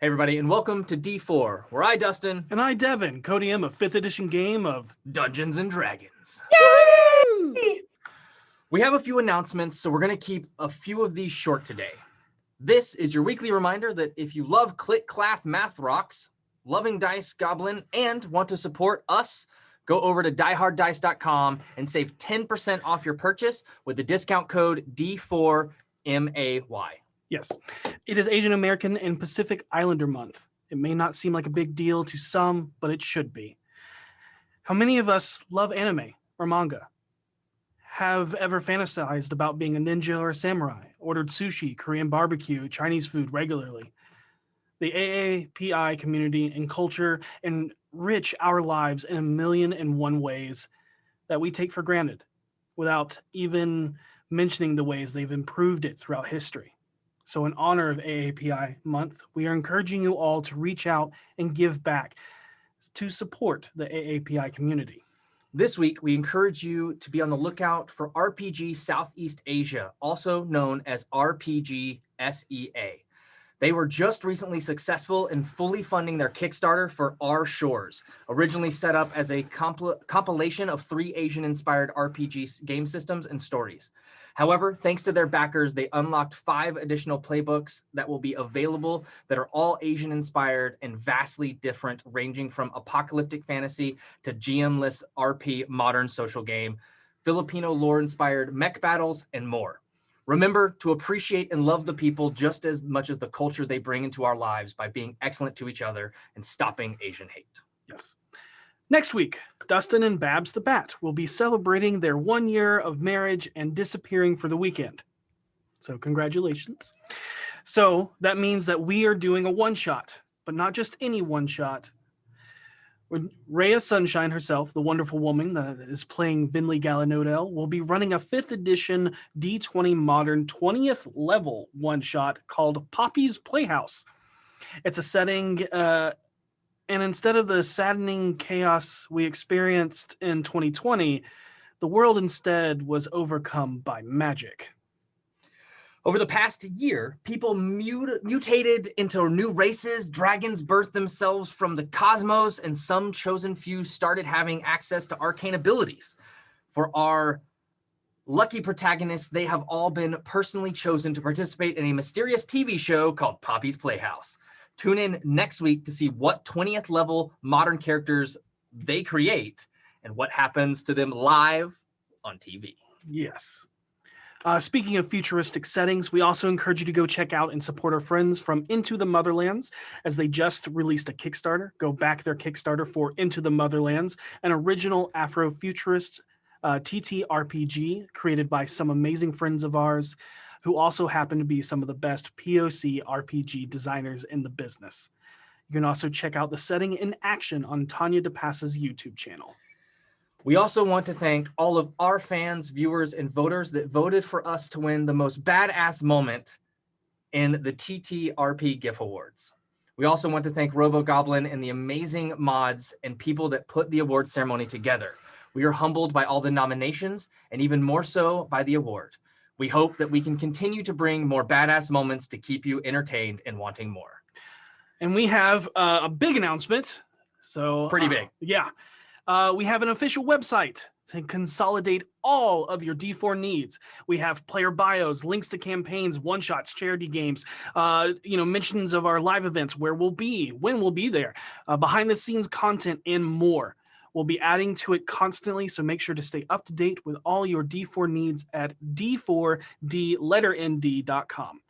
Hey everybody, and welcome to D4, where I, Dustin, And I, Devin, codium a 5th edition game of Dungeons and Dragons. Yay! We have a few announcements, so we're going to keep a few of these short today. This is your weekly reminder that if you love Click Claff Math Rocks, Loving Dice Goblin, and want to support us, go over to dieharddice.com and save 10% off your purchase with the discount code D4MAY. Yes, it is Asian American and Pacific Islander Month. It may not seem like a big deal to some, but it should be. How many of us love anime or manga? Have ever fantasized about being a ninja or a samurai? Ordered sushi, Korean barbecue, Chinese food regularly? The AAPI community and culture enrich our lives in 1,000,001 ways that we take for granted, without even mentioning the ways they've improved it throughout history. So in honor of AAPI month, we are encouraging you all to reach out and give back to support the AAPI community. This week, we encourage you to be on the lookout for RPG Southeast Asia, also known as RPG SEA. They were just recently successful in fully funding their Kickstarter for Our Shores, originally set up as a compilation of 3 Asian-inspired RPG game systems and stories. However, thanks to their backers, they unlocked 5 additional playbooks that will be available that are all Asian-inspired and vastly different, ranging from apocalyptic fantasy to GM-less RP modern social game, Filipino lore-inspired mech battles, and more. Remember to appreciate and love the people just as much as the culture they bring into our lives by being excellent to each other and stopping Asian hate. Yes. Next week, Dustin and Babs the Bat will be celebrating their 1 year of marriage and disappearing for the weekend. So congratulations. So that means that we are doing a one-shot, but not just any one-shot. Rhea Sunshine herself, the wonderful woman that is playing Vinley Galanodel, will be running a 5th edition D20 Modern 20th level one-shot called Poppy's Playhouse. It's a setting, and instead of the saddening chaos we experienced in 2020, the world instead was overcome by magic. Over the past year, people mutated into new races, dragons birthed themselves from the cosmos, and some chosen few started having access to arcane abilities. For our lucky protagonists, they have all been personally chosen to participate in a mysterious TV show called Poppy's Playhouse. Tune in next week to see what 20th level modern characters they create and what happens to them live on TV. Yes. Speaking of futuristic settings, we also encourage you to go check out and support our friends from Into the Motherlands, as they just released a Kickstarter. Go back their Kickstarter for Into the Motherlands, an original Afrofuturist TTRPG created by some amazing friends of ours who also happen to be some of the best POC RPG designers in the business. You can also check out the setting in action on Tanya DePass's YouTube channel. We also want to thank all of our fans, viewers, and voters that voted for us to win the most badass moment in the TTRP GIF Awards. We also want to thank RoboGoblin and the amazing mods and people that put the award ceremony together. We are humbled by all the nominations and even more so by the award. We hope that we can continue to bring more badass moments to keep you entertained and wanting more. And we have a big announcement. So pretty big. Yeah. We have an official website to consolidate all of your D4 needs. We have player bios, links to campaigns, one-shots, charity games, mentions of our live events, where we'll be, when we'll be there, behind-the-scenes content, and more. We'll be adding to it constantly, so make sure to stay up to date with all your D4 needs at d4dnd.com.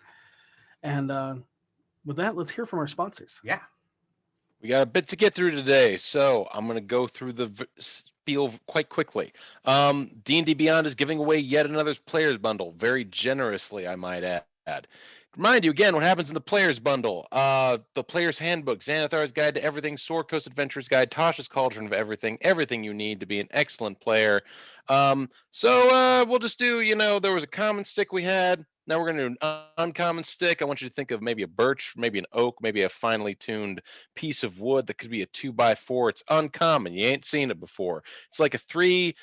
And with that, let's hear from our sponsors. Yeah. We got a bit to get through today, so I'm going to go through the spiel quite quickly. D&D Beyond is giving away yet another players bundle, very generously, I might add. Remind you again what happens in the players bundle. The player's handbook, Xanathar's Guide to Everything, Sword Coast Adventure's Guide, Tasha's Cauldron of everything you need to be an excellent player. So we'll just do, there was a common stick we had. Now we're going to do an uncommon stick. I want you to think of maybe a birch, maybe an oak, maybe a finely tuned piece of wood that could be a 2x4. It's uncommon. You ain't seen it before. It's like a three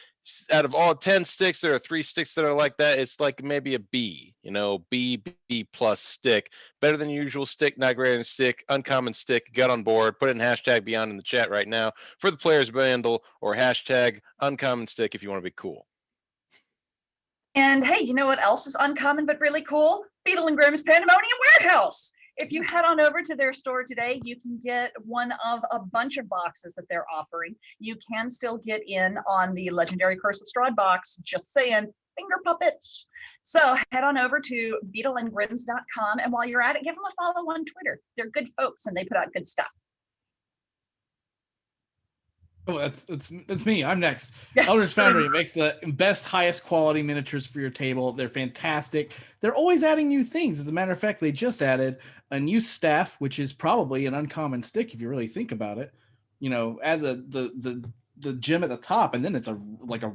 out of all 10 sticks. There are 3 sticks that are like that. It's like maybe a B, B plus stick. Better than usual stick, not greater than stick, uncommon stick. Get on board. Put in hashtag Beyond in the chat right now for the players bundle, or hashtag uncommon stick if you want to be cool. And hey, you know what else is uncommon but really cool? Beetle and Grimm's Pandemonium Warehouse. If you head on over to their store today, you can get one of a bunch of boxes that they're offering. You can still get in on the Legendary Curse of Strahd box, just saying, finger puppets. So head on over to beetleandgrims.com, and while you're at it, give them a follow on Twitter. They're good folks and they put out good stuff. Oh, that's me. I'm next. Yes. Eldritch Foundry makes the best, highest quality miniatures for your table. They're fantastic. They're always adding new things. As a matter of fact, they just added a new staff, which is probably an uncommon stick if you really think about it. Add the gem at the top, and then it's a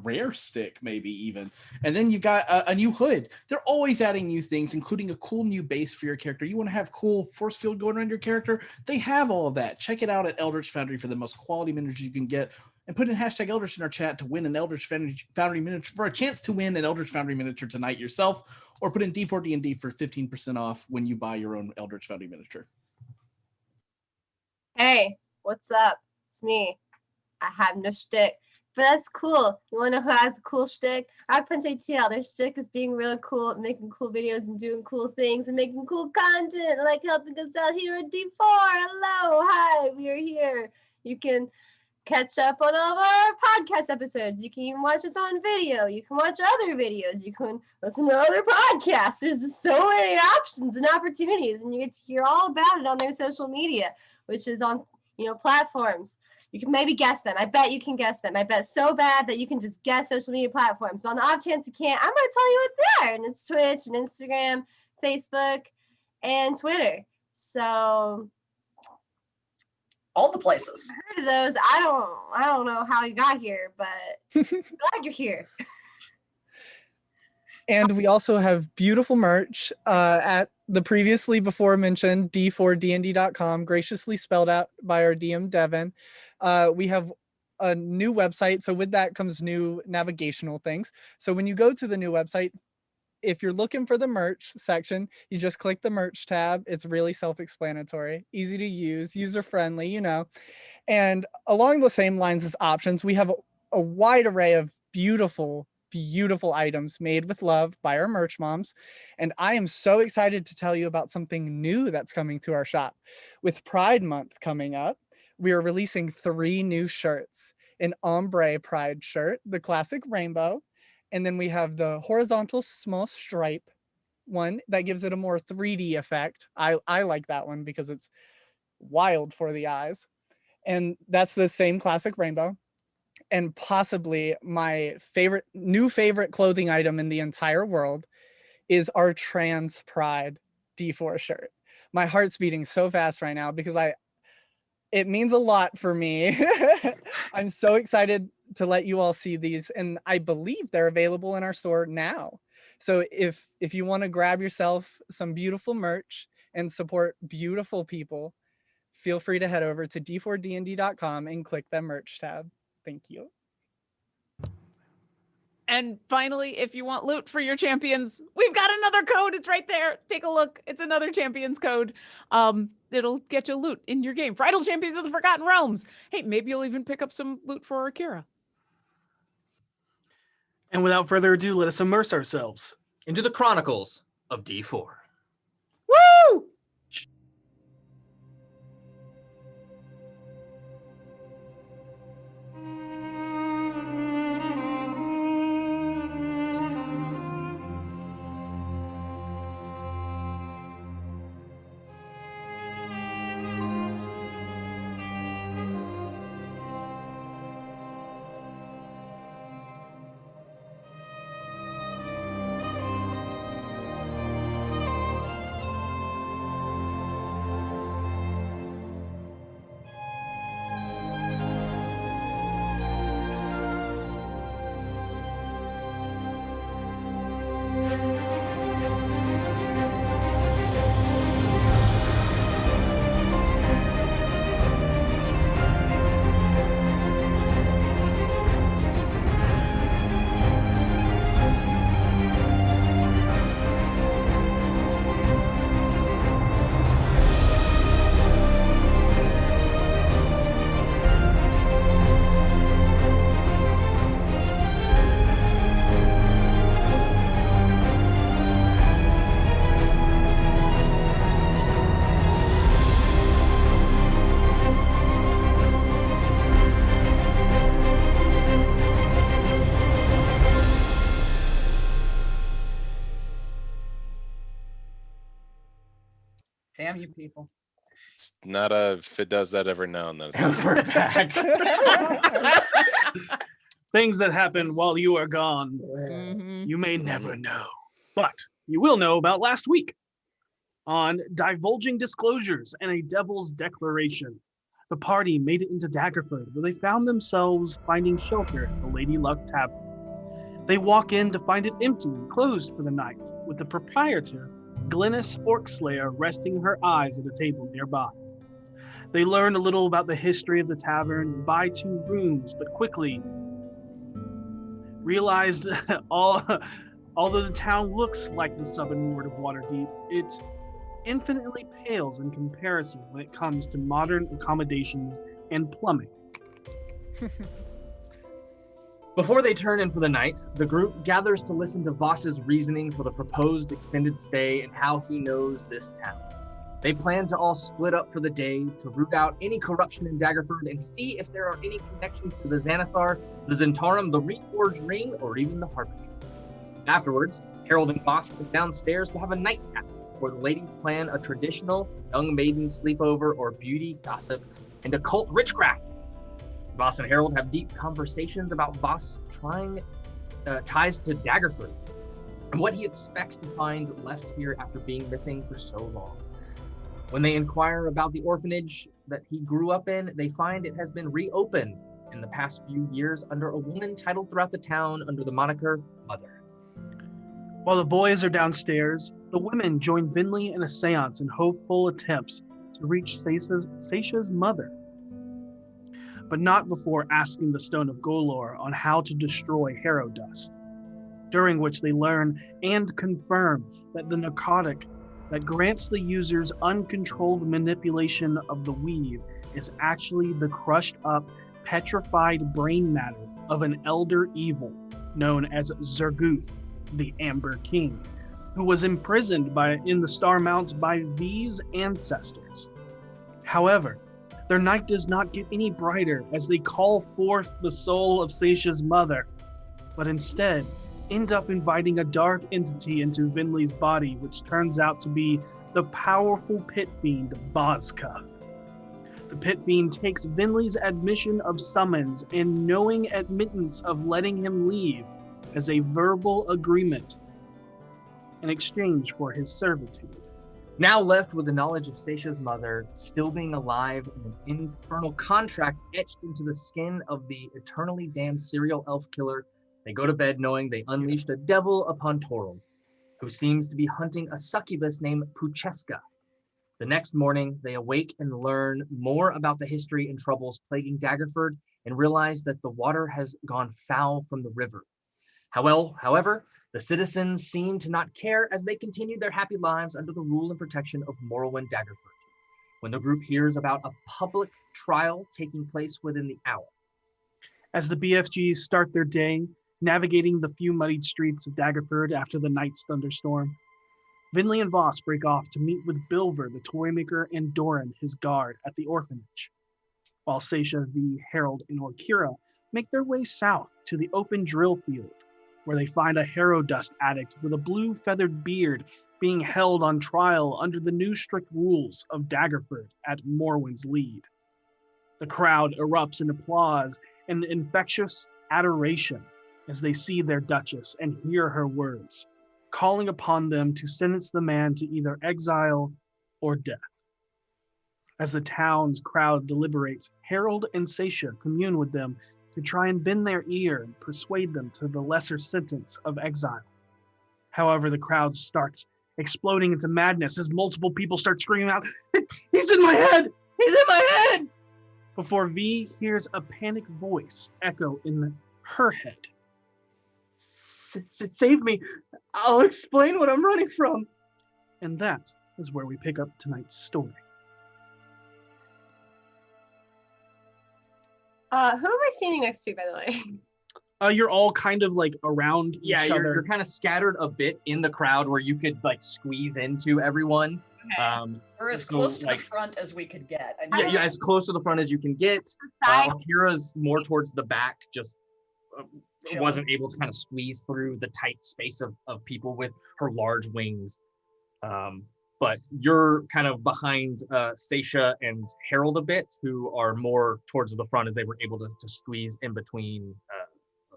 rare stick, maybe even. And then you got a new hood. They're always adding new things, including a cool new base for your character. You want to have cool force field going around your character? They have all of that. Check it out at Eldritch Foundry for the most quality miniatures you can get. And put in hashtag Eldritch in our chat to win an Eldritch Foundry miniature, for a chance to win an Eldritch Foundry miniature tonight yourself, or put in D4D&D for 15% off when you buy your own Eldritch Foundry miniature. Hey, what's up? It's me. I have no shtick, but that's cool. You want to know who has a cool shtick? RockPunch ATL. Their shtick is being real cool, making cool videos and doing cool things and making cool content, like helping us out here at D4. Hello, hi, we are here. You can catch up on all of our podcast episodes. You can even watch us on video. You can watch other videos. You can listen to other podcasts. There's just so many options and opportunities, and you get to hear all about it on their social media, which is on platforms. You can maybe guess them. I bet you can guess them. I bet so bad that you can just guess social media platforms. But on the off chance you can't, I'm going to tell you what they are. And it's Twitch and Instagram, Facebook, and Twitter. So all the places. I heard of those. I don't know how you got here, but I'm glad you're here. And we also have beautiful merch at the previously before mentioned d4dnd.com, graciously spelled out by our DM Devin. We have a new website, so with that comes new navigational things. So when you go to the new website, if you're looking for the merch section, you just click the merch tab. It's really self-explanatory, easy to use, user-friendly, And along the same lines as options, we have a wide array of beautiful items made with love by our merch moms. And I am so excited to tell you about something new that's coming to our shop. With Pride Month coming up, we are releasing 3 new shirts: an ombre pride shirt, the classic rainbow, and then we have the horizontal small stripe one that gives it a more 3D effect. I like that one because it's wild for the eyes. And that's the same classic rainbow. And possibly my new favorite clothing item in the entire world is our trans pride D4 shirt. My heart's beating so fast right now because it means a lot for me. I'm so excited to let you all see these, and I believe they're available in our store now. So if you want to grab yourself some beautiful merch and support beautiful people, feel free to head over to d4dnd.com and click that merch tab. Thank you. And finally, if you want loot for your champions, we've got another code. It's right there. Take a look. It's another champions code. It'll get you loot in your game. Bridal Champions of the Forgotten Realms. Hey, maybe you'll even pick up some loot for Akira. And without further ado, let us immerse ourselves into the Chronicles of D4. Woo! Damn you people. It's not if it does that every now and then. We're back. Things that happen while you are gone, Mhm. you may never know. But you will know about last week. On divulging disclosures and a devil's declaration, the party made it into Daggerford, where they found themselves finding shelter at the Lady Luck Tavern. They walk in to find it empty and closed for the night, with the proprietor, Glynis Orkslayer, resting her eyes at a table nearby. They learn a little about the history of the tavern and buy 2 rooms, but quickly realized that although the town looks like the southern ward of Waterdeep, it infinitely pales in comparison when it comes to modern accommodations and plumbing. Before they turn in for the night, the group gathers to listen to Vaas's reasoning for the proposed extended stay and how he knows this town. They plan to all split up for the day to root out any corruption in Daggerford and see if there are any connections to the Xanathar, the Zentarum, the Reforged Ring, or even the Harbinger. Afterwards, Harold and Vaas go downstairs to have a nightcap before the ladies plan a traditional young maiden sleepover or beauty gossip and occult witchcraft. Vaas and Harold have deep conversations about Vaas ties to Daggerford and what he expects to find left here after being missing for so long. When they inquire about the orphanage that he grew up in, they find it has been reopened in the past few years under a woman titled throughout the town under the moniker Mother. While the boys are downstairs, the women join Vinley in a seance in hopeful attempts to reach Seisha's mother, but not before asking the Stone of Golor on how to destroy Harrow Dust, during which they learn and confirm that the narcotic that grants the users uncontrolled manipulation of the weave is actually the crushed up, petrified brain matter of an elder evil known as Zerguth, the Amber King, who was imprisoned in the Star Mounts by V's ancestors. However, their night does not get any brighter as they call forth the soul of Seisha's mother, but instead end up inviting a dark entity into Vinley's body, which turns out to be the powerful pit fiend Bozka. The pit fiend takes Vinley's admission of summons and knowing admittance of letting him leave as a verbal agreement in exchange for his servitude. Now left with the knowledge of Seisha's mother still being alive and an infernal contract etched into the skin of the eternally damned serial elf killer, they go to bed knowing they unleashed a devil upon Toril, who seems to be hunting a succubus named Pucheska. The next morning, they awake and learn more about the history and troubles plaguing Daggerford and realize that the water has gone foul from the river. However, the citizens seem to not care as they continue their happy lives under the rule and protection of Morrowind Daggerford, when the group hears about a public trial taking place within the hour. As the BFGs start their day, navigating the few muddied streets of Daggerford after the night's thunderstorm, Vinley and Vaas break off to meet with Bilver, the toymaker, and Doran, his guard, at the orphanage, while Seisha, V, Harold, and Orkira make their way south to the open drill field, where they find a Harrow Dust addict with a blue feathered beard being held on trial under the new strict rules of Daggerford at Morwin's lead. The crowd erupts in applause and infectious adoration as they see their Duchess and hear her words, calling upon them to sentence the man to either exile or death. As the town's crowd deliberates, Harold and Seisha commune with them to try and bend their ear and persuade them to the lesser sentence of exile. However, the crowd starts exploding into madness as multiple people start screaming out, "He's in my head! He's in my head!" Before V hears a panicked voice echo in her head. "Save me! I'll explain what I'm running from." And that is where we pick up tonight's story. Who am I standing next to, by the way? You're all kind of like around each other. You're kind of scattered a bit in the crowd where you could like squeeze into everyone. Okay. Or as close to the front as we could get. I mean, Yeah, as close to the front as you can get. Kira's more towards the back, just wasn't able to kind of squeeze through the tight space of people with her large wings. But but you're kind of behind Seisha and Harold a bit, who are more towards the front as they were able to squeeze in between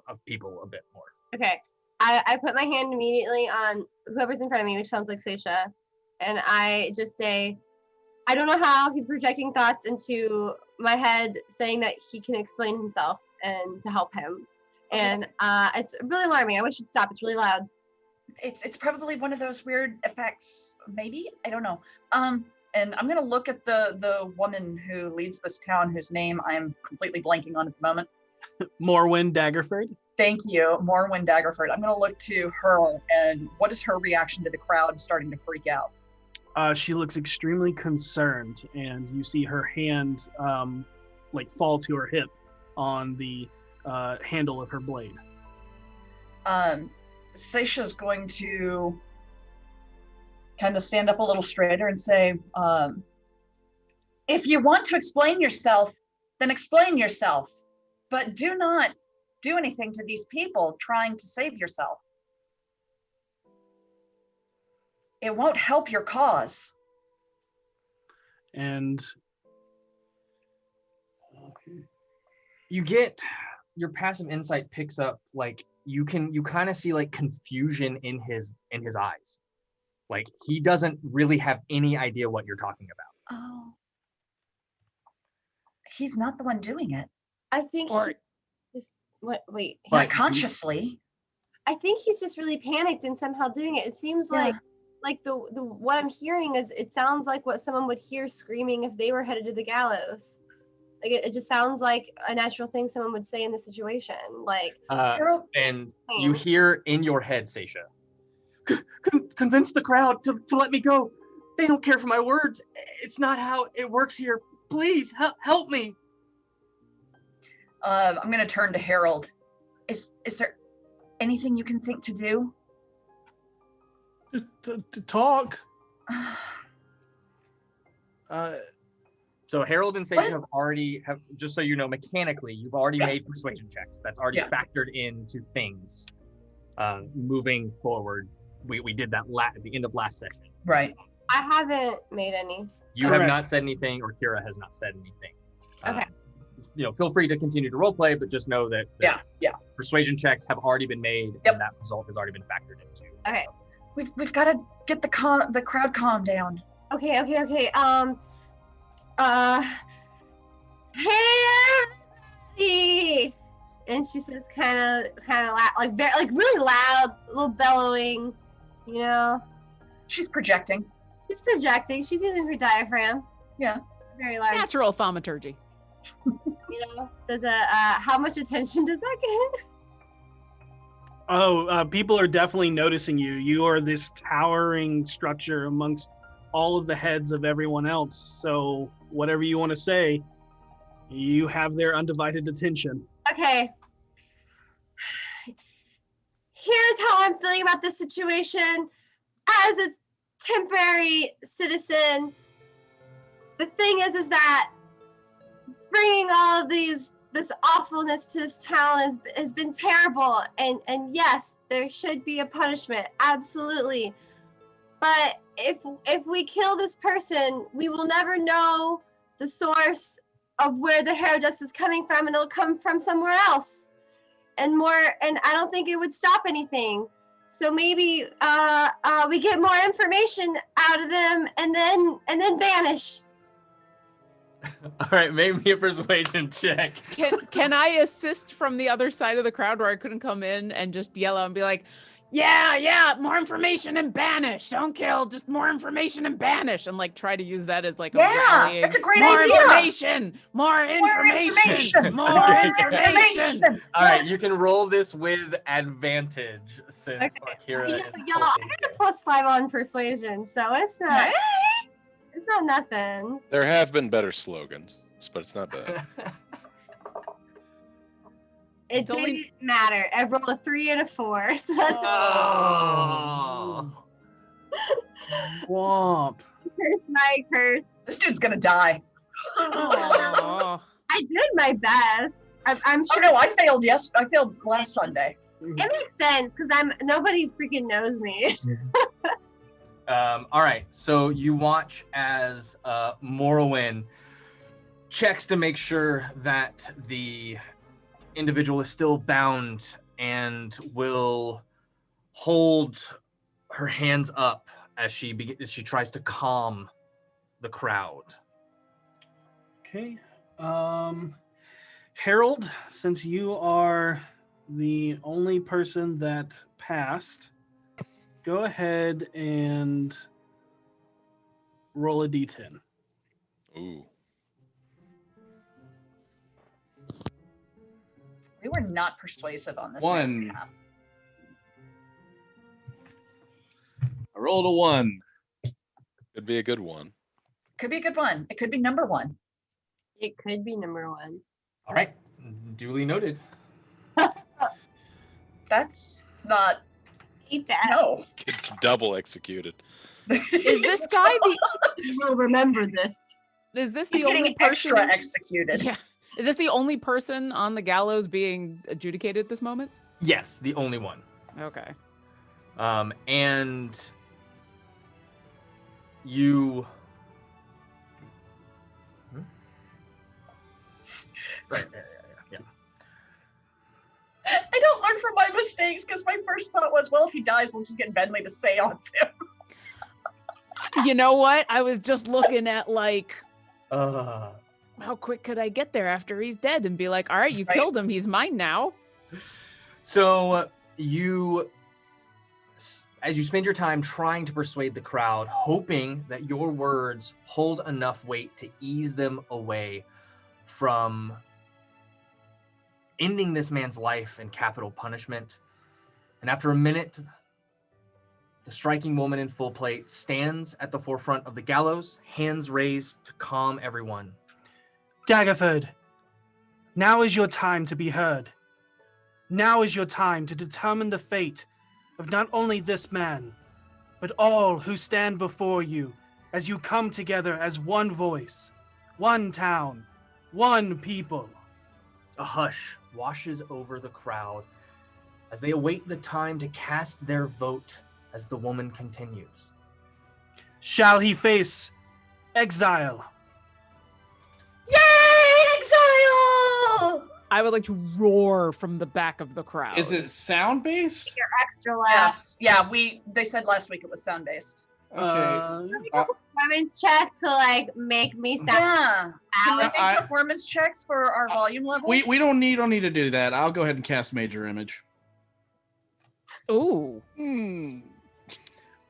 of people a bit more. Okay. I put my hand immediately on whoever's in front of me, which sounds like Seisha, and I just say, I don't know how he's projecting thoughts into my head, saying that he can explain himself and to help him. And it's really alarming. I wish it'd stop. It's really loud. It's probably one of those weird effects, maybe? I don't know. And I'm gonna look at the woman who leads this town, whose name I'm completely blanking on at the moment. Morwen Daggerford. Thank you, Morwen Daggerford. I'm gonna look to her, and what is her reaction to the crowd starting to freak out? She looks extremely concerned, and you see her hand like fall to her hip on the handle of her blade. Seisha's going to kind of stand up a little straighter and say, if you want to explain yourself, then explain yourself, but do not do anything to these people trying to save yourself. It won't help your cause. And You get your passive insight picks up, like you kind of see like confusion in his eyes. Like he doesn't really have any idea what you're talking about. Oh. He's not the one doing it. I think Or- wait. Not consciously. I think he's just really panicked and somehow doing it. It seems like the what I'm hearing is, it sounds like what someone would hear screaming if they were headed to the gallows. Like it just sounds like a natural thing someone would say in this situation. Like and you hear in your head, Seisha, convince the crowd to let me go. They don't care for my words. It's not how it works here. Please help me. I'm gonna turn to Harold. Is there anything you can think to do? To talk. So Harold and Seisha have already just so you know, mechanically, you've already made persuasion checks. That's already factored into things. Moving forward, we did that at the end of last session. Right. I haven't made any. You have not said anything, or Kira has not said anything. Okay. Feel free to continue to roleplay, but just know that persuasion checks have already been made, and that result has already been factored into. Okay. We've got to get the crowd calmed down. Okay. Hey everybody! And she says, kind of loud, like really loud, a little bellowing. You know. She's projecting. She's projecting. She's using her diaphragm. Yeah. Very large. Natural thaumaturgy. You know, does how much attention does that get? People are definitely noticing you. You are this towering structure amongst all of the heads of everyone else. So whatever you want to say, you have their undivided attention. Okay. Here's how I'm feeling about this situation. As a temporary citizen, the thing is that bringing all of this awfulness to this town has been terrible, and yes, there should be a punishment, absolutely. But if we kill this person, we will never know the source of where the hair dust is coming from, and it'll come from somewhere else, and I don't think it would stop anything. So maybe we get more information out of them, and then banish. All right, make me a persuasion check. Can I assist from the other side of the crowd where I couldn't come in and just yell out and be like, yeah, more information and banish. Don't kill, just more information and banish. And like try to use that as like a rallying. That's a great more idea. More information. All right, you can roll this with advantage since Akira is Y'all, I got a +5 on persuasion, so it's not nothing. There have been better slogans, but it's not bad. It didn't matter. I rolled a 3 and a 4, so that's Womp. Curse my curse. This dude's gonna die. Aww. I did my best. I'm sure. Oh no, I failed. Yes, I failed last Sunday. It makes sense because nobody freaking knows me. All right, so you watch as Morrowind checks to make sure that the individual is still bound and will hold her hands up as she tries to calm the crowd. Okay. Harold, since you are the only person that passed, go ahead and roll a d10. Ooh. We were not persuasive on this. One. man's behalf. I rolled a 1. Could be a good one. Could be a good one. It could be number one. It could be number 1. All right, duly noted. That's not. Hate that. No. It's double executed. Is this guy the? You will remember this. Is this He's the getting only person? extra executed. Yeah. Is this the only person on the gallows being adjudicated at this moment? Yes, the only one. Okay. And you. Right there, yeah. I don't learn from my mistakes because my first thought was, well, if he dies, we'll just get Bentley to seance him. You know what? I was just looking at like, Uh, how quick could I get there after he's dead and be like, all right, you Right. killed him. He's mine now. So you, as you spend your time trying to persuade the crowd, hoping that your words hold enough weight to ease them away from ending this man's life in capital punishment. And after a minute, the striking woman in full plate stands at the forefront of the gallows, hands raised to calm everyone. Daggerford, now is your time to be heard. Now is your time to determine the fate of not only this man, but all who stand before you as you come together as one voice, one town, one people. A hush washes over the crowd as they await the time to cast their vote as the woman continues. Shall he face exile? Yay, exile! I would like to roar from the back of the crowd. Is it sound based? Your extra laugh. Yes. Yeah, they said last week it was sound based. Okay. Performance check to like make me sound. Yeah. Can we out. make performance checks for our volume levels? We don't need to do that. I'll go ahead and cast Major Image. Ooh.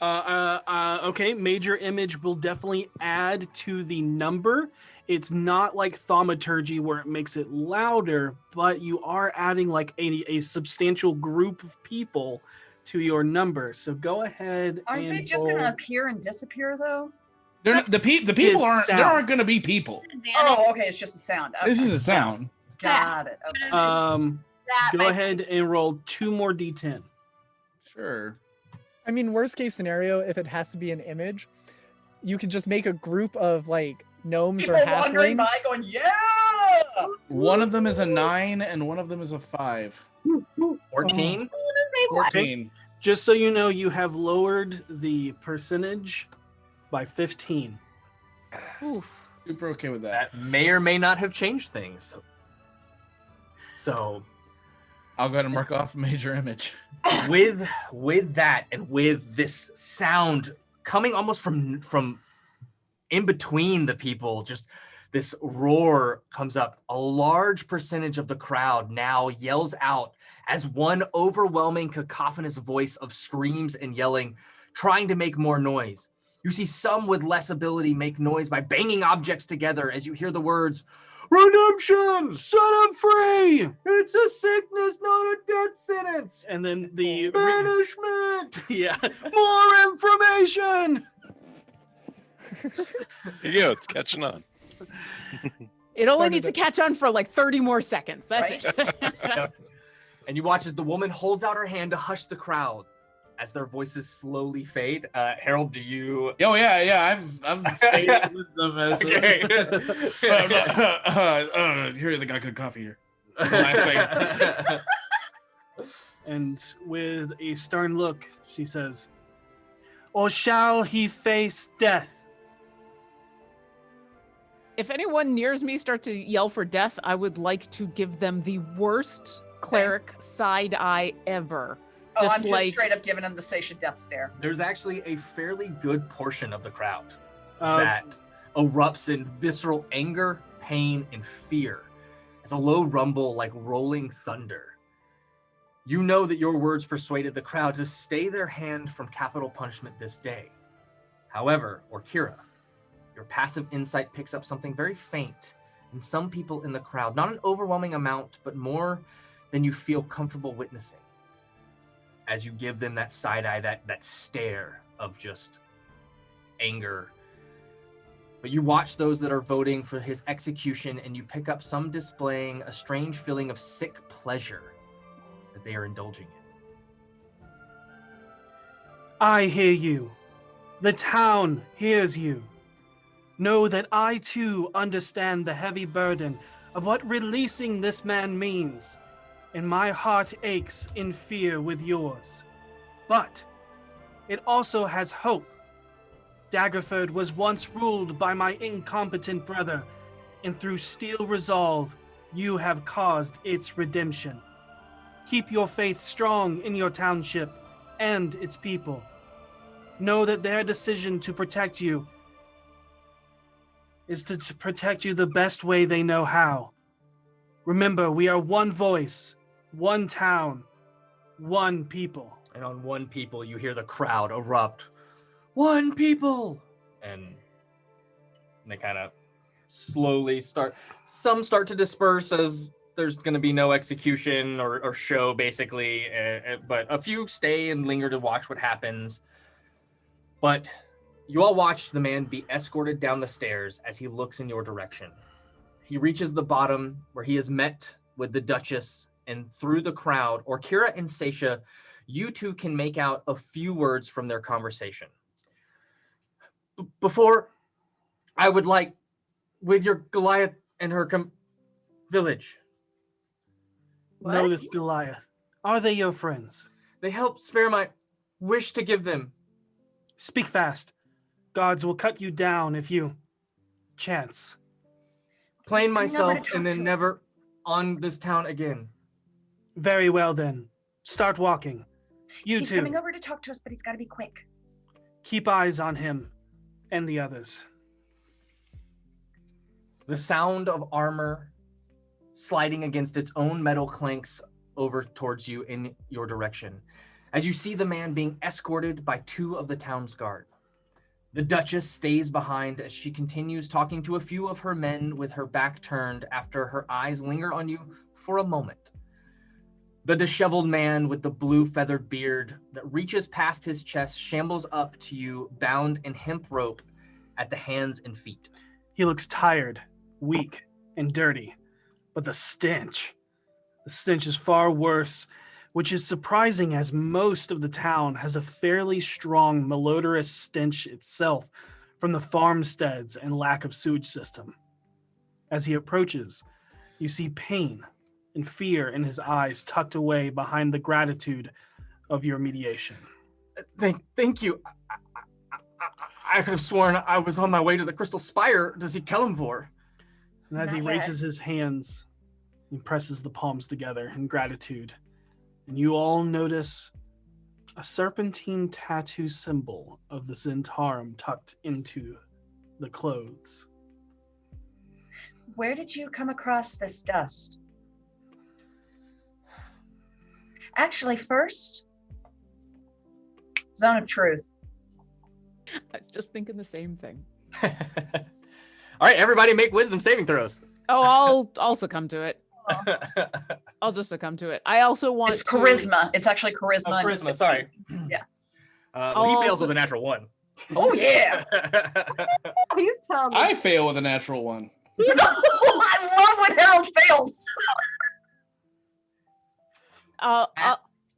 Okay, major image will definitely add to the number. It's not like thaumaturgy where it makes it louder, but you are adding like a substantial group of people to your number. So go ahead. Aren't they and just going roll. to appear and disappear though? The people It's aren't. There sound. aren't going to be people. Oh, okay. It's just a sound. Okay. This is a sound. Got it. Okay. That Go might- ahead and roll 2 more d10. Sure. I mean, worst case scenario, if it has to be an image, you could just make a group of like gnomes People or wandering halflings. by going, yeah! One of them is a 9 and one of them is a 5. 14? Say what? 14. Just so you know, you have lowered the percentage by 15. Oof. Super okay with that. That may or may not have changed things. So I'll go ahead and mark off Major Image. with that and with this sound coming almost from in between the people, just this roar comes up. A large percentage of the crowd now yells out as one overwhelming cacophonous voice of screams and yelling, trying to make more noise. You see some with less ability make noise by banging objects together as you hear the words, "Redemption! Set him free! It's a sickness, not a death sentence! And then the Banishment!" yeah, more information. Here you go. It's catching on. It only Started needs to it. catch on for like 30 more seconds. That's Right. it. And you watch as the woman holds out her hand to hush the crowd as their voices slowly fade. Harold, do you... Oh yeah. I'm staying with them as Okay. here they got good coffee here. That's the last thing. And with a stern look, she says, or shall he face death? If anyone nears me starts to yell for death, I would like to give them the worst cleric side eye ever. Oh, I'm just straight up giving him the Sasha death stare. There's actually a fairly good portion of the crowd Uh, that erupts in visceral anger, pain, and fear. It's a low rumble like rolling thunder. You know that your words persuaded the crowd to stay their hand from capital punishment this day. However, Orkira, your passive insight picks up something very faint in some people in the crowd. Not an overwhelming amount, but more than you feel comfortable witnessing. As you give them that side eye, that stare of just anger. But you watch those that are voting for his execution, and you pick up some displaying a strange feeling of sick pleasure that they are indulging in. I hear you. The town hears you. Know that I too understand the heavy burden of what releasing this man means, and my heart aches in fear with yours. But it also has hope. Daggerford was once ruled by my incompetent brother, and through steel resolve, you have caused its redemption. Keep your faith strong in your township and its people. Know that their decision to protect you is to protect you the best way they know how. Remember, we are one voice, one town, one people. And on one people, you hear the crowd erupt. One people! And they kind of slowly some start to disperse as there's going to be no execution or show, basically. But a few stay and linger to watch what happens. But you all watch the man be escorted down the stairs as he looks in your direction. He reaches the bottom where he is met with the Duchess, and through the crowd, Orkira and Sasha, you two can make out a few words from their conversation. Before, I would like, with your Goliath and her village. Know this, Goliath. Are they your friends? They help spare my wish to give them. Speak fast. Gods will cut you down if you chance. Plain myself and then never on this town again. Very well then. Start walking. He's coming over to talk to us, but he's got to be quick. Keep eyes on him and the others. The sound of armor sliding against its own metal clanks over towards you in your direction, as you see the man being escorted by two of the town's guard. The Duchess stays behind as she continues talking to a few of her men with her back turned after her eyes linger on you for a moment. The disheveled man with the blue feathered beard that reaches past his chest shambles up to you, bound in hemp rope at the hands and feet. He looks tired, weak, and dirty, but the stench is far worse, which is surprising as most of the town has a fairly strong malodorous stench itself from the farmsteads and lack of sewage system. As he approaches, you see pain and fear in his eyes tucked away behind the gratitude of your mediation. Thank you. I could have sworn I was on my way to the Crystal Spire to see Kellamvor. And as he raises his hands, he presses the palms together in gratitude. And you all notice a serpentine tattoo symbol of the Zentarum tucked into the clothes. Where did you come across this dust? Actually, first, Zone of Truth. I was just thinking the same thing. All right, everybody make wisdom saving throws. Oh, I'll succumb to it. I'll just succumb to it. I also want It's charisma. It's actually charisma. Oh, charisma, sorry. Yeah. He fails with a natural 1. Oh, yeah. He's telling me. I fail with a natural 1. I love when Harold fails.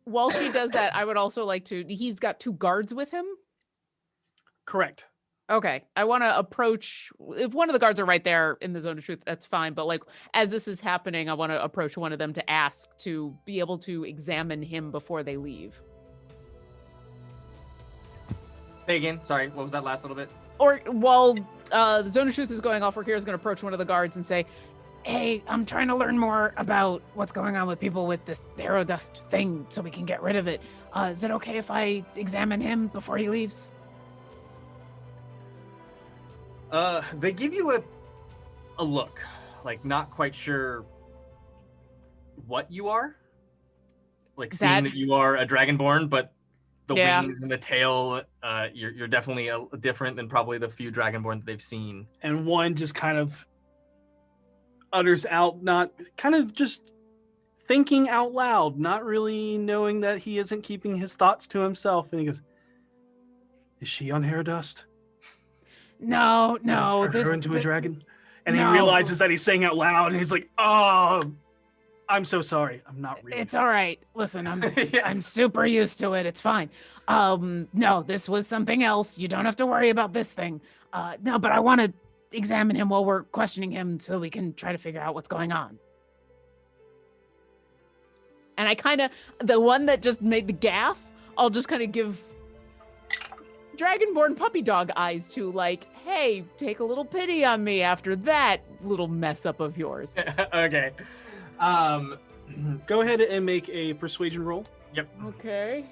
While she does that, I would also like to. He's got 2 guards with him. Correct. Okay, I want to approach. If one of the guards are right there in the zone of truth, that's fine. But like, as this is happening, I want to approach one of them to ask to be able to examine him before they leave. Say again. Sorry, what was that last little bit? Or while the Zone of Truth is going off, Rakira is going to approach one of the guards and say, "Hey, I'm trying to learn more about what's going on with people with this arrow dust thing so we can get rid of it. Is it okay if I examine him before he leaves?" They give you a look, like not quite sure what you are. Like seeing that you are a dragonborn, but the wings and the tail, you're definitely different than probably the few dragonborn that they've seen. And one just kind of utters out, not kind of just thinking out loud, not really knowing that he isn't keeping his thoughts to himself. And he goes, "Is she on Herodust? No. Turn her into a dragon?" And he realizes that he's saying out loud, and he's like, "Oh, I'm so sorry. I'm not really." It's all right. Listen, I'm super used to it. It's fine. No, this was something else. You don't have to worry about this thing. No, but I want to examine him while we're questioning him so we can try to figure out what's going on. And I kind of, the one that just made the gaffe, I'll just kind of give Dragonborn puppy dog eyes to, like, hey, take a little pity on me after that little mess up of yours. Okay. Go ahead and make a persuasion roll. Yep. Okay.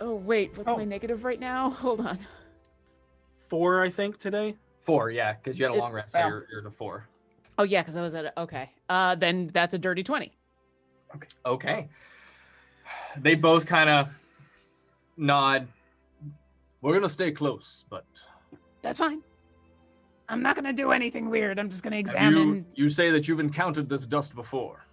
Oh wait, what's my negative right now? Hold on. 4, I think, today. 4, yeah, because you had a long rest, so you're to 4. Oh yeah, because I was at it. Okay. Then that's a dirty 20. Okay. They both kind of nod. We're gonna stay close, but that's fine. I'm not gonna do anything weird. I'm just gonna examine. You say that you've encountered this dust before.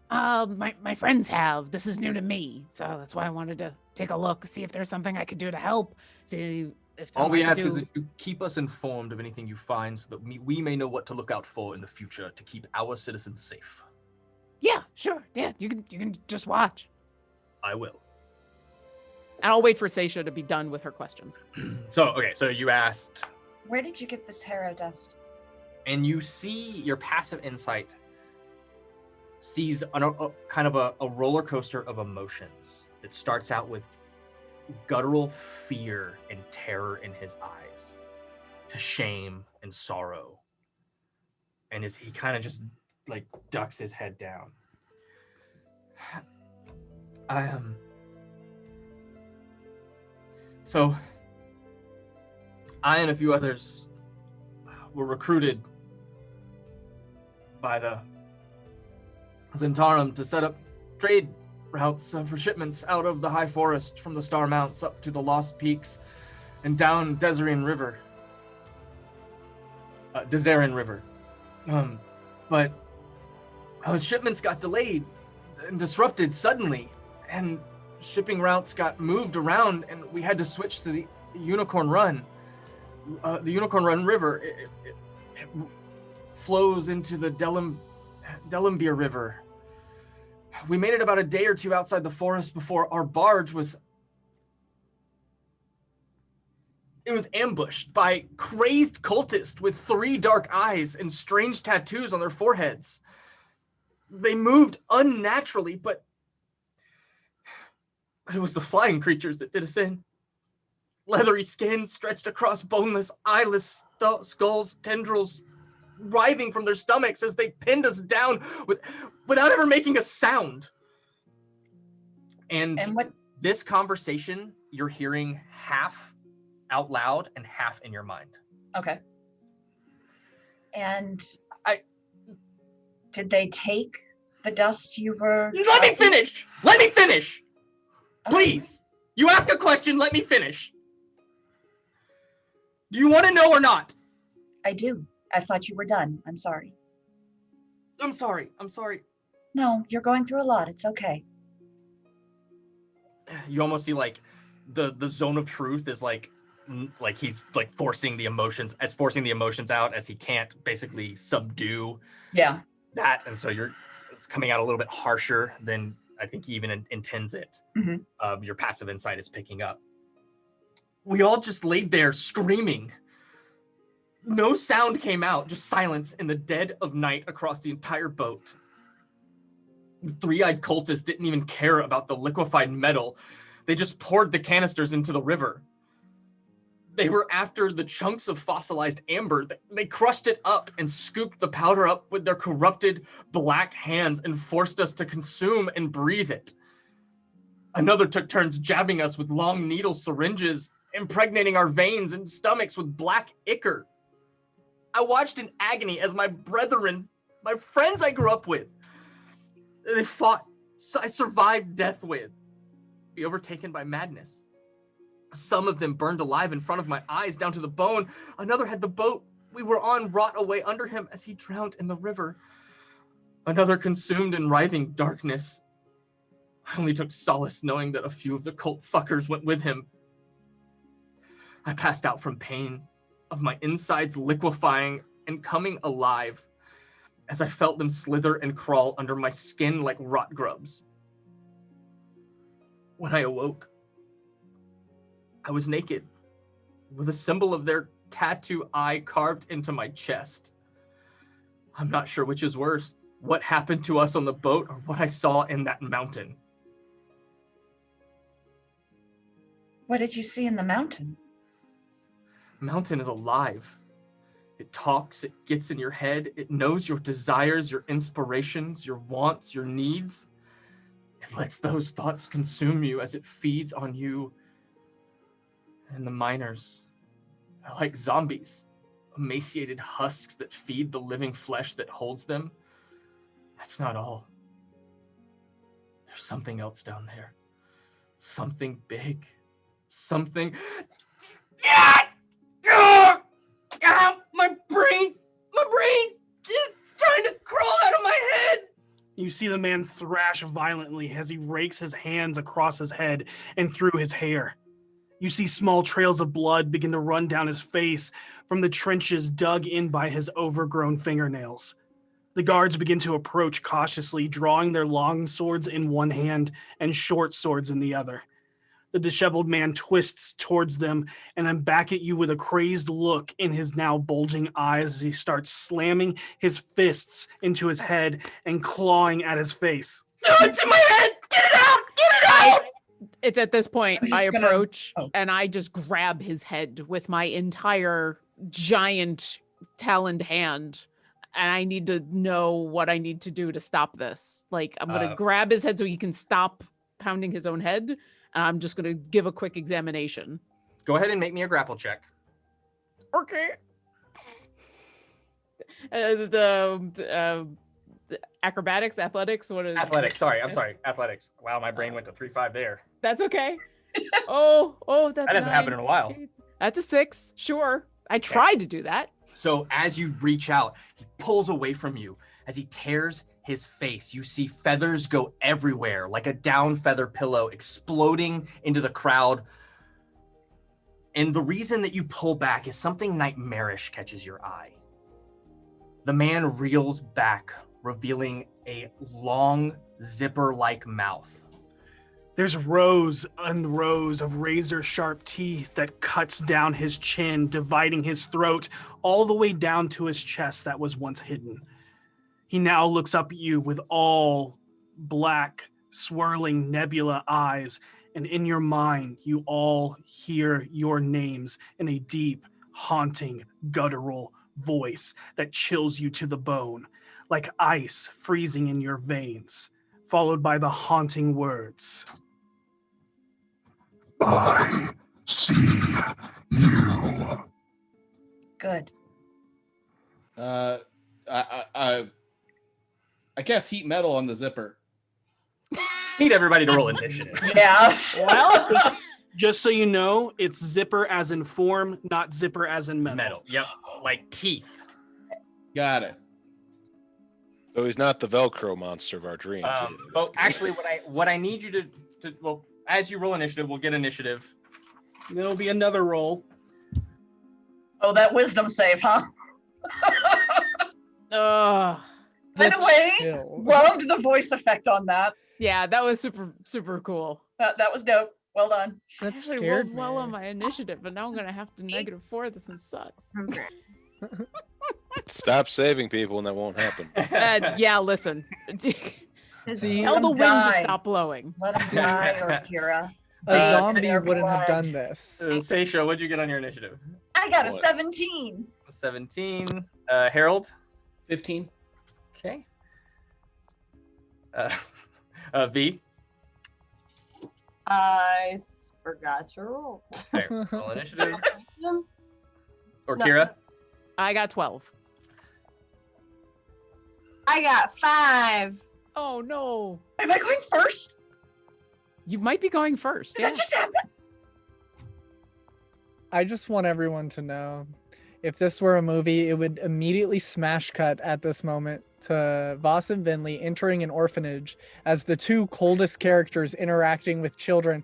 My friends have. This is new to me, so that's why I wanted to take a look, see if there's something I could do to help. See if all we ask is that you keep us informed of anything you find, so that we may know what to look out for in the future to keep our citizens safe. Yeah, sure. Yeah, you can just watch. I will. And I'll wait for Seisha to be done with her questions. So you asked, where did you get this harrow dust? And you see your passive insight sees a kind of a roller coaster of emotions that starts out with guttural fear and terror in his eyes, to shame and sorrow. And as he kind of just like ducks his head down. So I and a few others were recruited by the Zentarum to set up trade routes for shipments out of the high forest from the Star Mounts up to the Lost Peaks and down Desarian River. But shipments got delayed and disrupted suddenly, and shipping routes got moved around, and we had to switch to the Unicorn Run. The Unicorn Run River it flows into the Delambir River. We made it about a day or two outside the forest before our barge was ambushed by crazed cultists with 3 dark eyes and strange tattoos on their foreheads. They moved unnaturally, but it was the flying creatures that did us in. Leathery skin stretched across boneless, eyeless skulls, tendrils writhing from their stomachs as they pinned us down without ever making a sound. And what? This conversation you're hearing half out loud and half in your mind. Okay. And did they take the dust you were... Let me finish! Please! You ask a question, let me finish. Do you want to know or not? I do. I thought you were done. I'm sorry. I'm sorry. No, you're going through a lot. It's okay. You almost see like the zone of truth is like he's like forcing the emotions out as he can't basically subdue that, and so it's coming out a little bit harsher than I think he even intends it. Mm-hmm. Your passive insight is picking up. We all just laid there screaming. No sound came out, just silence in the dead of night across the entire boat. three-eyed cultists didn't even care about the liquefied metal. They just poured the canisters into the river. They were after the chunks of fossilized amber. They crushed it up and scooped the powder up with their corrupted black hands and forced us to consume and breathe it. Another took turns jabbing us with long needle syringes, impregnating our veins and stomachs with black ichor. I watched in agony as my brethren, my friends I grew up with, they fought, so I survived death with, be overtaken by madness. Some of them burned alive in front of my eyes down to the bone. Another had the boat we were on rot away under him as he drowned in the river. Another consumed in writhing darkness. I only took solace knowing that a few of the cult fuckers went with him. I passed out from pain, of my insides liquefying and coming alive as I felt them slither and crawl under my skin like rot grubs. When I awoke, I was naked, with a symbol of their tattoo eye carved into my chest. I'm not sure which is worse, what happened to us on the boat or what I saw in that mountain. What did you see in the mountain? Mountain is alive. It talks, it gets in your head, it knows your desires, your inspirations, your wants, your needs. It lets those thoughts consume you as it feeds on you. And the miners are like zombies, emaciated husks that feed the living flesh that holds them. That's not all. There's something else down there. Something big. Something... My brain is trying to crawl out of my head. You see the man thrash violently as he rakes his hands across his head and through his hair. You see small trails of blood begin to run down his face from the trenches dug in by his overgrown fingernails. The guards begin to approach cautiously, drawing their long swords in one hand and short swords in the other. The disheveled man twists towards them and then back at you with a crazed look in his now bulging eyes as he starts slamming his fists into his head and clawing at his face. It's in my head! Get it out! Get it out! It's at this point I'm just I gonna- approach Oh. and I just grab his head with my entire giant taloned hand. And I need to know what I need to do to stop this. Like, I'm going to grab his head so he can stop pounding his own head. And I'm just going to give a quick examination. Go ahead and make me a grapple check. Okay. The acrobatics, athletics, what is Athletics, sorry, I'm sorry. Athletics. Wow, my brain went to 3-5 there. That's okay. Oh, that's That hasn't happened in a while. That's a 6. Sure. I tried to do that. So as you reach out, he pulls away from you. As he tears his face, you see feathers go everywhere, like a down feather pillow exploding into the crowd. And the reason that you pull back is something nightmarish catches your eye. The man reels back, revealing a long, zipper-like mouth. There's rows and rows of razor-sharp teeth that cuts down his chin, dividing his throat all the way down to his chest that was once hidden. He now looks up at you with all black, swirling nebula eyes, and in your mind, you all hear your names in a deep, haunting, guttural voice that chills you to the bone, like ice freezing in your veins, followed by the haunting words. I see you. Good. I guess heat metal on the zipper. Need everybody to roll initiative. Yes. Well, Just so you know, it's zipper as in form, not zipper as in metal. Metal. Yep. Like teeth. Got it. So he's not the Velcro monster of our dreams. either. But That's good. actually, what I need you to well, as you roll initiative, we'll get initiative. There'll be another roll. Oh, that wisdom save, huh? By the way, Chill. loved the voice effect on that. yeah, that was super cool. That was dope. Well done. I That actually scared rolled me. well on my initiative, but now I'm gonna have to -4 this and sucks. Stop saving people and that won't happen. Yeah, listen. See, Tell Let the 'em wind to die. stop blowing. Let him die, or Kira. a Uh, zombie their wouldn't have blood. done this. Seisha, what'd you get on your initiative? I got a What? 17. 17. Harold? 15. Okay. V? I forgot to roll. There, roll initiative. Or No. Kira? I got 12. I got 5. Oh no. Am I going first? You might be going first. Did Yeah. that just happen? I just want everyone to know, if this were a movie, it would immediately smash cut at this moment to Vaas and Vinley entering an orphanage as the two coldest characters interacting with children,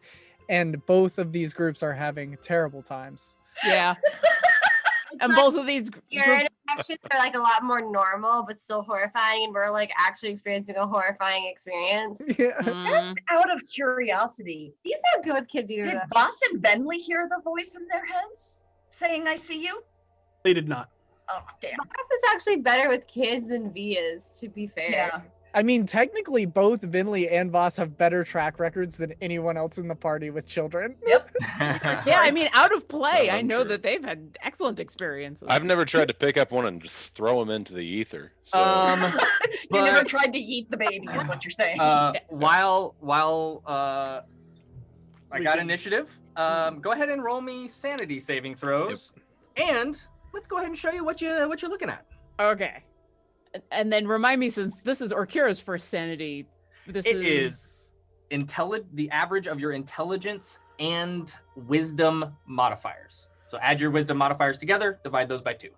and both of these groups are having terrible times. Yeah. And like both of these Your interactions are like a lot more normal, but still horrifying, and we're like actually experiencing a horrifying experience. Yeah. Just out of curiosity, He's not good with kids either. did though. Boss and Bentley hear the voice in their heads saying, I see you? They did not. Oh, damn. Vaas is actually better with kids than V is, to be fair. Yeah. I mean, technically, both Vinley and Vaas have better track records than anyone else in the party with children. Yep. Yeah, I mean, out of play, No, I know true. that they've had excellent experiences. I've never tried to pick up one and just throw them into the ether. So You never But- tried to yeet the baby, is what you're saying. While I We got can- initiative, go ahead and roll me sanity saving throws, and let's go ahead and show you what you're looking at. Okay. And then remind me, since this is Orkira's first sanity, this It is the average of your intelligence and wisdom modifiers. So add your wisdom modifiers together, divide those by 2.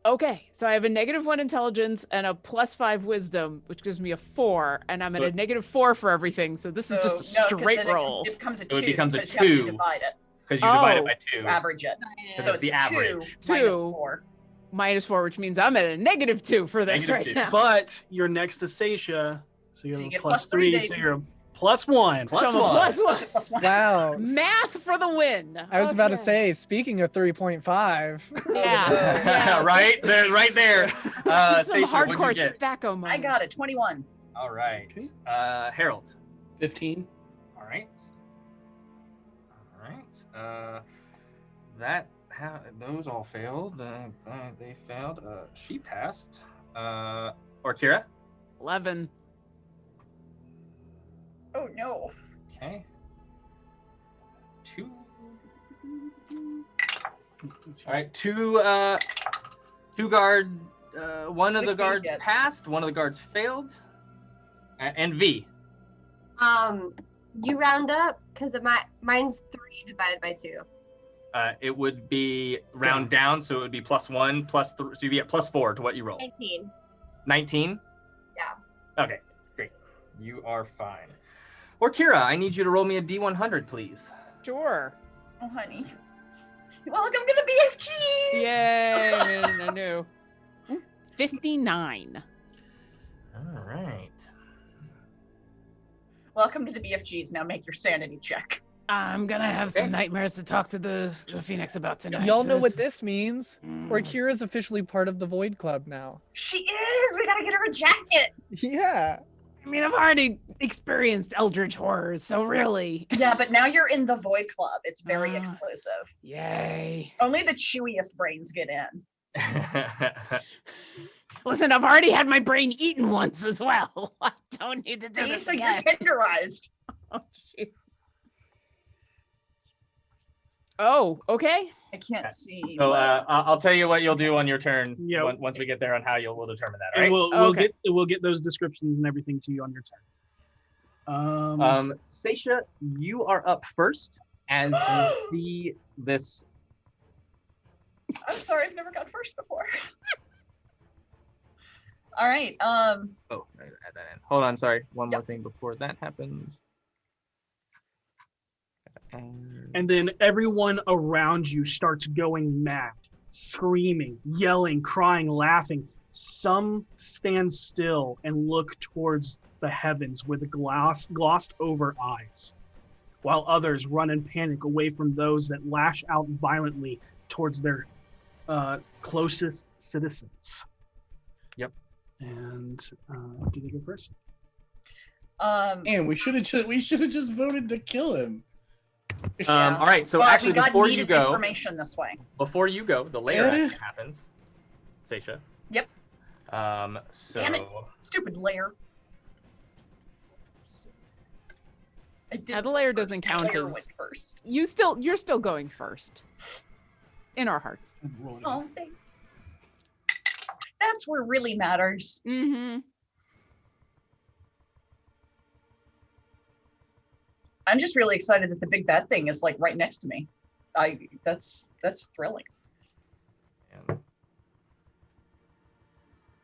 okay. So I have a -1 intelligence and a +5 wisdom, which gives me a 4, and I'm at a But- -4 for everything. So this is just a no, 'cause straight then roll. It becomes a So 2. it becomes a because you have 2. to divide it. Because you divide it Oh. by 2. Average it. Because So it's the it's average. 2 minus 2. 4. -4, which means I'm at a -2 for this Negative right 2. now. But you're next to Seisha, so you So have you a get +3, +3, so baby. you're +1. Plus So I'm a 1. +1. Plus 1. Wow. Math for the win. I was about to Okay. say, speaking of 3.5, Yeah. Oh, yeah. right there, right there. Some Seisha, hardcore what'd you get? tobacco moments. I got it. 21. All right. Okay. Harold. 15. All right. All right. Those all failed. They failed. She passed. Or Kira. 11. Oh, no. Okay. 2. All right. 2 guard. One of the Quick guards get. passed. One of the guards failed. And V. You round up because mine's 3 divided by 2. It would be round down, so it would be +1, +3. So you'd be at +4 to what you roll. 19. 19? Yeah. Okay, great. You are fine. Or Kira, I need you to roll me a D100, please. Sure. Oh, honey. Welcome to the BFGs! Yay! I knew. 59. All right. Welcome to the BFGs. Now make your sanity check. I'm gonna have Okay. some nightmares to talk to the Phoenix about tonight. y'all know what This- this means. Mm. Orkira's officially part of the Void Club now. She is! We gotta get her a jacket! Yeah. I mean, I've already experienced Eldritch horrors, so really. Yeah, but now you're in the Void Club. It's very Ah. exclusive. Yay. Only the chewiest brains get in. Listen, I've already had my brain eaten once as well. I don't need to do See, this so you're again. tenderized. Oh, jeez. Oh, okay. I can't see. So I'll tell you what you'll do on your turn. Yeah. Once we get there on how we'll determine that. All And right. we'll get those descriptions and everything to you on your turn. Seisha, you are up first as you see this. I'm sorry, I've never gone first before. All right. Oh, I add that in. Hold on, sorry. One more thing before that happens. And then everyone around you starts going mad, screaming, yelling, crying, laughing. Some stand still and look towards the heavens with glossed over eyes, while others run in panic away from those that lash out violently towards their closest citizens. Yep. And do they go first? And we should have just voted to kill him. Yeah. All right. So Well, actually, we got before you needed go, information this way. the layer action happens. Seisha. Yep. So. Damn it. Stupid layer. Now, the layer doesn't count Layer as went first. you're still going first in our hearts. Oh, thanks. That's what really matters. Mm-hmm. I'm just really excited that the big bad thing is like right next to me. That's thrilling.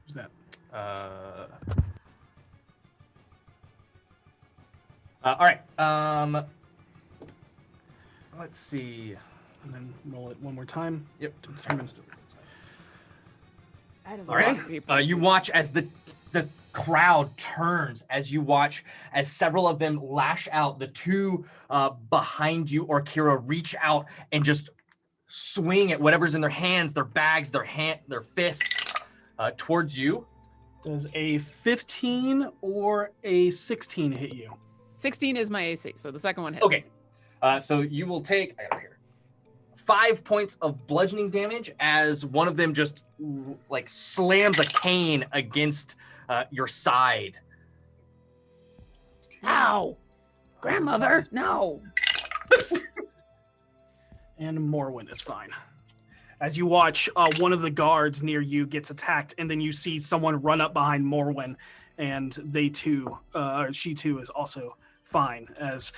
Who's that? All right. Let's see. And then roll it one more time. Yep. To determine. That is a All lot right. of people. You watch as the crowd turns as you watch as several of them lash out. The two behind you, or Kira, reach out and just swing at whatever's in their hands, their bags, their fists towards you. Does a 15 or a 16 hit you? 16 is my AC, so the second one hits. Okay. So you will take, I got it here, 5 points of bludgeoning damage as one of them just like slams a cane against your side. Ow! Grandmother, no! And Morwen is fine. As you watch, one of the guards near you gets attacked, and then you see someone run up behind Morwen, and she too is also fine as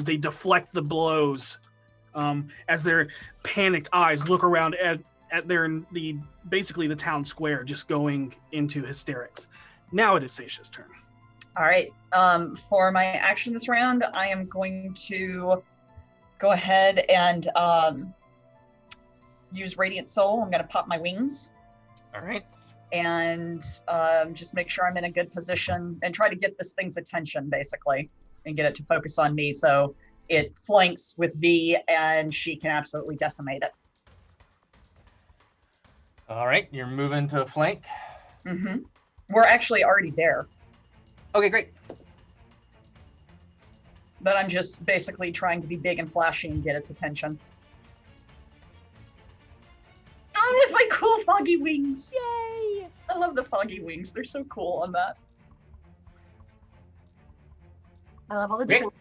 they deflect the blows as their panicked eyes look around at basically the town square, just going into hysterics. Now it is Seisha's turn. All right. For my action this round, I am going to go ahead and use Radiant Soul. I'm going to pop my wings. All right. And just make sure I'm in a good position and try to get this thing's attention, basically, and get it to focus on me so it flanks with V and she can absolutely decimate it. All right. You're moving to flank. Mm-hmm. We're actually already there. Okay, great. But I'm just basically trying to be big and flashy and get its attention. Oh, with my cool foggy wings. Yay! I love the foggy wings. They're so cool on that. I love all the Great. different.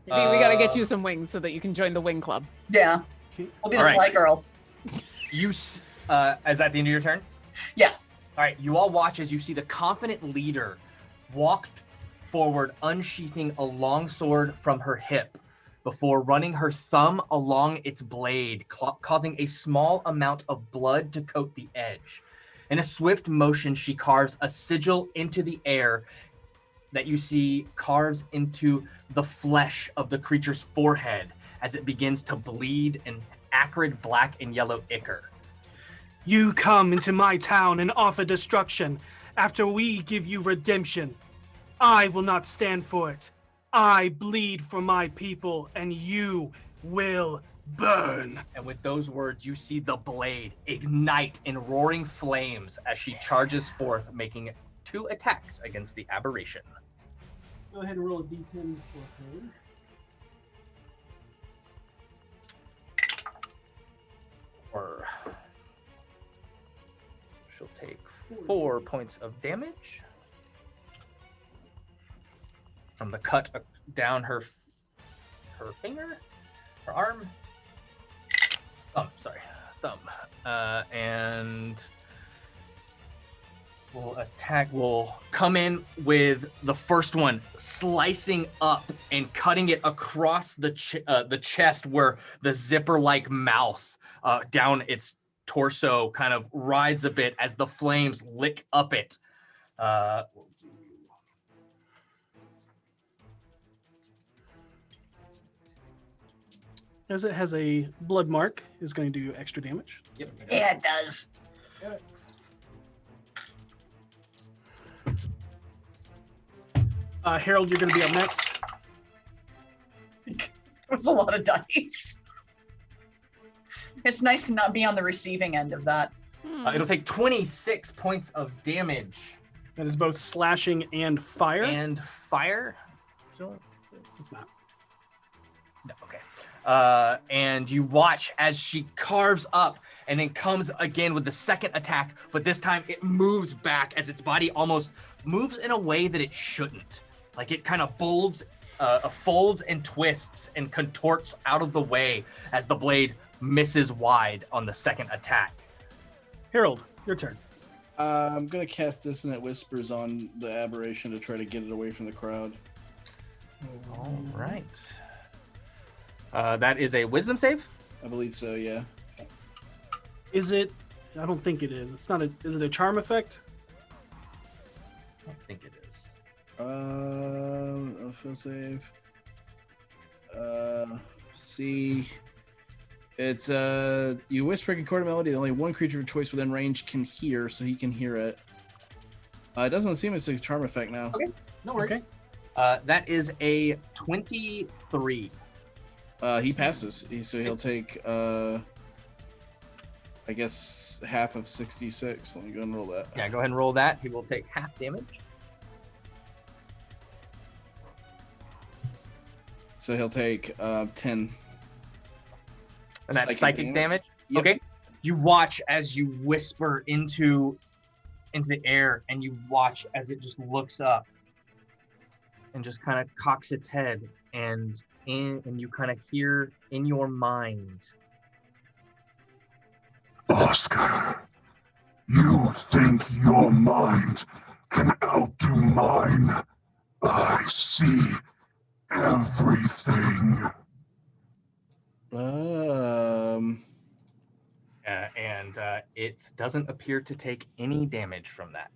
We gotta get you some wings so that you can join the wing club. Yeah. We'll be the All right. fly girls. Is that the end of your turn? Yes. All right, you all watch as you see the confident leader walk forward, unsheathing a long sword from her hip before running her thumb along its blade, causing a small amount of blood to coat the edge. In a swift motion, she carves a sigil into the air that you see carves into the flesh of the creature's forehead as it begins to bleed an acrid black and yellow ichor. You come into my town and offer destruction after we give you redemption. I will not stand for it. I bleed for my people, and you will burn. And with those words, you see the blade ignite in roaring flames as she charges forth, making 2 attacks against the aberration. Go ahead and roll a d10 for her. Or she'll take 4 points of damage from the cut down her finger, her arm, thumb, and will come in with the first one, slicing up and cutting it across the chest where the zipper-like mouth down its torso kind of rides a bit as the flames lick up it. As it has a blood mark, is going to do extra damage. Yep. Yeah, it does. Harold, you're going to be up next. It was a lot of dice. It's nice to not be on the receiving end of that. It'll take 26 points of damage. That is both slashing and fire. And fire? It's not. No, okay. And you watch as she carves up and then comes again with the second attack, but this time it moves back as its body almost moves in a way that it shouldn't. Like it kind of folds and twists and contorts out of the way as the blade misses wide on the second attack. Harold, your turn. I'm going to cast Dissonant Whispers on the aberration to try to get it away from the crowd. All right. That is a wisdom save? I believe so, yeah. Is it? I don't think it is. It's not a. Is it a charm effect? I don't think it is. Fill save. See. It's you whisper a chord melody that only one creature of choice within range can hear, so he can hear it. It doesn't seem it's a charm effect now. Okay, no worries. Okay. That is a 23. He passes, so he'll take I guess half of 66. Let me go and roll that. Yeah, go ahead and roll that. He will take half damage. So he'll take 10. And that's psychic damage? Yep. Okay. You watch as you whisper into the air, and you watch as it just looks up and just kind of cocks its head, and you kind of hear in your mind, Oscar, you think your mind can outdo mine? I see everything. And it doesn't appear to take any damage from that.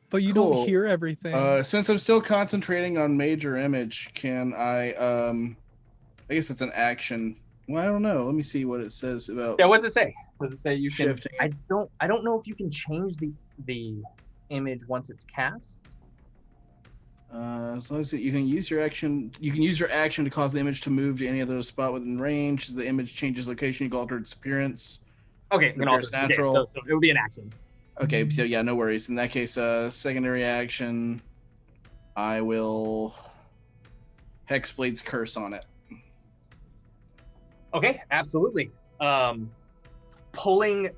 But you Cool. don't hear everything. Since I'm still concentrating on major image, can I I guess it's an action. Well, I don't know. Let me see what it says about. Yeah, what does it say? Does it say you can? Shifting. I don't know if you can change the image once it's cast. As long as you can use your action, to cause the image to move to any other spot within range. The image changes location, you can alter its appearance. Okay, then I'll Appears just natural. Okay, so it will be an action. Okay, so yeah, no worries. In that case, secondary action, I will Hexblade's Curse on it. Okay, absolutely. Pulling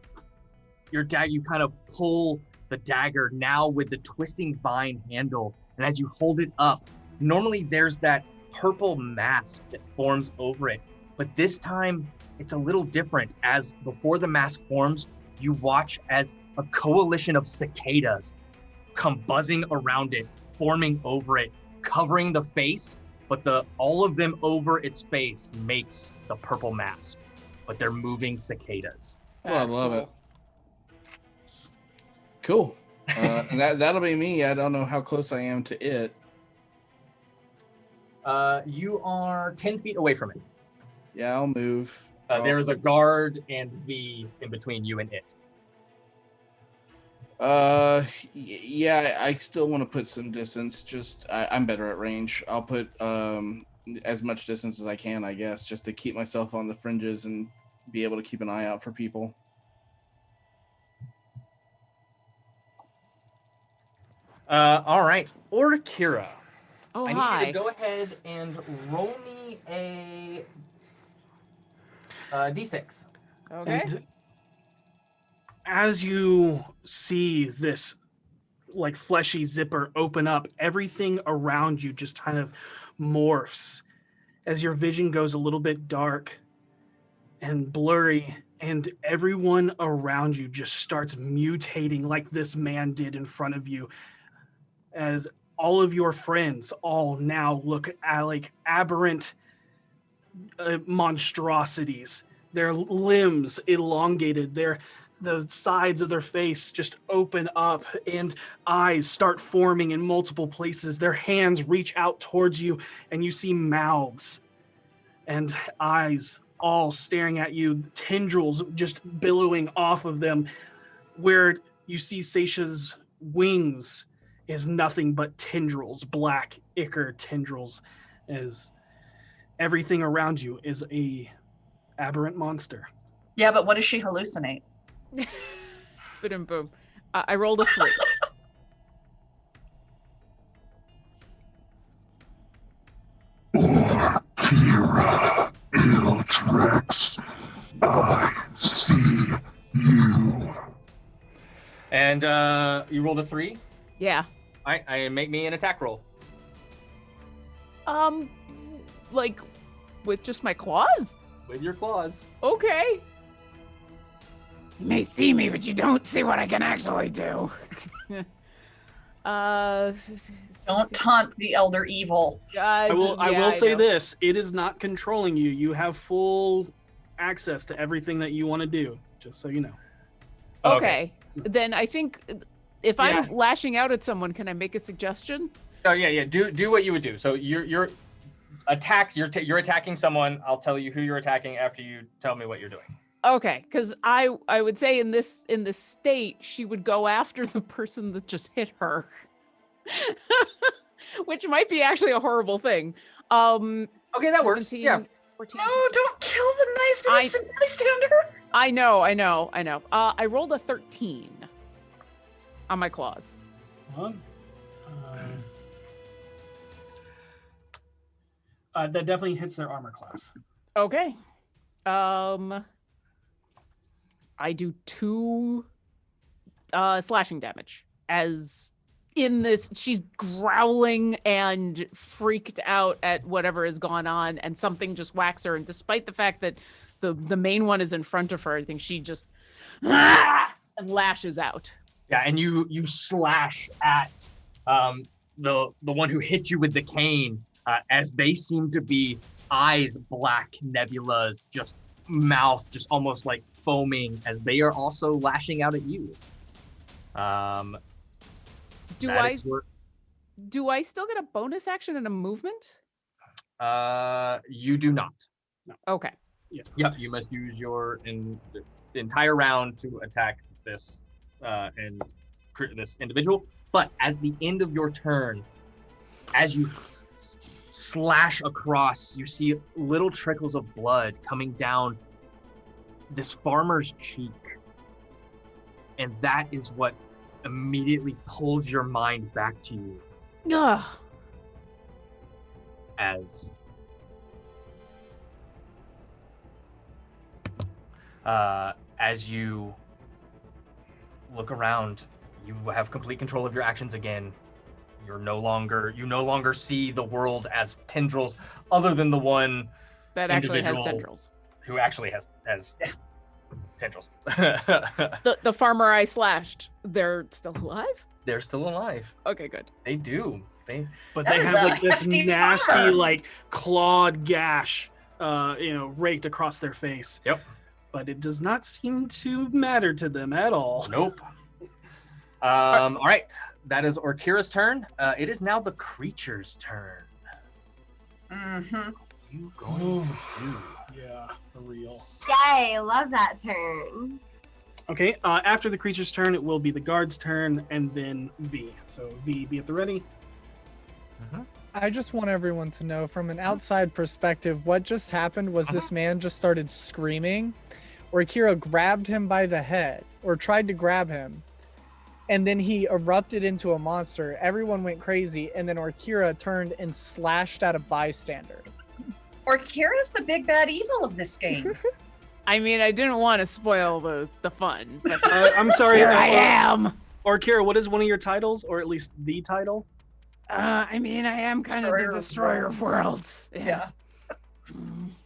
your dagger, you kind of pull the dagger now with the twisting vine handle, and as you hold it up, normally there's that purple mask that forms over it, but this time it's a little different. As before the mask forms, you watch as a coalition of cicadas come buzzing around it, forming over it, covering the face, but all of them over its face makes the purple mask, but they're moving cicadas. Oh, I love it. Cool. And that'll be me. I don't know how close I am to it. You are 10 feet away from it. Yeah, I'll move. There is a guard and V in between you and it. Yeah, I still want to put some distance. Just I'm better at range. I'll put as much distance as I can, I guess, just to keep myself on the fringes and be able to keep an eye out for people. All right, Orkira. Oh, I need hi. you to go ahead and roll me a D6. Okay. And as you see this like fleshy zipper open up, everything around you just kind of morphs as your vision goes a little bit dark and blurry, and everyone around you just starts mutating like this man did in front of you, as all of your friends all now look at like aberrant monstrosities. Their limbs elongated, the sides of their face just open up, and eyes start forming in multiple places. Their hands reach out towards you, and you see mouths and eyes all staring at you, tendrils just billowing off of them. Where you see Seisha's wings is nothing but tendrils, black ichor tendrils, as everything around you is a aberrant monster. Yeah, but what does she hallucinate? Boom. I rolled a 3. Kira Iltrex, I see you. And you rolled a 3. Yeah. All right, I make me an attack roll. Like with just my claws? With your claws. Okay. You may see me, but you don't see what I can actually do. Don't taunt the elder evil. I will say know. this: it is not controlling you. You have full access to everything that you want to do. Just so you know. Okay. Then I think if I'm lashing out at someone, can I make a suggestion? Oh yeah. Do what you would do. So your attacks. You're attacking someone. I'll tell you who you're attacking after you tell me what you're doing. Okay, because I would say in this state she would go after the person that just hit her, which might be actually a horrible thing. Okay, that works. Yeah. 14. No, don't kill the nice innocent bystander. I know. I rolled a 13 on my claws. That definitely hits their armor class. Okay. I do 2 slashing damage as in this she's growling and freaked out at whatever has gone on, and something just whacks her, and despite the fact that the main one is in front of her, I think she just and lashes out. Yeah, and you slash at the one who hit you with the cane as they seem to be eyes black nebulas, just mouth just almost like foaming as they are also lashing out at you. Do I still get a bonus action and a movement? You do not. No. Okay. Yeah. Yep. You must use the entire round to attack this and this individual. But at the end of your turn, as you slash across, you see little trickles of blood coming down this farmer's cheek, and that is what immediately pulls your mind back to you. Ugh. As you look around, you have complete control of your actions again. You no longer see the world as tendrils, other than the one that actually has tendrils. Who actually has tendrils. The farmer I slashed, they're still alive? They're still alive. Okay, good. They do. But they have like this nasty, like clawed gash, raked across their face. Yep. But it does not seem to matter to them at all. Nope. All right. That is Orkira's turn. It is now the creature's turn. Mm-hmm. What are you going to do? Yeah, for real. Yay, love that turn. Okay, after the creature's turn, it will be the guard's turn, and then V. So V, be at the ready. Mm-hmm. I just want everyone to know from an outside perspective, what just happened was this man just started screaming, or Kira grabbed him by the head, or tried to grab him, and then he erupted into a monster. Everyone went crazy, and then Orkira turned and slashed at a bystander. Orkira's the big bad evil of this game. I mean, I didn't want to spoil the fun, but I'm sorry. here I am. Orkira, what is one of your titles, or at least the title? I mean, I am kind of the destroyer of worlds. Yeah.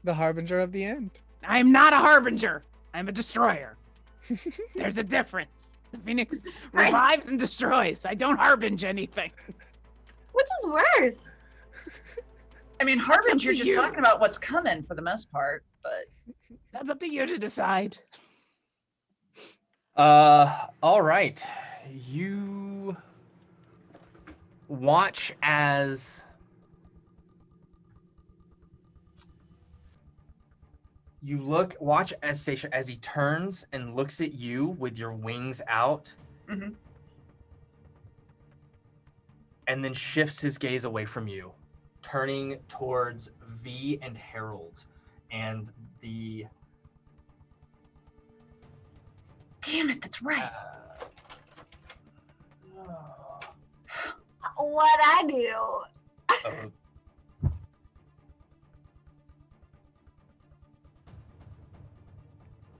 The harbinger of the end. I'm not a harbinger. I'm a destroyer. There's a difference. The Phoenix revives and destroys. I don't harbinge anything. Which is worse? I mean, harbinger, you're just talking about what's coming for the most part, but that's up to you to decide. All right. You watch as Seisha, as he turns and looks at you with your wings out, mm-hmm. and then shifts his gaze away from you, turning towards V and Harold, and the... Damn it, that's right. What I do?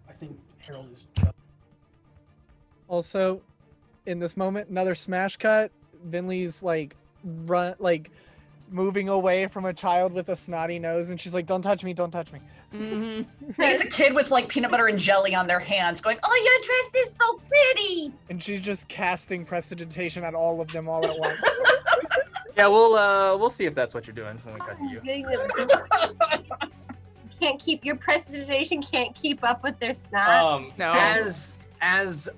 I think Harold is. Also, in this moment, another smash cut. Vinley's like moving away from a child with a snotty nose, and she's like, "Don't touch me! Don't touch me!" It's a kid with like peanut butter and jelly on their hands, going, "Oh, your dress is so pretty!" And she's just casting prestidigitation at all of them all at once. Yeah, we'll see if that's what you're doing when we cut to you. Can't keep your prestidigitation. Can't keep up with their snot. No. As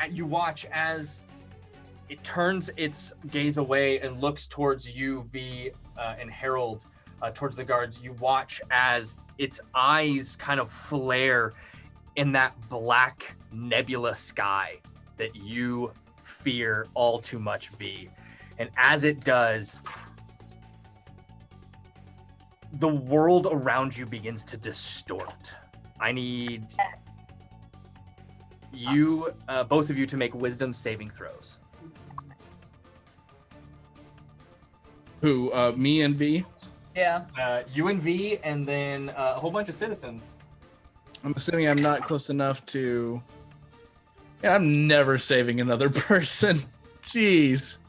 you watch as it turns its gaze away and looks towards you, V, and Harold, towards the guards. You watch as its eyes kind of flare in that black nebula sky that you fear all too much, V. And as it does, the world around you begins to distort. I need you, both of you, to make wisdom saving throws. Who? Me and V? Yeah. You and V, and then a whole bunch of citizens. I'm assuming I'm not close enough to. Yeah, I'm never saving another person. Jeez.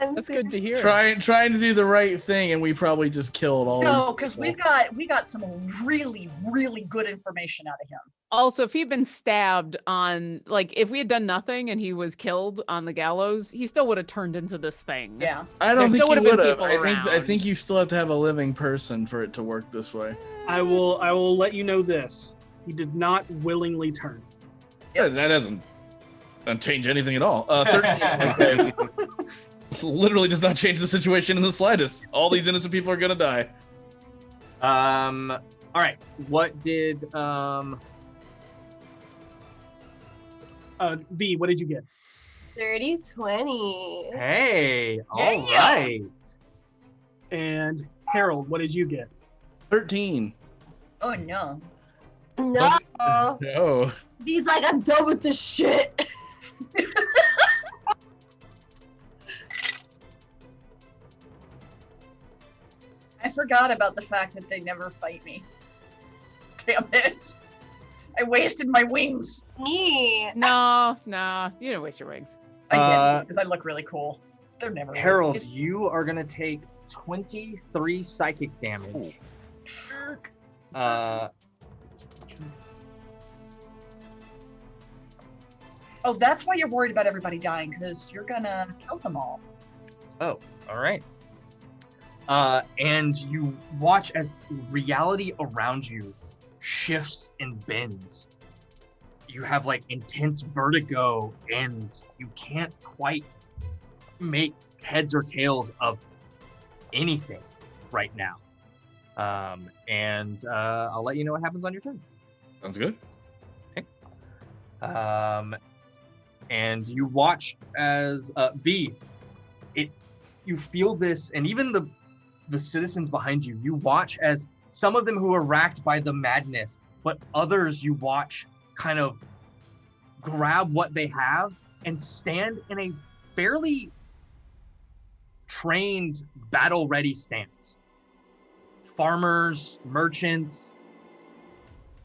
That's good to hear. Trying to do the right thing, and we probably just killed all. No, because we got some really, really good information out of him. Also, if he'd been stabbed on, like, if we had done nothing and he was killed on the gallows, he still would have turned into this thing. Yeah. I don't think still you would've would been have. people I around. think you still have to have a living person for it to work this way. I will let you know this. He did not willingly turn. Yeah, that doesn't change anything at all. 13 literally does not change the situation in the slightest. All these innocent people are gonna die. All right. What did V, what did you get? 30-20. Hey, all Yeah. right. And Harold, what did you get? 13. Oh no. No. No. He's like, I'm done with this shit. I forgot about the fact that they never fight me. Damn it. I wasted my wings. Me. No, you didn't waste your wings. I did because I look really cool. They're never Harold, you are gonna take 23 psychic damage. Oh, that's why you're worried about everybody dying, because you're gonna kill them all. Oh, all right. And you watch as reality around you shifts and bends. You have like intense vertigo, and you can't quite make heads or tails of anything right now. And I'll let you know what happens on your turn. Sounds good. And you watch as V, you feel this, and even the citizens behind you, you watch as some of them who are racked by the madness, but others you watch kind of grab what they have and stand in a fairly trained, battle-ready stance. Farmers, merchants,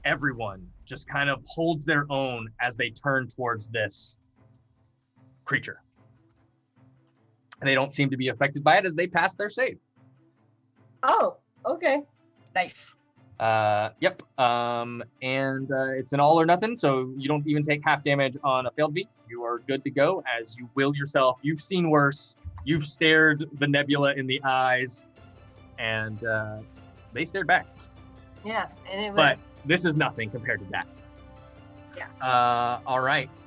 everyone just kind of holds their own as they turn towards this creature. And they don't seem to be affected by it as they pass their save. Oh, okay. Nice. Yep. And it's an all or nothing, so you don't even take half damage on a failed beat. You are good to go as you will yourself. You've seen worse. You've stared the nebula in the eyes, and they stared back. Yeah, and it was. But this is nothing compared to that. Yeah. All right.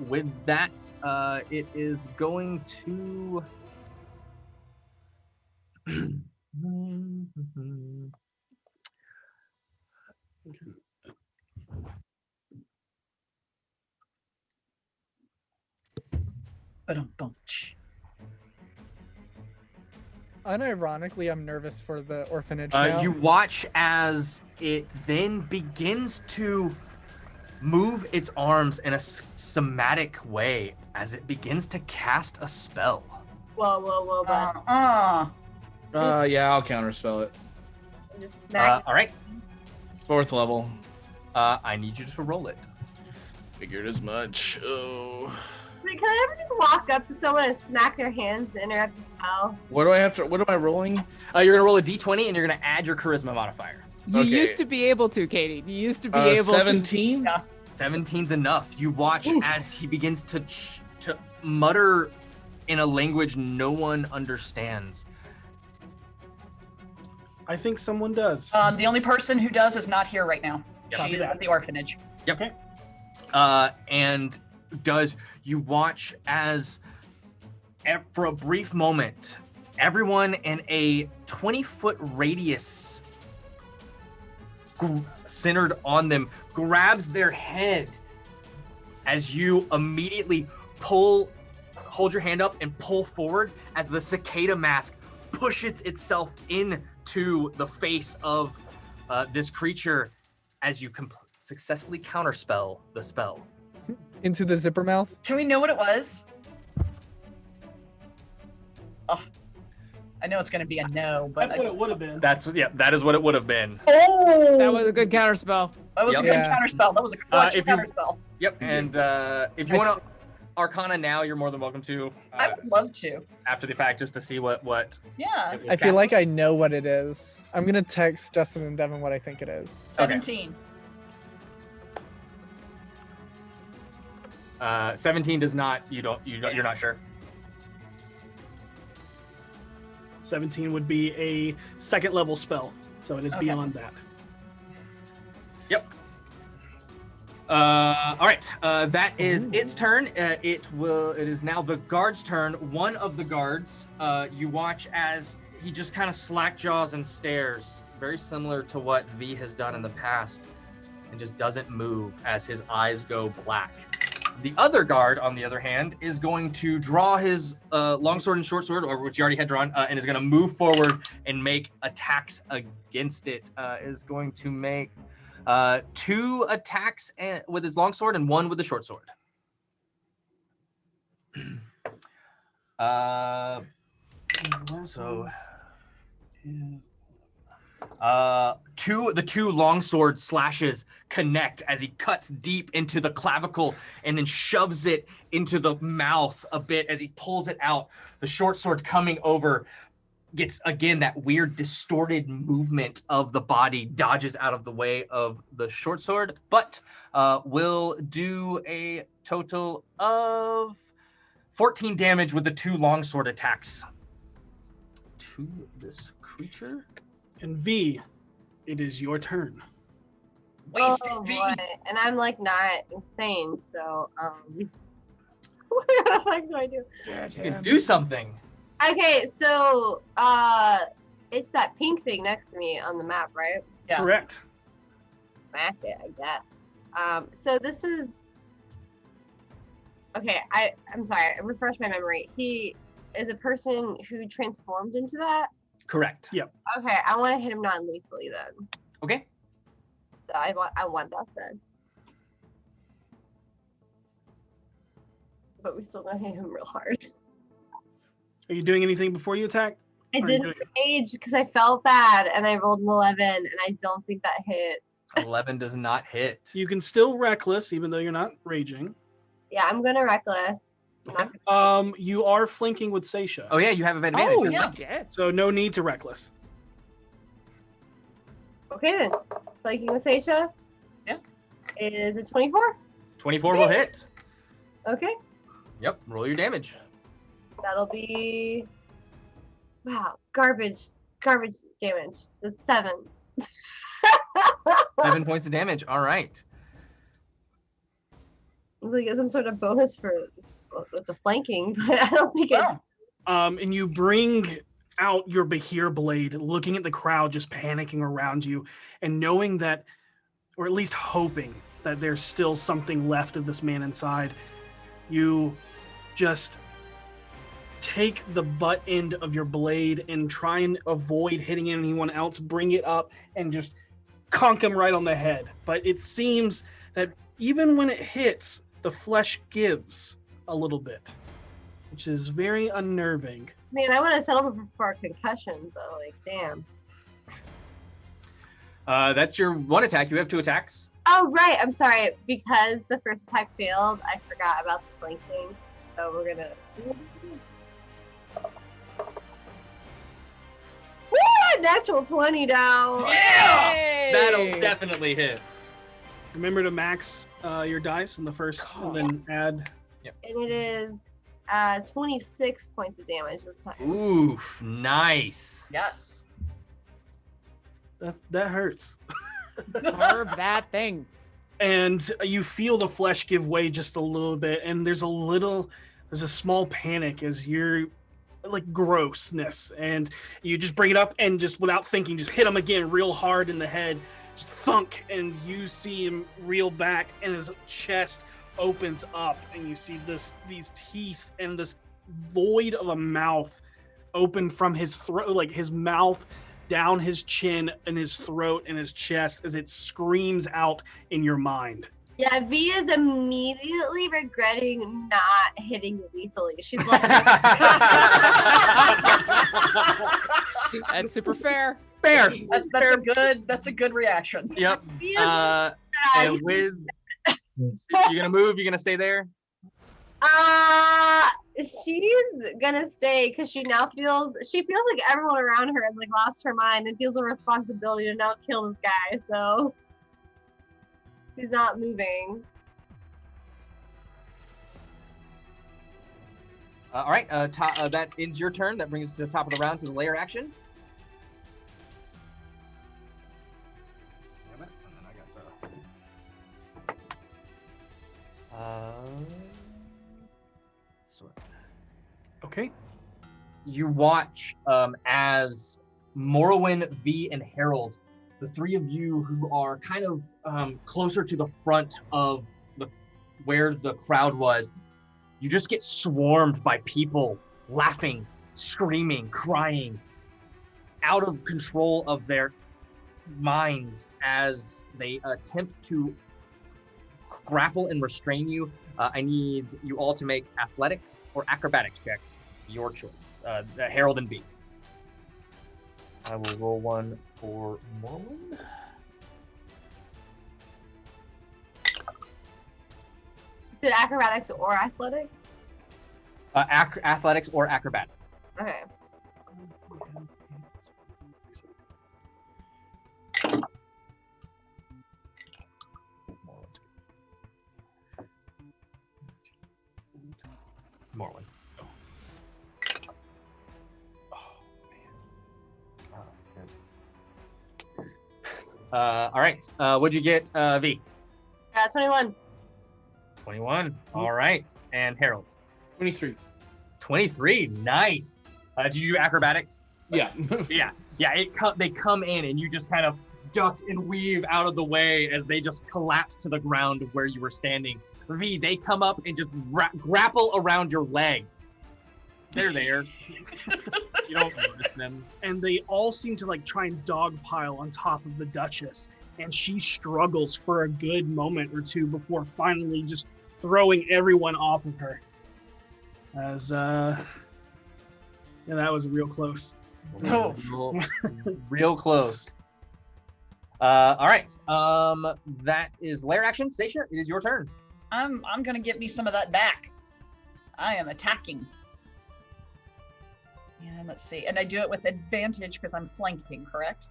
With that, it is going to. Unironically, I'm nervous for the orphanage now. You watch as it then begins to move its arms in a somatic way as it begins to cast a spell. Whoa, bud. Yeah, I'll counterspell it. Just smack. All right. 4th level. I need you to roll it. Figured as much. Oh. Wait, can I ever just walk up to someone and smack their hands to interrupt the spell? What am I rolling? You're gonna roll a d20 and you're gonna add your charisma modifier. You Okay. used to be able to, Katie. You used to be able 17? to. 17's enough. You watch as he begins to mutter in a language no one understands. I think someone does. The only person who does is not here right now. Yep. She is at the orphanage. Yep. Okay. And you watch as for a brief moment, everyone in a 20-foot radius centered on them grabs their head as you immediately hold your hand up and pull forward as the cicada mask pushes itself into the face of this creature as you successfully counterspell the spell. Into the zipper mouth. Can we know what it was? Oh, I know it's going to be a no, but That's what it would have been. That is what it would have been. Oh, That was a good counterspell. that was a good Yeah. counterspell. That was a clutch if you- counterspell. Yep. And if you want to Arcana now, you're more than welcome to. I would love to. After the fact, just to see what. Yeah. it was I feel cast like with. I know what it is. I'm gonna text Justin and Devin what I think it is. 17. 17 does not. You're not sure. 17 would be a 2nd level spell, so it is Okay. beyond that. Yep. All right. That is its turn. It is now the guard's turn. One of the guards. You watch as he just kind of slack jaws and stares, very similar to what V has done in the past, and just doesn't move as his eyes go black. The other guard, on the other hand, is going to draw his longsword and short sword, or which he already had drawn, and is going to move forward and make attacks against it. Is going to make 2 attacks with his longsword and 1 with the short sword. The two longsword slashes connect as he cuts deep into the clavicle and then shoves it into the mouth a bit as he pulls it out. The short sword coming over gets, again, that weird distorted movement of the body, dodges out of the way of the short sword, but will do a total of 14 damage with the 2 longsword attacks to this creature. And V, it is your turn. Wasted Oh V. boy, and I'm like not insane, so what the fuck do I do? You can do something. Okay, so it's that pink thing next to me on the map, right? Yeah. Correct. Smack it, I guess. So this is okay. I'm sorry. Refresh my memory. He is a person who transformed into that. Correct. Yep. Okay, I want to hit him non-lethally then. Okay. So I want that said. But we still gotta hit him real hard. Are you doing anything before you attack? I Or you didn't doing- rage because I felt bad and I rolled an 11 and I don't think that hits. 11 does not hit. You can still reckless, even though you're not raging. Yeah, I'm gonna reckless. Okay. You are flanking with Seisha. Oh yeah, you have advantage. Oh, You're yeah. flanking. So no need to reckless. Okay then. Flanking with Seisha. Yeah. Is it 24? 24 will hit. Okay. Yep. Roll your damage. That'll be wow, garbage damage. That's 7. 7 points of damage. All right. I was like, get some sort of bonus for with the flanking, but I don't think it. And you bring out your Bahir blade, looking at the crowd just panicking around you, and knowing that, or at least hoping that there's still something left of this man inside. You just take the butt end of your blade and try and avoid hitting anyone else, bring it up and just conk him right on the head. But it seems that even when it hits, the flesh gives a little bit, which is very unnerving. Man, I want to settle for a concussion, but like, damn. That's your one attack. You have 2 attacks. Oh, right. I'm sorry. Because the first attack failed, I forgot about the flanking. So we're gonna. Woo! Natural 20 now. Yeah! That'll definitely hit. Remember to max your dice in the first, and then add. And it is 26 points of damage this time. Oof, nice. Yes. That hurts. Carve that thing. And you feel the flesh give way just a little bit, and there's a small panic as you're like grossness, and you just bring it up and just without thinking, just hit him again real hard in the head, just thunk, and you see him reel back, and his chest opens up, and you see these teeth and this void of a mouth open from his throat, like his mouth down his chin and his throat and his chest as it screams out in your mind. Yeah, V is immediately regretting not hitting lethally. She's like, That's super fair. Fair. That's a good reaction. Yep. And with you gonna move? You gonna stay there? She's gonna stay because she feels like everyone around her has like lost her mind and feels a responsibility to not kill this guy. So she's not moving. All right. That ends your turn. That brings us to the top of the round to the layer action. Damn it. And then I got Okay. You watch as Morrowind, V, and Harold, the 3 of you who are kind of closer to the front of where the crowd was, you just get swarmed by people laughing, screaming, crying, out of control of their minds as they attempt to grapple and restrain you. I need you all to make athletics or acrobatics checks. Your choice. Harold and B. I will roll one for Morrowind. Is it acrobatics or athletics? Athletics or acrobatics. Okay. Morrowind. All right. What'd you get, V? 21. 21. All right. And Harold? 23. 23. Nice. Did you do acrobatics? Yeah. Yeah. They come in and you just kind of duck and weave out of the way as they just collapse to the ground of where you were standing. V, they come up and just grapple around your leg. They're there. You don't notice them. And they all seem to like try and dogpile on top of the Duchess, and she struggles for a good moment or two before finally just throwing everyone off of her. As yeah, that was real close. Real close. All right. That is lair action. Stacia, it is your turn. I'm gonna get me some of that back. I am attacking. And let's see. And I do it with advantage because I'm flanking, correct?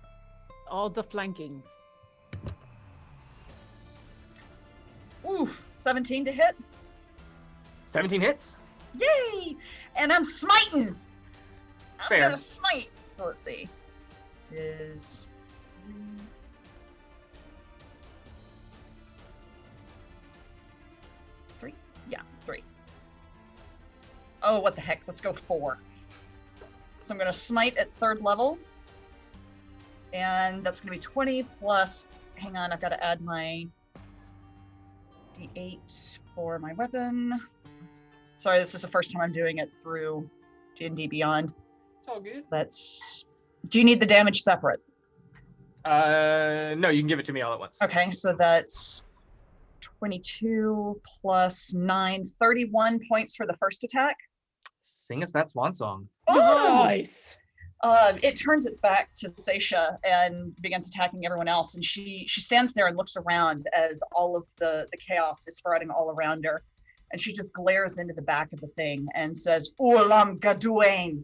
All the flankings. Oof, 17 to hit. 17 hits. Yay! And I'm smiting. I'm Fair. gonna smite. So let's see. Is 3? Yeah, 3. Oh, what the heck? Let's go 4. So I'm gonna smite at 3rd level. And that's gonna be 20 plus, hang on, I've gotta add my D8 for my weapon. Sorry, this is the first time I'm doing it through D&D Beyond. It's all good. Do you need the damage separate? No, you can give it to me all at once. Okay, so that's 22 plus 9, 31 points for the first attack. Sing us that swan song. Nice. It turns its back to Seisha and begins attacking everyone else. And she stands there and looks around as all of the chaos is spreading all around her. And she just glares into the back of the thing and says, Ulam Gaduane,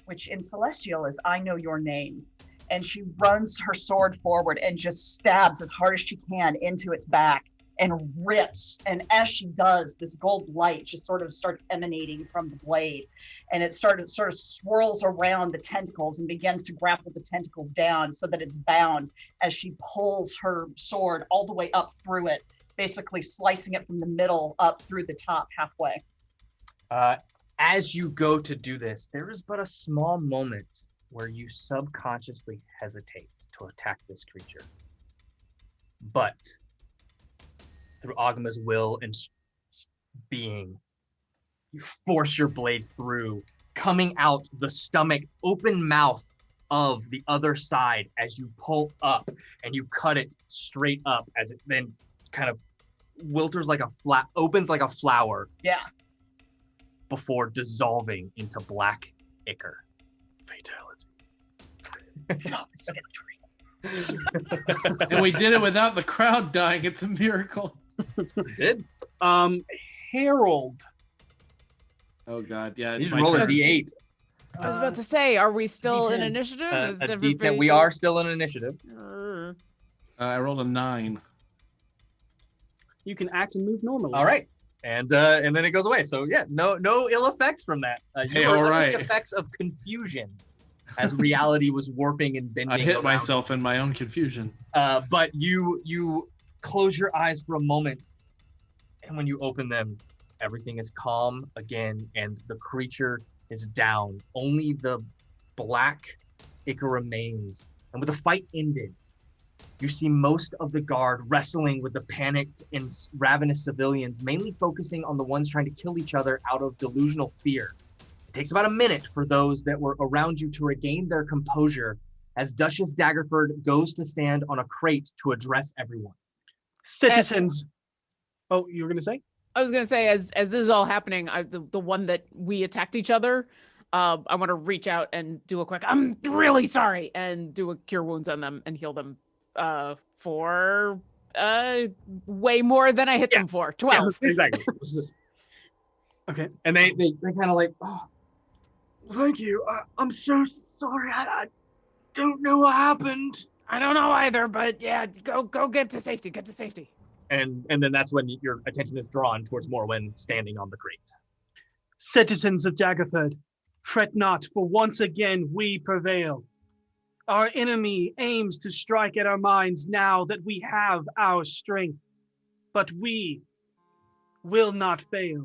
which in Celestial is, I know your name. And she runs her sword forward and just stabs as hard as she can into its back and rips. And as she does, this gold light just sort of starts emanating from the blade. And it sort of swirls around the tentacles and begins to grapple the tentacles down so that it's bound as she pulls her sword all the way up through it, basically slicing it from the middle up through the top halfway. As you go to do this, there is but a small moment where you subconsciously hesitate to attack this creature. But through Agama's will and being, you force your blade through, coming out the stomach, open mouth of the other side as you pull up, and you cut it straight up as it then kind of wilters like opens like a flower. Yeah. Before dissolving into black ichor. Fatality. Oh, And we did it without the crowd dying. It's a miracle. You did? Harold. Oh God, yeah. You It's just my roll a turn. D8. I was about to say, are we still in D10. initiative? A Is D10. everybody We are still in initiative. I rolled a 9. You can act and move normally. All right. And then it goes away. So yeah, no ill effects from that. Hey, You were all under right. the effects of confusion as reality was warping and bending. I hit around. myself in my own confusion. But you close your eyes for a moment, and when you open them, everything is calm again, and the creature is down. Only the black ichor remains. And with the fight ended, you see most of the guard wrestling with the panicked and ravenous civilians, mainly focusing on the ones trying to kill each other out of delusional fear. It takes about a minute for those that were around you to regain their composure as Duchess Daggerford goes to stand on a crate to address everyone. Citizens. Oh, you were going to say? I was gonna say, as this is all happening, the one that we attacked each other, I want to reach out and do a quick, I'm really sorry, and do a cure wounds on them and heal them for way more than I hit them for, 12. Yeah, exactly. Okay. And they kind of like, oh, thank you. I'm so sorry. I don't know what happened. I don't know either, but yeah, go get to safety. Get to safety. And then that's when your attention is drawn towards Morwen standing on the crate. Citizens of Daggerford, fret not, for once again we prevail. Our enemy aims to strike at our minds now that we have our strength, but we will not fail.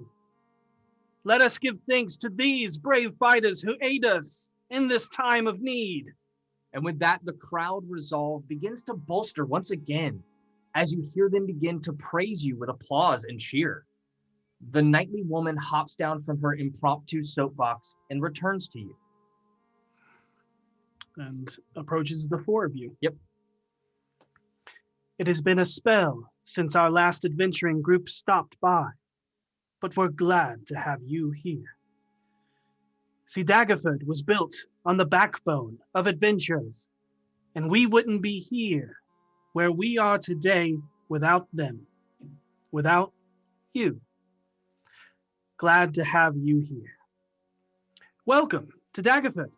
Let us give thanks to these brave fighters who aid us in this time of need. And with that, the crowd resolve begins to bolster once again as you hear them begin to praise you with applause and cheer. The knightly woman hops down from her impromptu soapbox and returns to you. And approaches the four of you. Yep. It has been a spell since our last adventuring group stopped by, but we're glad to have you here. See, Daggerford was built on the backbone of adventurers, and we wouldn't be here where we are today without them, without you. Glad to have you here. Welcome to Daggerford.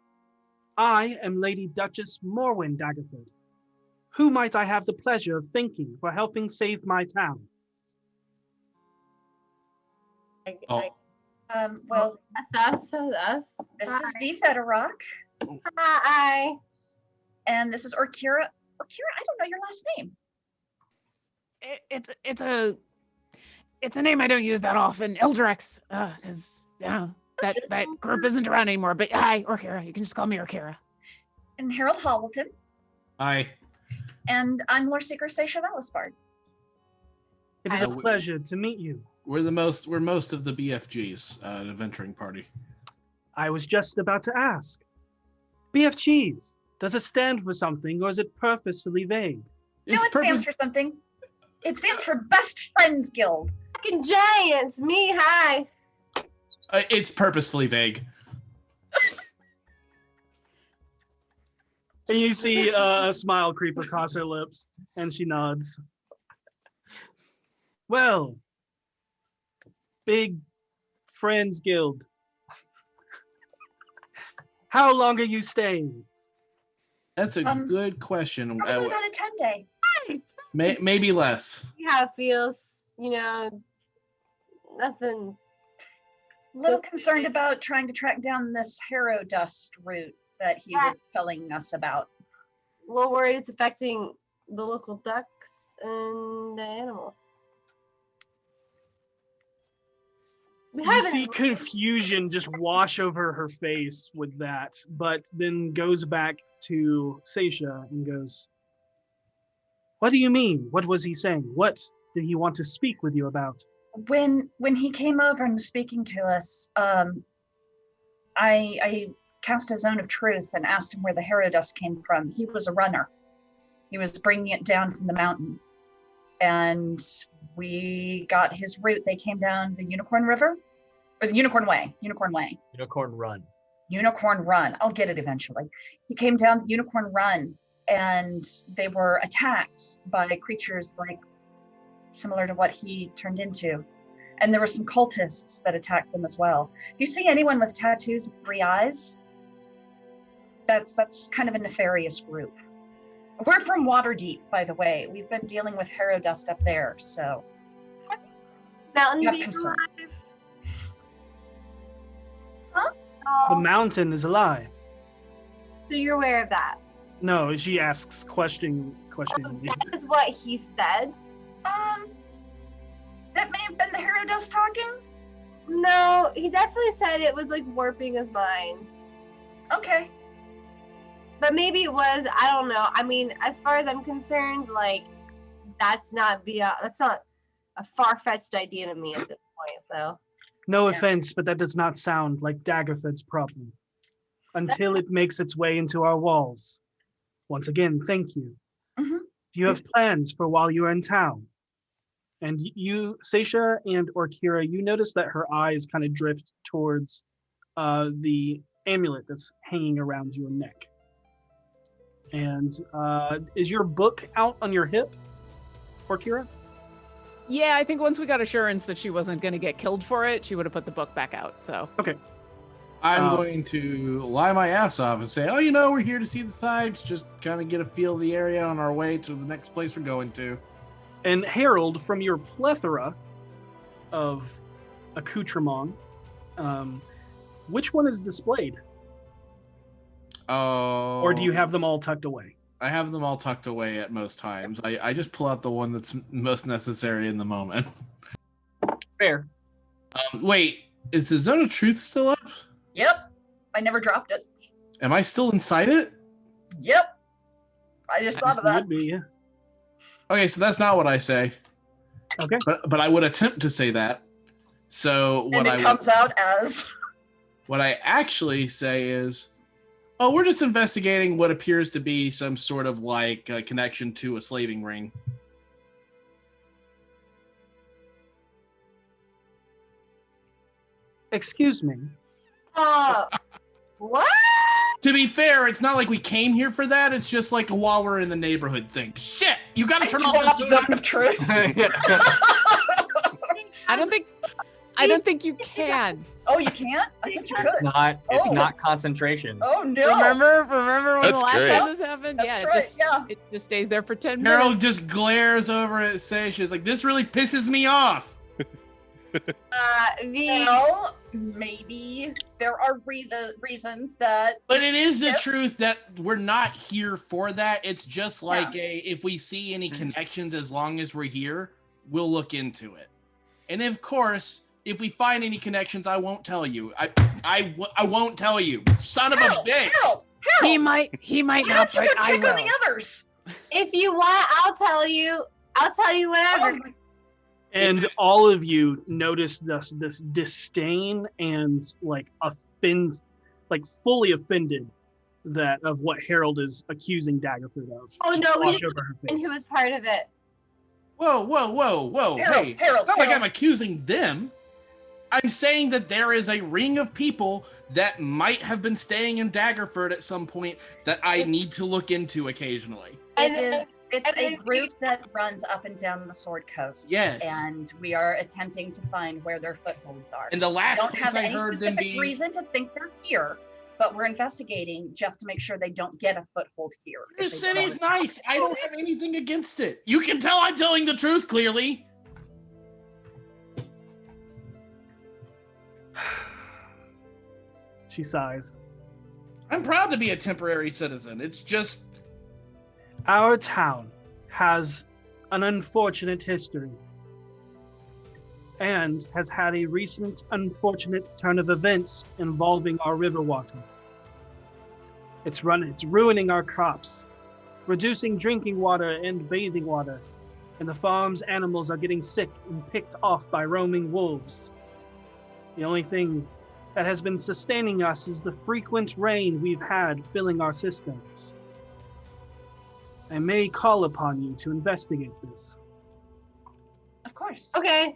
I am Lady Duchess Morwen Daggerford. Who might I have the pleasure of thanking for helping save my town? Well, Us. this is V Federock, Hi. and this is Orkira. Orkira, I don't know your last name. It's a name I don't use that often. Eldrex, because that group isn't around anymore. But hi, Orkira. You can just call me Orkira. And Harold Hobbleton, Hi. and I'm Lore Seeker Seisha Velisbard. It is a pleasure to meet you. We're most of the BFGs, an adventuring party. I was just about to ask. BFGs, does it stand for something or is it purposefully vague? No, it stands for something. It stands for Best Friends Guild. Fucking giants, me, hi. It's purposefully vague. And you see a smile creep across her lips, and she nods. Well, Big Friends Guild. How long are you staying? That's a good question. Probably about a 10-day. Maybe less. See how it feels, you know, nothing. Little concerned about trying to track down this Harrow Dust route that he was telling us about. A little worried it's affecting the local ducks and the animals. You see confusion just wash over her face with that, but then goes back to Seisha and goes, what do you mean? What was he saying? What did he want to speak with you about? When he came over and was speaking to us, I cast a zone of truth and asked him where the Harrow Dust came from. He was a runner. He was bringing it down from the mountain. And we got his route. They came down the Unicorn River, or the Unicorn Way. Unicorn Run. Unicorn Run. I'll get it eventually. He came down the Unicorn Run, and they were attacked by creatures like similar to what he turned into. And there were some cultists that attacked them as well. If you see anyone with tattoos of 3 eyes, that's kind of a nefarious group. We're from Waterdeep, by the way. We've been dealing with Harrow Dust up there, so. Mountain being alive? Huh? The Oh, mountain is alive. so you're aware of that? No, she asks questioningly. That is what he said. That may have been the Harrow Dust talking? No, he definitely said it was like warping his mind. Okay. But maybe it was, I don't know. I mean, as far as I'm concerned, like, that's not a far-fetched idea to me at this point, so. No offense, but that does not sound like Daggerford's problem. Until it makes its way into our walls. Once again, thank you. Mhm. Do you have plans for while you're in town? And you, Seisha and Orkira, you notice that her eyes kind of drift towards the amulet that's hanging around your neck. And is your book out on your hip, Orkira? Yeah, I think once we got assurance that she wasn't going to get killed for it, she would have put the book back out. So okay. I'm going to lie my ass off and say, oh, we're here to see the sights, just kind of get a feel of the area on our way to the next place we're going to. And Harold, from your plethora of accoutrement, which one is displayed? Oh. Or do you have them all tucked away? I have them all tucked away at most times. I just pull out the one that's most necessary in the moment. Fair. Wait, is the Zone of Truth still up? Yep. I never dropped it. Am I still inside it? Yep. I just thought of that. Would be, yeah. Okay, so that's not what I say. Okay. But I would attempt to say that. So And it comes out as. What I actually say is, oh, we're just investigating what appears to be some sort of like connection to a slaving ring. Excuse me. What? To be fair, it's not like we came here for that. It's just like a while we're in the neighborhood thing. Shit, you gotta turn off the Zone of Truth. I don't think you can. Oh, you can't? I thought you It's could. it's not concentration. Oh no. Remember when That's the last great. time this happened? That's Yeah, right, it just stays there for 10 Harold minutes. just glares over at Seisha. She's like, this really pisses me off. Well, maybe there are reasons that. But it is the Yes. truth that we're not here for that. It's just like if we see any connections, as long as we're here, we'll look into it. And of course, if we find any connections, I won't tell you. I won't tell you. Son of a bitch. Harold, He might why not, don't you but go I check on will. the others? If you want, I'll tell you. I'll tell you whatever. Oh, And all of you notice this disdain and like fully offended of what Harold is accusing Daggerford of. Oh, no, we Wash didn't over her and face. who was part of it. Whoa. Hey, Harold, it's not like Harold. I'm accusing them. I'm saying that there is a ring of people that might have been staying in Daggerford at some point that I need to look into occasionally. It's and a group that runs up and down the Sword Coast. Yes. And we are attempting to find where their footholds are. And the We last don't place have I any heard them specific being reason to think they're here, but we're investigating just to make sure they don't get a foothold here. The if they city's don't. nice. I don't have anything against it. You can tell I'm telling the truth clearly. She sighs. I'm proud to be a temporary citizen. It's just Our town has an unfortunate history and has had a recent unfortunate turn of events involving our river water. It's ruining our crops, reducing drinking water and bathing water, and the farm's animals are getting sick and picked off by roaming wolves. The only thing that has been sustaining us is the frequent rain we've had filling our cisterns. I may call upon you to investigate this. Of course. Okay.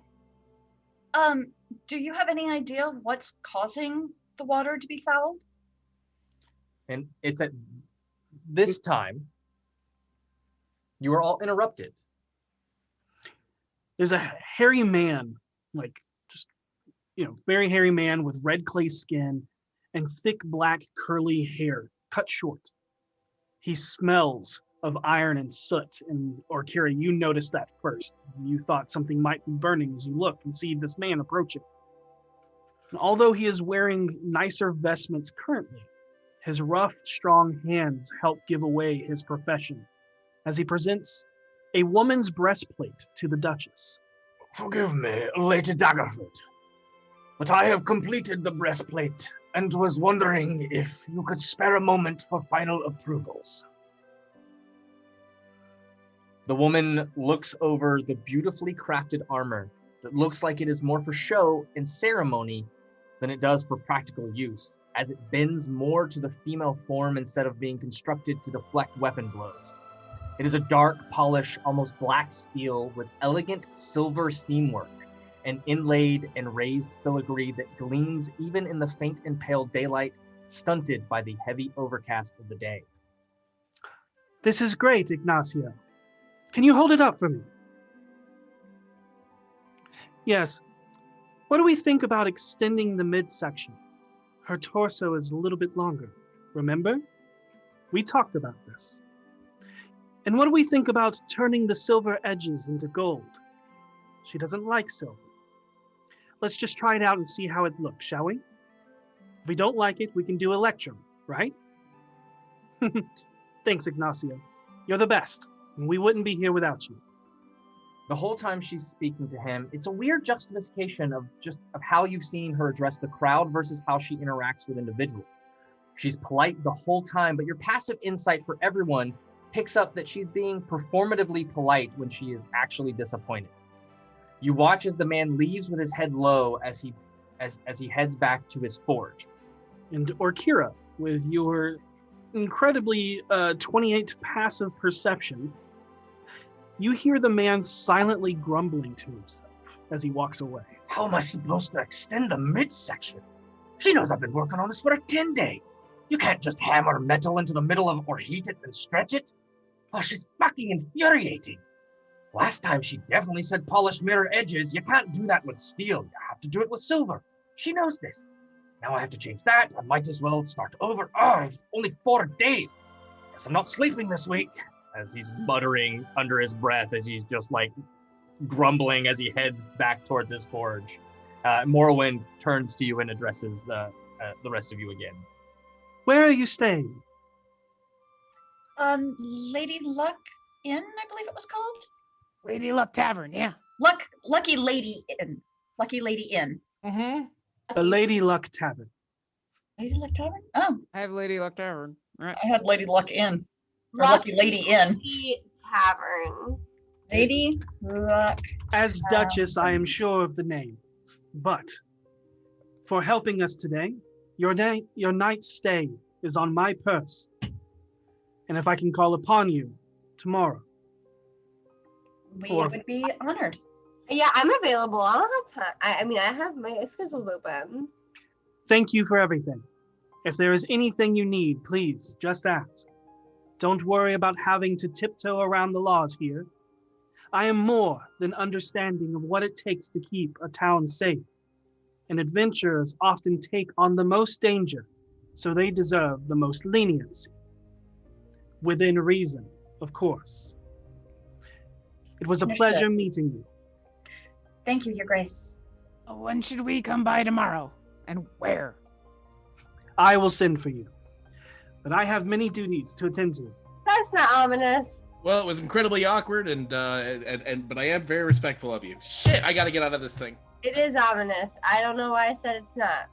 Do you have any idea what's causing the water to be fouled? And it's at this time you are all interrupted. There's a hairy man, very hairy man with red clay skin and thick black curly hair, cut short. He smells of iron and soot, and Orkira, you noticed that first. You thought something might be burning as you look and see this man approaching. And although he is wearing nicer vestments currently, his rough, strong hands help give away his profession as he presents a woman's breastplate to the Duchess. Forgive me, Lady Daggerford, but I have completed the breastplate and was wondering if you could spare a moment for final approvals. The woman looks over the beautifully crafted armor that looks like it is more for show and ceremony than it does for practical use, as it bends more to the female form instead of being constructed to deflect weapon blows. It is a dark, polished, almost black steel with elegant silver seamwork and inlaid and raised filigree that gleams even in the faint and pale daylight, stunted by the heavy overcast of the day. This is great, Ignacio. Can you hold it up for me? Yes. What do we think about extending the midsection? Her torso is a little bit longer. Remember? We talked about this. And what do we think about turning the silver edges into gold? She doesn't like silver. Let's just try it out and see how it looks, shall we? If we don't like it, we can do electrum, right? Thanks, Ignacio. You're the best, and we wouldn't be here without you. The whole time she's speaking to him, it's a weird juxtaposition of how you've seen her address the crowd versus how she interacts with individuals. She's polite the whole time, but your passive insight for everyone picks up that she's being performatively polite when she is actually disappointed. You watch as the man leaves with his head low as he heads back to his forge. And Orkira, with your incredibly 28 passive perception, you hear the man silently grumbling to himself as he walks away. How am I supposed to extend the midsection? She knows I've been working on this for a 10-day. You can't just hammer metal into the middle of or heat it and stretch it. Oh, she's fucking infuriating. Last time she definitely said polished mirror edges. You can't do that with steel. You have to do it with silver. She knows this. Now I have to change that. I might as well start over. Oh, only 4 days. Guess I'm not sleeping this week. As he's muttering under his breath, as he's just like grumbling as he heads back towards his forge. Morrowind turns to you and addresses the rest of you again. Where are you staying? Lady Luck Inn, I believe it was called. Lady Luck Tavern, yeah. Lucky Lady Inn. Lucky Lady Inn. Mm-hmm. The Lady Luck Tavern. Lady Luck Tavern? Oh, I have Lady Luck Tavern. Right. I had Lady Luck Inn. Or Lucky Lady Inn. Tavern. Lady Luck. As Duchess, I am sure of the name. But for helping us today, your night's stay is on my purse. And if I can call upon you tomorrow. We Or- would be honored. Yeah, I'm available. I don't have time. I mean, I have my schedule's open. Thank you for everything. If there is anything you need, please just ask. Don't worry about having to tiptoe around the laws here. I am more than understanding of what it takes to keep a town safe. And adventurers often take on the most danger, so they deserve the most leniency. Within reason, of course. It was a Understood. pleasure meeting you. Thank you, Your Grace. When should we come by tomorrow? And where? I will send for you. But I have many duties to attend to. That's not ominous. Well, it was incredibly awkward, and but I am very respectful of you. Shit, I gotta get out of this thing. It is ominous. I don't know why I said it's not.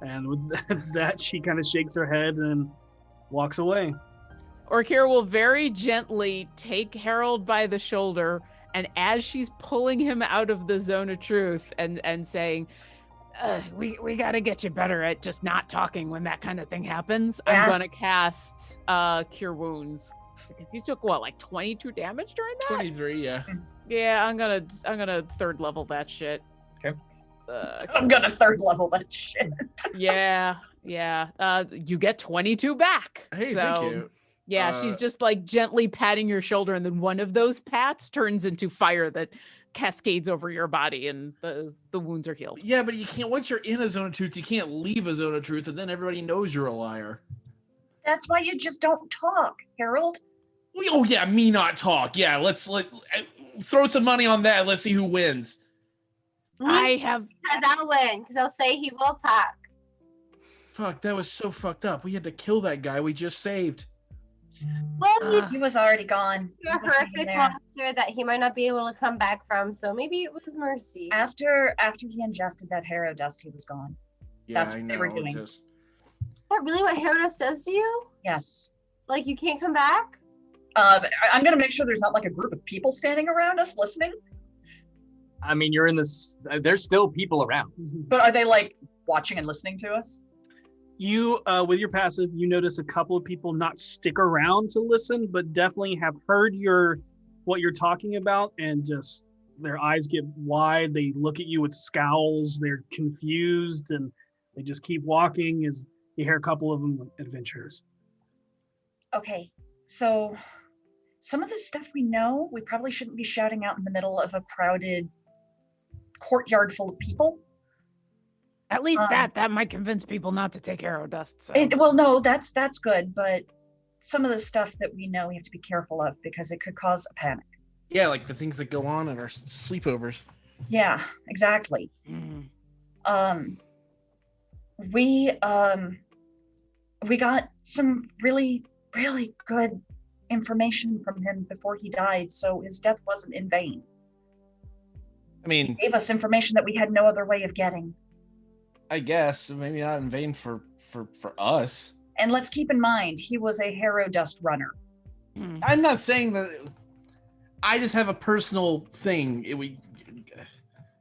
And with that, she kind of shakes her head and walks away. Orkira will very gently take Harold by the shoulder, and as she's pulling him out of the zone of truth and saying, we got to get you better at just not talking when that kind of thing happens, Yeah. I'm going to cast Cure Wounds. Because you took, what, like 22 damage during that? 23, yeah. Yeah, I'm gonna third level that shit. Okay. I'm gonna third level that shit. Yeah. You get 22 back. Hey, so, thank you. Yeah, she's just like gently patting your shoulder, and then one of those pats turns into fire that cascades over your body, and the wounds are healed. Yeah, but you can't. Once you're in a zone of truth, you can't leave a zone of truth, and then everybody knows you're a liar. That's why you just don't talk, Harold. Oh yeah, me not talk. Yeah, let's throw some money on that. Let's see who wins. I have. Because I'll win. Because I'll say he will talk. Fuck, that was so fucked up. We had to kill that guy we just saved. Well, He was already gone. he's a He wasn't even horrific there. monster that he might not be able to come back from. So maybe it was mercy. After he ingested that Harrow dust, he was gone. Yeah, That's I what know. they were doing. Is that really what Herodus does to you? Yes. Like you can't come back? I'm gonna make sure there's not like a group of people standing around us listening. I mean, you're in this. There's still people around. But are they like watching and listening to us? You, with your passive, you notice a couple of people not stick around to listen, but definitely have heard what you're talking about, and just their eyes get wide. They look at you with scowls. They're confused, and they just keep walking as you hear a couple of them adventurers. Okay, so some of the stuff we know, we probably shouldn't be shouting out in the middle of a crowded courtyard full of people. At least that might convince people not to take arrow dust. So. Well, no, that's good, but some of the stuff that we know we have to be careful of because it could cause a panic. Yeah, like the things that go on at our sleepovers. Yeah, exactly. Mm. We got some really, really good information from him before he died, so his death wasn't in vain. I mean, He gave us information that we had no other way of getting. I guess maybe not in vain for us. And let's keep in mind, he was a Harrow Dust runner. I'm not saying that. I just have a personal thing.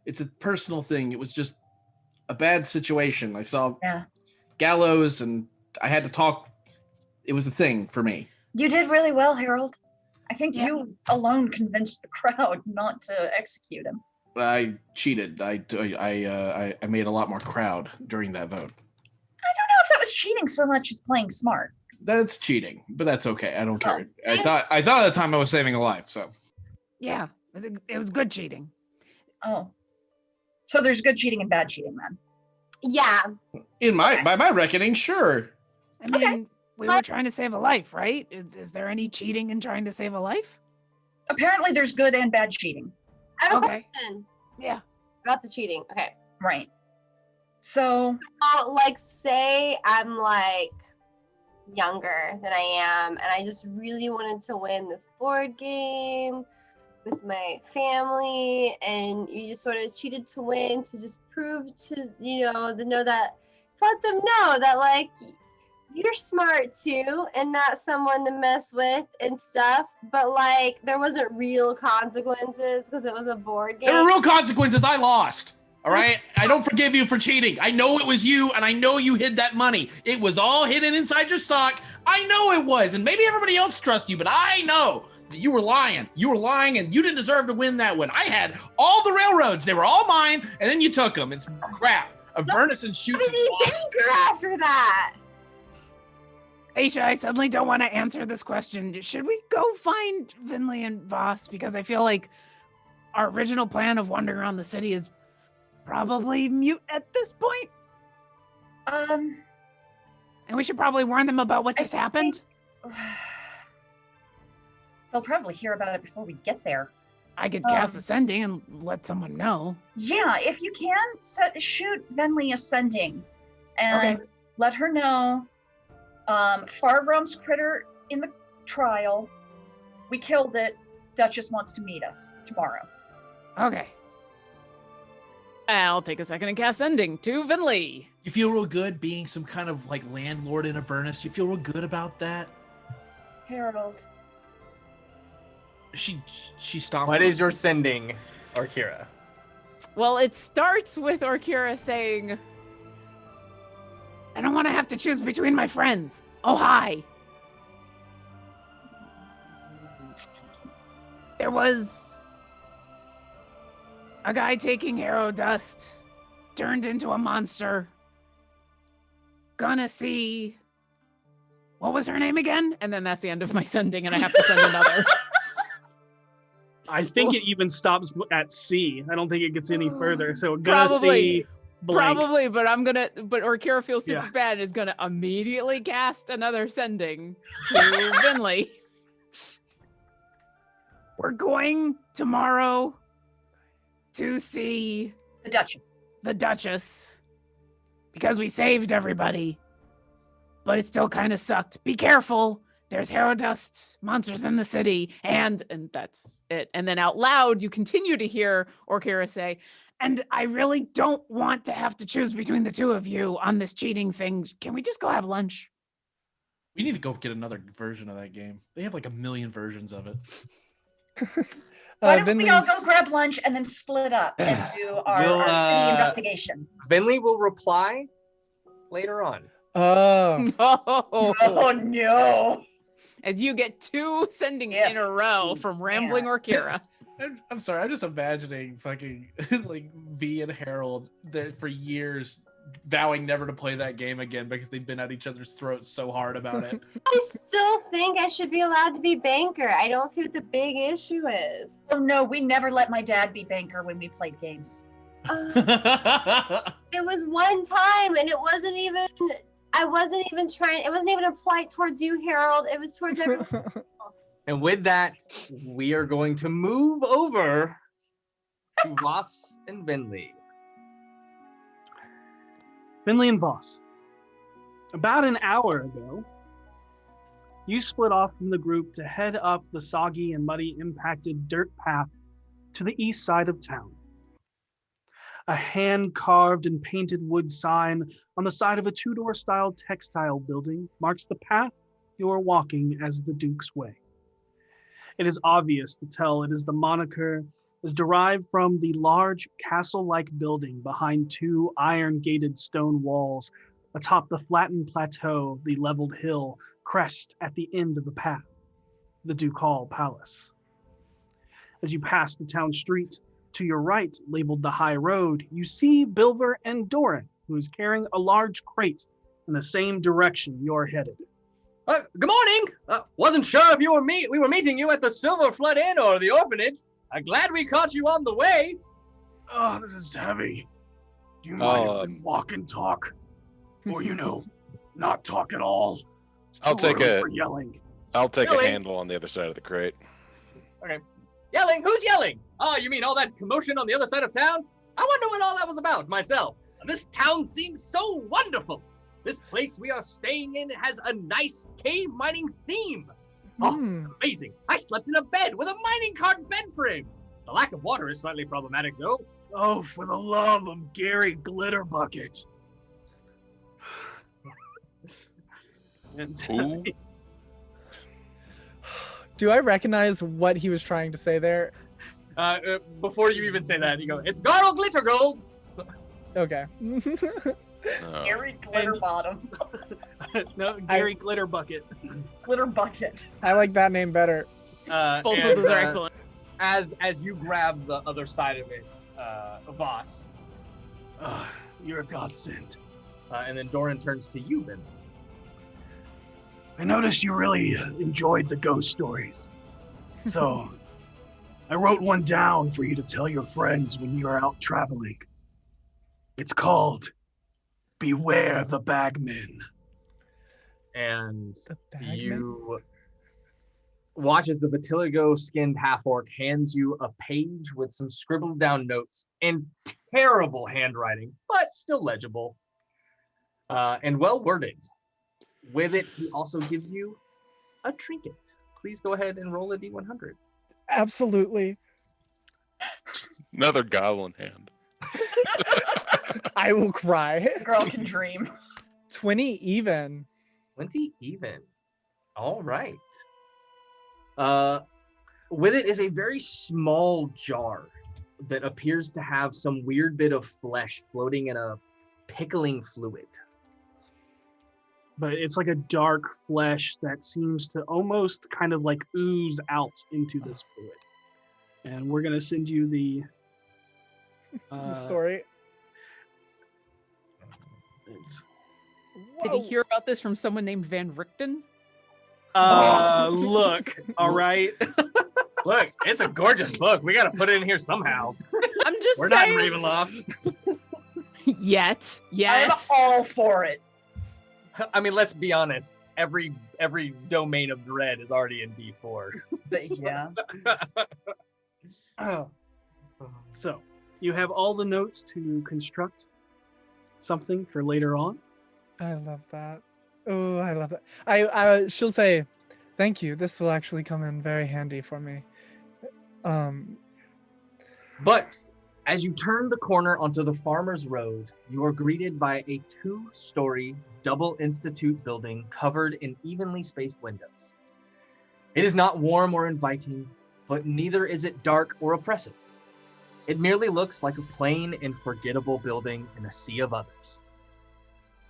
It's a personal thing. It was just a bad situation. I saw gallows, and I had to talk. It was a thing for me. You did really well, Harold. I think you alone convinced the crowd not to execute him. I cheated. I made a lot more crowd during that vote. I don't know if that was cheating so much as playing smart. That's cheating, but that's okay. I don't care. I thought at the time I was saving a life. So Yeah, it was good cheating. Oh, so there's good cheating and bad cheating then. Yeah. by my reckoning, sure. I mean, we were trying to save a life, right? Is there any cheating in trying to save a life? Apparently, there's good and bad cheating. I have a Okay. question Yeah. about the cheating. Okay. Right. So, Like, say I'm like younger than I am, and I just really wanted to win this board game with my family, and you just sort of cheated to win to just prove to to let them know that like you're smart too and not someone to mess with and stuff, but like there wasn't real consequences because it was a board game. There were real consequences. I lost. All right. I don't forgive you for cheating. I know it was you, and I know you hid that money. It was all hidden inside your sock. I know it was, and maybe everybody else trusts you, but I know You were lying. You were lying, and you didn't deserve to win that one. I had all the railroads. They were all mine, and then you took them. It's crap. Avernus and shoots. How did you banker after that? Aisha, I suddenly don't want to answer this question. Should we go find Vinley and Vaas? Because I feel like our original plan of wandering around the city is probably mute at this point. And we should probably warn them about what just happened. They'll probably hear about it before we get there. I could cast Ascending and let someone know. Yeah, if you can, shoot Venley Ascending and let her know Farbrum's critter in the trial. We killed it. Duchess wants to meet us tomorrow. Okay. I'll take a second and cast Sending to Vinley. You feel real good being some kind of like landlord in Avernus? You feel real good about that? Harold. She stopped. What is your sending, Orkira? Well, it starts with Orkira saying, I don't want to have to choose between my friends. Oh, hi. There was a guy taking arrow dust, turned into a monster. Gonna see. What was her name again? And then that's the end of my sending, and I have to send another. I think it even stops at C. I don't think it gets any further. So gonna see blank. Probably, but Orkira feels super bad and is gonna immediately cast another sending to Vinley. We're going tomorrow to see the Duchess. Because we saved everybody. But it still kind of sucked. Be careful. There's Herodust monsters in the city, and that's it. And then out loud, you continue to hear Orkira say, and I really don't want to have to choose between the two of you on this cheating thing. Can we just go have lunch? We need to go get another version of that game. They have like 1 million versions of it. Why don't we all go grab lunch and then split up and do our city investigation? Vinley will reply later on. Oh no. As you get 2 sendings in a row from Rambling Orkira. I'm sorry, I'm just imagining fucking like V and Harold for years vowing never to play that game again because they've been at each other's throats so hard about it. I still think I should be allowed to be banker. I don't see what the big issue is. Oh no, we never let my dad be banker when we played games. It was one time and it wasn't even trying, it wasn't even a plight towards you, Harold. It was towards everyone else. And with that, we are going to move over to Vaas and Vinley. Vinley and Vaas. About an hour ago, you split off from the group to head up the soggy and muddy impacted dirt path to the east side of town. A hand-carved and painted wood sign on the side of a two-door style textile building marks the path you are walking as the Duke's Way. It is obvious to tell it is the moniker is derived from the large castle-like building behind 2 iron-gated stone walls atop the flattened plateau, the leveled hill crest at the end of the path, the Ducal Palace. As you pass the town street, to your right, labeled the High Road, you see Bilver and Doran, who is carrying a large crate in the same direction you're headed. Good morning! Wasn't sure if we were meeting you at the Silver Flood Inn or the orphanage. I'm glad we caught you on the way. Oh, this is heavy. Do you mind if we walk and talk? Or, not talk at all? I'll take a yelling. I'll take a handle on the other side of the crate. Okay. Yelling? Who's yelling? Oh, you mean all that commotion on the other side of town? I wonder what all that was about myself. This town seems so wonderful. This place we are staying in has a nice cave mining theme. Oh, amazing. I slept in a bed with a mining cart bed frame. The lack of water is slightly problematic, though. Oh, for the love of Gary Glitterbucket. Who? Do I recognize what he was trying to say there? Before you even say that, you go, it's Garl Glittergold. Okay. Gary Glitterbottom. No, Gary Glitterbucket. Glitterbucket. I like that name better. Both and, of those are excellent. As you grab the other side of it, Vaas, You're a godsend. and then Doran turns to you, Ben. I noticed you really enjoyed the ghost stories. So I wrote one down for you to tell your friends when you are out traveling. It's called Beware the Bagmen. And The Bagman? you watch as the Vitiligo skinned half orc hands you a page with some scribbled down notes in terrible handwriting, but still legible and well worded. With it, he also gives you a trinket. Please go ahead and roll a d100. Absolutely. Another goblin hand. I will cry. Girl can dream. 20 even. 20 even. All right. With it is a very small jar that appears to have some weird bit of flesh floating in a pickling fluid. But it's like a dark flesh that seems to almost kind of like ooze out into this fluid. And we're going to send you the The story. Did he hear about this from someone named Van Richten? Look, all right. Look, it's a gorgeous book. We got to put it in here somehow. I'm just We're not in saying. Ravenloft. Yet. I'm all for it. I mean, let's be honest. Every domain of dread is already in D4. Yeah. So you have all the notes to construct something for later on. I love that. Oh, I love that. She'll say, "Thank you. This will actually come in very handy for me." But as you turn the corner onto the Farmer's Road, you are greeted by a 2-story double institute building covered in evenly spaced windows. It is not warm or inviting, but neither is it dark or oppressive. It merely looks like a plain and forgettable building in a sea of others.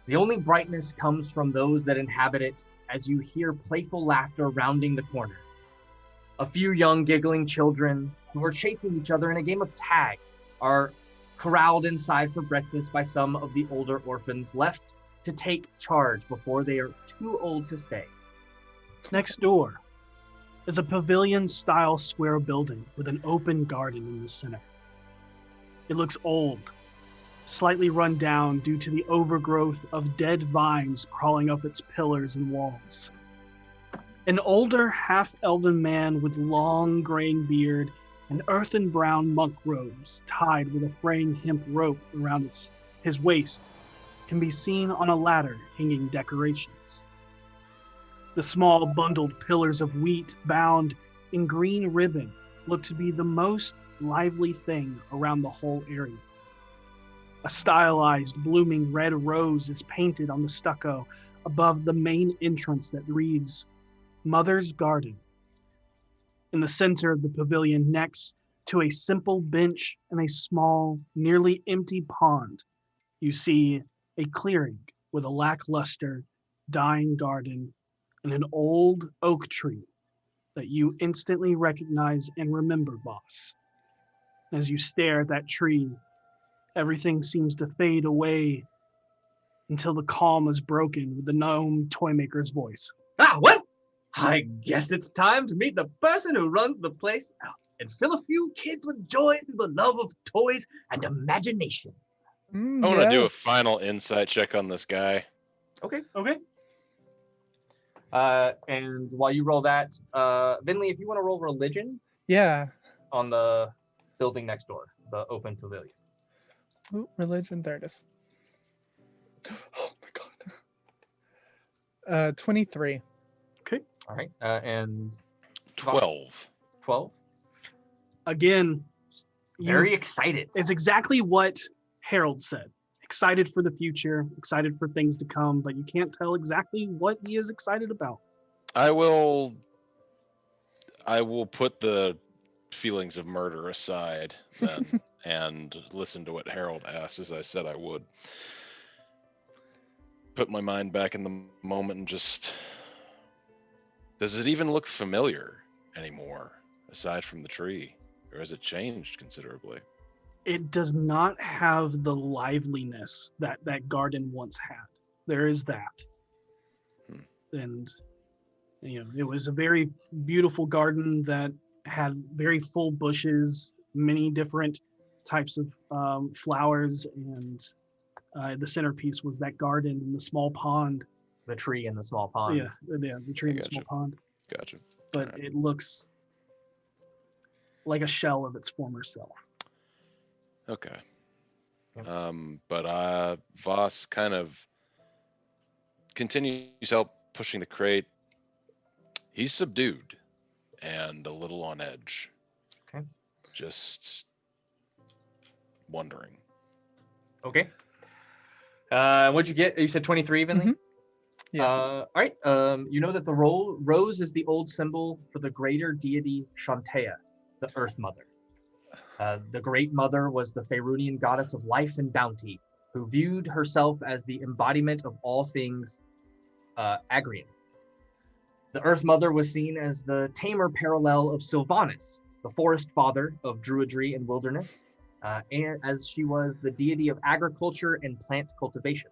The only brightness comes from those that inhabit it as you hear playful laughter rounding the corner. A few young giggling children who are chasing each other in a game of tag are corralled inside for breakfast by some of the older orphans left to take charge before they are too old to stay. Next door is a pavilion-style square building with an open garden in the center. It looks old, slightly run down due to the overgrowth of dead vines crawling up its pillars and walls. An older half-elven man with long graying beard and earthen brown monk robes tied with a fraying hemp rope around his waist can be seen on a ladder hanging decorations. The small bundled pillars of wheat bound in green ribbon look to be the most lively thing around the whole area. A stylized blooming red rose is painted on the stucco above the main entrance that reads Mother's Garden. In the center of the pavilion, next to a simple bench and a small, nearly empty pond, you see a clearing with a lackluster, dying garden and an old oak tree that you instantly recognize and remember, Vaas. As you stare at that tree, everything seems to fade away until the calm is broken with the gnome toymaker's voice. Ah, what? I guess it's time to meet the person who runs the place and fill a few kids with joy through the love of toys and imagination. I want to do a Yes. final insight check on this guy. Okay. Okay. And while you roll that, Vinley, if you want to roll religion Yeah. on the building next door, the open pavilion. Ooh, religion, there it is. Oh my god. 23. All right. And 12. 12. Again, Very excited. it's exactly what Harold said. Excited for the future, excited for things to come, but you can't tell exactly what he is excited about. I will put the feelings of murder aside then and listen to what Harold asked, as I said I would. Put my mind back in the moment and just... Does it even look familiar? anymore, aside from the tree? Or has it changed considerably? It does not have the liveliness that that garden once had. There is that. And it was a very beautiful garden that had very full bushes, many different types of flowers, and the centerpiece was that garden and the small pond. The tree and the small pond. Yeah, the tree and the small pond. Gotcha. But it looks like a shell of its former self. Okay. But Vaas kind of continues help pushing the crate. He's subdued and a little on edge. Okay. Just wondering. Okay. What'd you get? You said 23 evenly? Mhm. Yes. All right. You know that the rose is the old symbol for the greater deity Shantea, the Earth Mother. The Great Mother was the Faerunian goddess of life and bounty, who viewed herself as the embodiment of all things Agrian. The Earth Mother was seen as the tamer parallel of Sylvanus, the forest father of druidry and wilderness, and as she was the deity of agriculture and plant cultivation.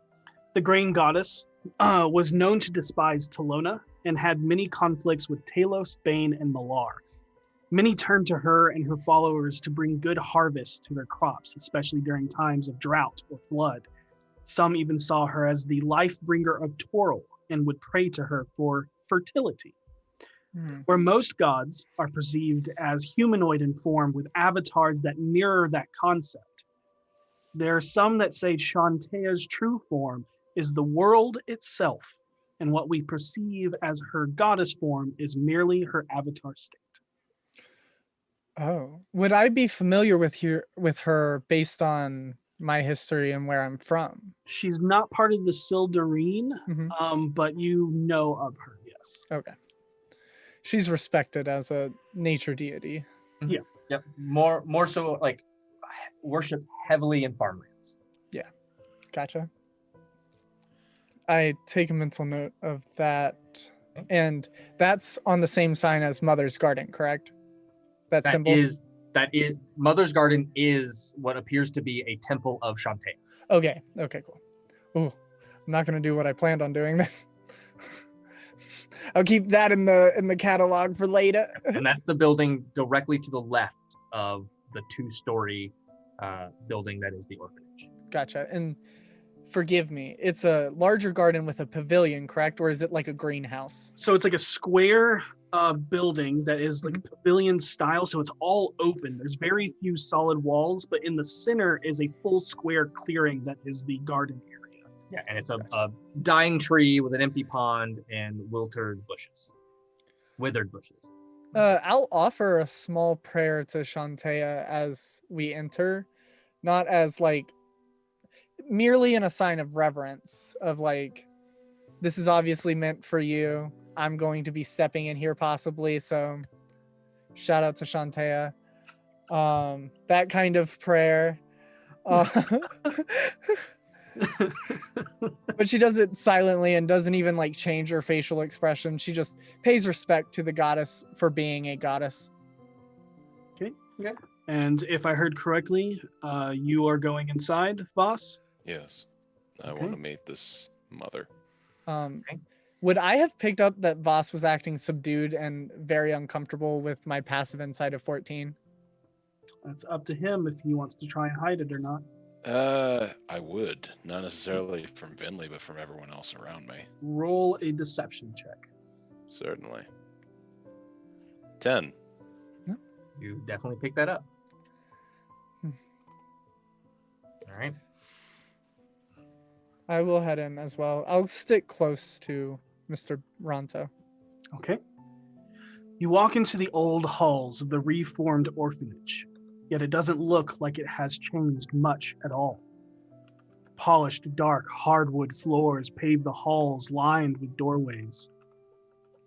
The grain goddess was known to despise Talona and had many conflicts with Talos, Bane, and Malar. Many turned to her and her followers to bring good harvests to their crops, especially during times of drought or flood. Some even saw her as the life bringer of Toril and would pray to her for fertility. Where most gods are perceived as humanoid in form with avatars that mirror that concept, there are some that say Shantea's true form is the world itself, and what we perceive as her goddess form is merely her avatar state. Oh, would I be familiar with her based on my history and where I'm from? She's not part of the Sildarine, but you know of her, yes. Okay. She's respected as a nature deity. Yeah. Yep. More so like worshipped heavily in farmlands. Yeah. Gotcha. I take a mental note of that. Okay. And that's on the same sign as Mother's Garden, correct? That symbol? That is Mother's Garden is what appears to be a temple of Shantea. Okay. Okay, cool. Ooh, I'm not gonna do what I planned on doing then. I'll keep that in the catalog for later. And that's the building directly to the left of the 2-story building that is the orphanage. Gotcha. And forgive me, it's a larger garden with a pavilion, correct? Or is it like a greenhouse? So it's like a square building that is like pavilion style. So it's all open. There's very few solid walls, but in the center is a full square clearing that is the garden area. Yeah, and it's a dying tree with an empty pond and withered bushes. I'll offer a small prayer to Shantea as we enter, not as like merely in a sign of reverence of like, this is obviously meant for you. I'm going to be stepping in here possibly. So shout out to Shantea. That kind of prayer. But she does it silently and doesn't even like change her facial expression. She just pays respect to the goddess for being a goddess. Okay. And if I heard correctly, you are going inside, Vaas? Yes. I want to meet this mother. Would I have picked up that Vaas was acting subdued and very uncomfortable with my passive insight of 14? That's up to him if he wants to try and hide it or not. I would. Not necessarily from Vinley, but from everyone else around me. Roll a deception check. Certainly. 10. You definitely pick that up. All right. I will head in as well. I'll stick close to Mr. Ronto. Okay. You walk into the old halls of the reformed orphanage, yet it doesn't look like it has changed much at all. Polished, dark hardwood floors pave the halls lined with doorways.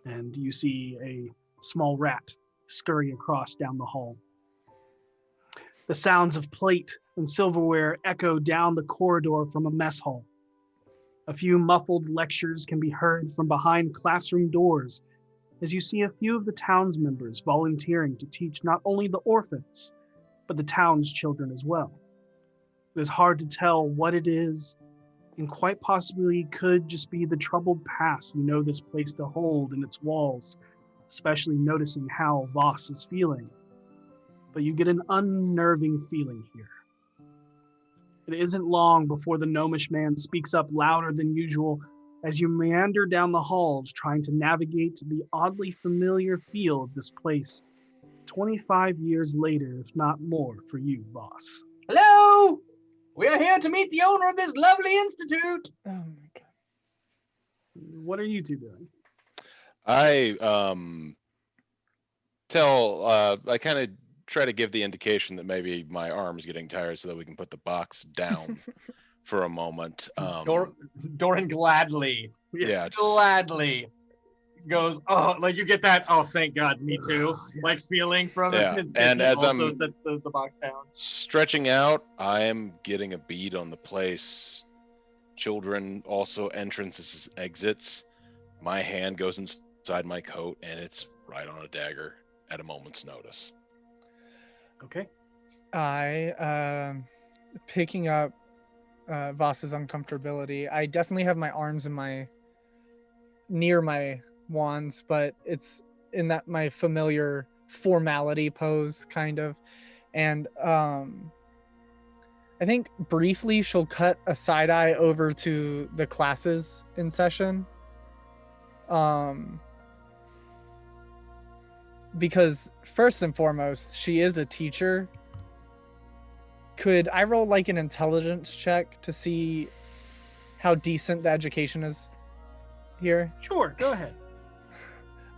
And you see a small rat scurry across down the hall. The sounds of plate and silverware echo down the corridor from a mess hall. A few muffled lectures can be heard from behind classroom doors as you see a few of the town's members volunteering to teach not only the orphans, but the town's children as well. It is hard to tell what it is, and quite possibly could just be the troubled past you know this place to hold in its walls, especially noticing how Vaas is feeling. But you get an unnerving feeling here. It isn't long before the gnomish man speaks up louder than usual as you meander down the halls trying to navigate the oddly familiar feel of this place 25 years later, if not more, for you, Vaas. Hello! We are here to meet the owner of this lovely institute. Oh my god. What are you two doing? I I kind of try to give the indication that maybe my arm's getting tired so that we can put the box down for a moment. Doran gladly, Yeah, gladly goes, oh, like you get that, oh, thank God, me too, like feeling from Yeah, it. and as also I'm sets the box down. stretching out, I am getting a bead on the place. Children also entrances, exits. My hand goes inside my coat, and it's right on a dagger at a moment's notice. Okay. I, picking up Vaas's uncomfortability, I definitely have my arms in near my wands, but it's in that my familiar formality pose, kind of. And I think briefly she'll cut a side eye over to the classes in session. Because first and foremost, she is a teacher. Could I roll like an intelligence check to see how decent the education is here? Sure, go ahead.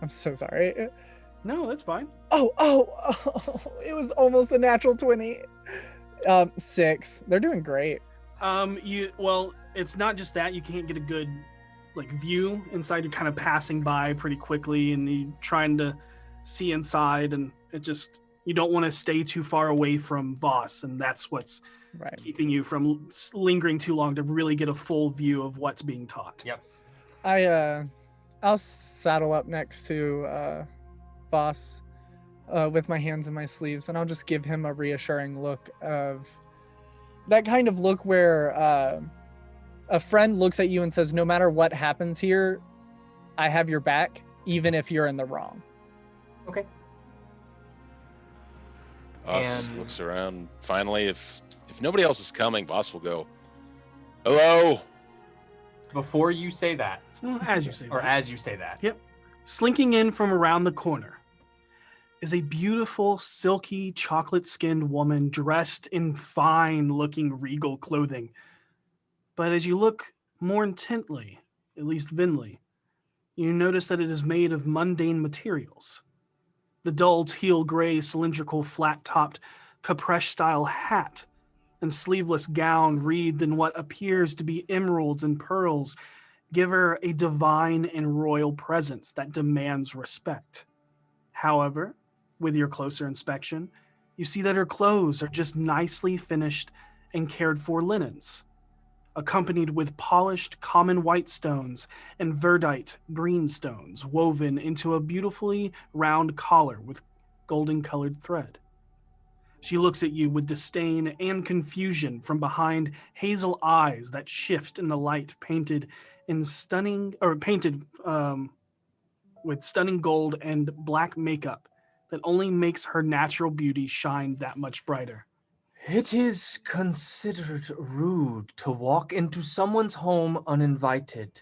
I'm so sorry. No, that's fine. Oh, it was almost a natural 20. 6. They're doing great. Well, it's not just that you can't get a good view inside. You're kind of passing by pretty quickly and you trying to see inside, and it just, you don't want to stay too far away from Vaas, and that's what's keeping you from lingering too long to really get a full view of what's being taught. Yep. I'll saddle up next to Vaas with my hands in my sleeves, and I'll just give him a reassuring look, of that kind of look where a friend looks at you and says, no matter what happens here, I have your back, even if you're in the wrong. Okay. Vaas looks around. Finally, if nobody else is coming, Vaas will go, hello. Before you say that. Well, as you say or that. as you say that. Yep. Slinking in from around the corner is a beautiful, silky, chocolate-skinned woman dressed in fine-looking regal clothing. But as you look more intently, at least Vinley, you notice that it is made of mundane materials. The dull teal gray cylindrical flat-topped Capresh-style hat and sleeveless gown wreathed in what appears to be emeralds and pearls give her a divine and royal presence that demands respect. However, with your closer inspection, you see that her clothes are just nicely finished and cared for linens, accompanied with polished common white stones and verdite green stones woven into a beautifully round collar with golden colored thread. She looks at you with disdain and confusion from behind hazel eyes that shift in the light, painted with stunning gold and black makeup that only makes her natural beauty shine that much brighter. It is considered rude to walk into someone's home uninvited.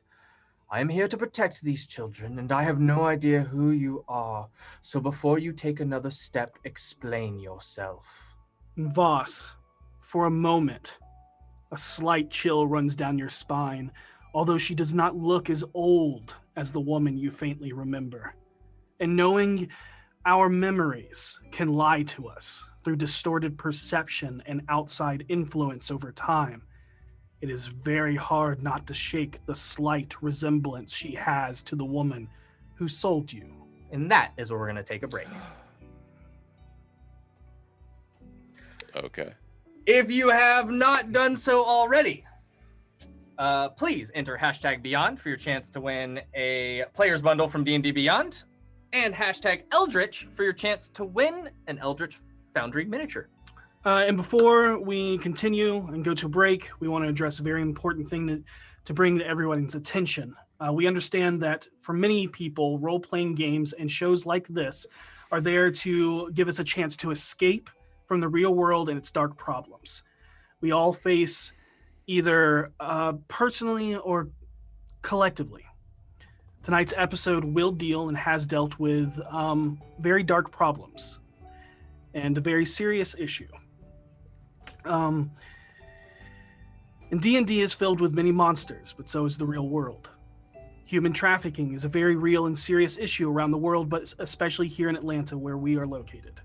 I am here to protect these children, and I have no idea who you are. So before you take another step, explain yourself. Vaas, for a moment, a slight chill runs down your spine, although she does not look as old as the woman you faintly remember. And knowing our memories can lie to us through distorted perception and outside influence over time, it is very hard not to shake the slight resemblance she has to the woman who sold you. And that is where we're going to take a break. Okay. If you have not done so already, please enter #Beyond for your chance to win a player's bundle from D&D Beyond. and hashtag Eldritch for your chance to win an Eldritch Foundry miniature. And before we continue and go to a break, we want to address a very important thing to bring to everyone's attention. We understand that for many people, role-playing games and shows like this are there to give us a chance to escape from the real world and its dark problems. We all face either personally or collectively. Tonight's episode will deal and has dealt with very dark problems and a very serious issue. And D&D is filled with many monsters, but so is the real world. Human trafficking is a very real and serious issue around the world, but especially here in Atlanta, where we are located.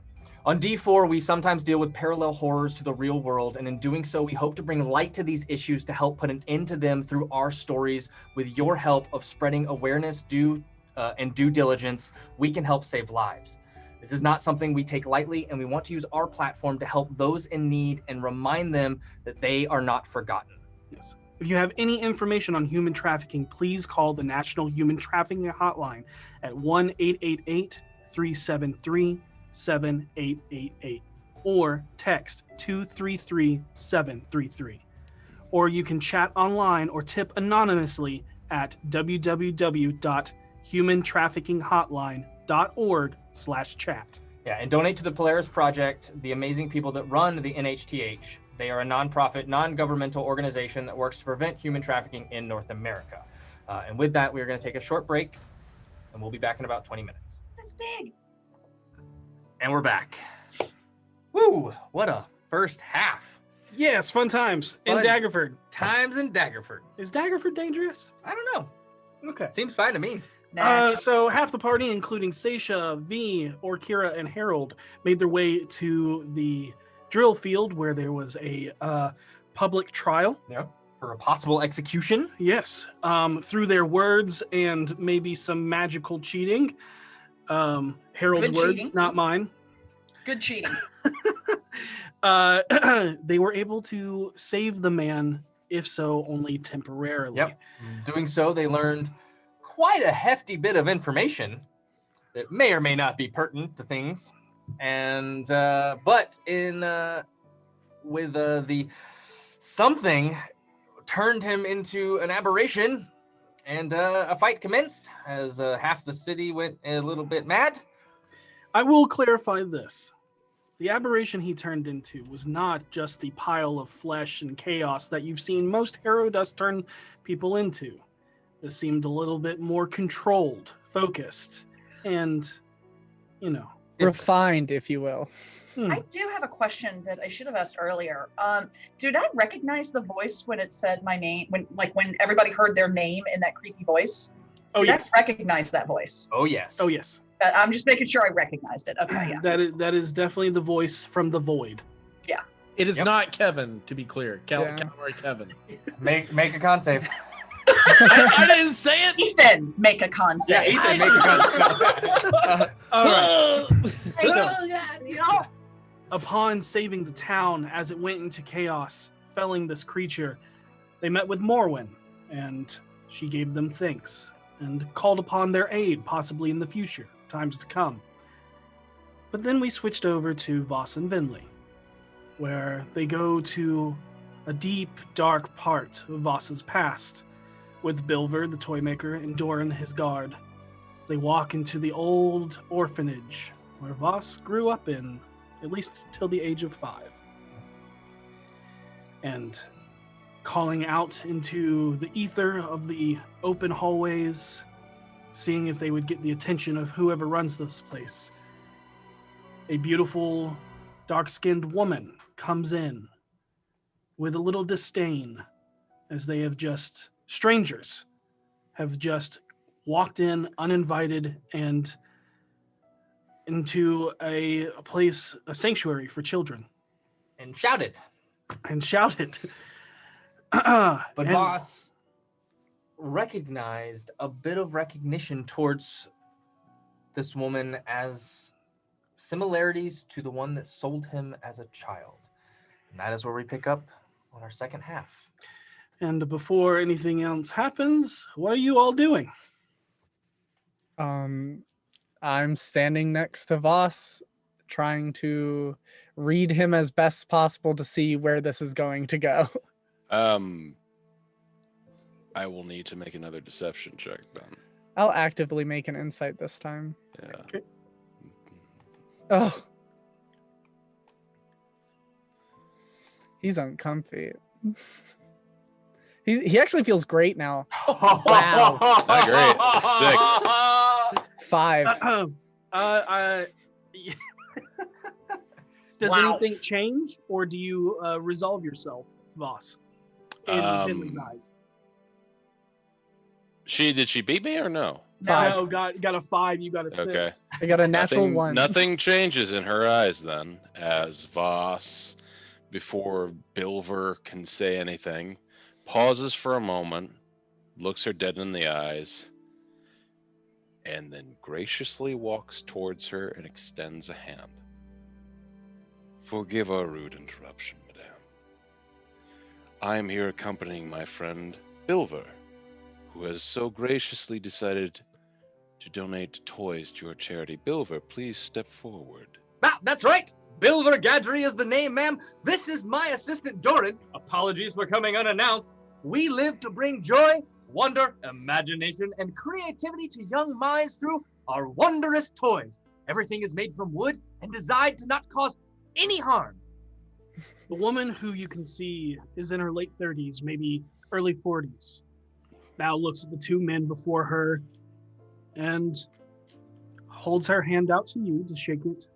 On D4, we sometimes deal with parallel horrors to the real world, and in doing so, we hope to bring light to these issues to help put an end to them through our stories. With your help of spreading awareness and due diligence, we can help save lives. This is not something we take lightly, and we want to use our platform to help those in need and remind them that they are not forgotten. Yes. If you have any information on human trafficking, please call the National Human Trafficking Hotline at 1-888-373-7888 or text 233-733. Or you can chat online or tip anonymously at www.humantraffickinghotline.org/chat. Yeah, and donate to the Polaris Project, the amazing people that run the NHTH. They are a nonprofit, non-governmental organization that works to prevent human trafficking in North America. And with that, we are going to take a short break, and we'll be back in about 20 minutes. This big. And we're back. Woo! What a first half. Yes, fun times in Fun Daggerford. Times in Daggerford. Is Daggerford dangerous? I don't know. Okay. Seems fine to me. Nah. So half the party, including Seisha, V, Orkira, and Harold, made their way to the drill field where there was a public trial. Yeah. For a possible execution. Yes. Through their words and maybe some magical cheating. Harold's Good words, cheating. not mine. Good cheating. They were able to save the man, if so, only temporarily. Yep. Doing so, they learned quite a hefty bit of information that may or may not be pertinent to things. And but in with the something turned him into an aberration, and a fight commenced as half the city went a little bit mad. I will clarify this. The aberration he turned into was not just the pile of flesh and chaos that you've seen most hero dust turn people into. This seemed a little bit more controlled, focused, and, Refined, if you will. I do have a question that I should have asked earlier. Did I recognize the voice when it said my name? When everybody heard their name in that creepy voice? Oh, Did yes. I recognize that voice? Oh yes. Oh, yes. I'm just making sure I recognized it. Okay, yeah. That is definitely the voice from the void. It is Yep. not Kevin, to be clear. Yeah. Calamari Kevin. Make a con save. I didn't say it. Ethan, make a con Yeah, save. Ethan, make a con save. All right. So- So, Upon saving the town as it went into chaos, felling this creature, they met with Morwen, and she gave them thanks and called upon their aid, possibly in the future, times to come. But then we switched over to Vaas and Vinley, where they go to a deep, dark part of Vaas's past, with Bilver, the toy maker, and Doran, his guard, as they walk into the old orphanage where Vaas grew up in, at least till the age of 5. And calling out into the ether of the open hallways, seeing if they would get the attention of whoever runs this place. A beautiful, dark-skinned woman comes in with a little disdain, as they have just, strangers, have just walked in uninvited and into a place, a sanctuary for children, And shouted. and shouted. But And- Vaas recognized a bit of recognition towards this woman as similarities to the one that sold him as a child. And that is where we pick up on our second half. And before anything else happens, what are you all doing? I'm standing next to Voss, trying to read him as best possible to see where this is going to go. I will need to make another deception check then. I'll actively make an insight this time. Yeah. Okay. Oh. He's uncomfy. He actually feels great now. Wow. Not great. 5. Does Wow. anything change, or do you resolve yourself, Voss, in Finley's eyes? Did she beat me or no? 5. No, got a 5. You got a 6. Okay. I got a natural Nothing, 1. nothing changes in her eyes then, as Voss, before Bilver can say anything, pauses for a moment, looks her dead in the eyes, and then graciously walks towards her and extends a hand. Forgive our rude interruption, madame. I am here accompanying my friend Bilver, who has so graciously decided to donate toys to your charity. Bilver, please step forward. That's right. Bilver Gadry is the name, ma'am. This is my assistant, Doran. Apologies for coming unannounced. We live to bring joy, wonder, imagination, and creativity to young minds through our wondrous toys. Everything is made from wood and designed to not cause any harm. The woman who you can see is in her late 30s, maybe early 40s. Now looks at the two men before her and holds her hand out to you to shake it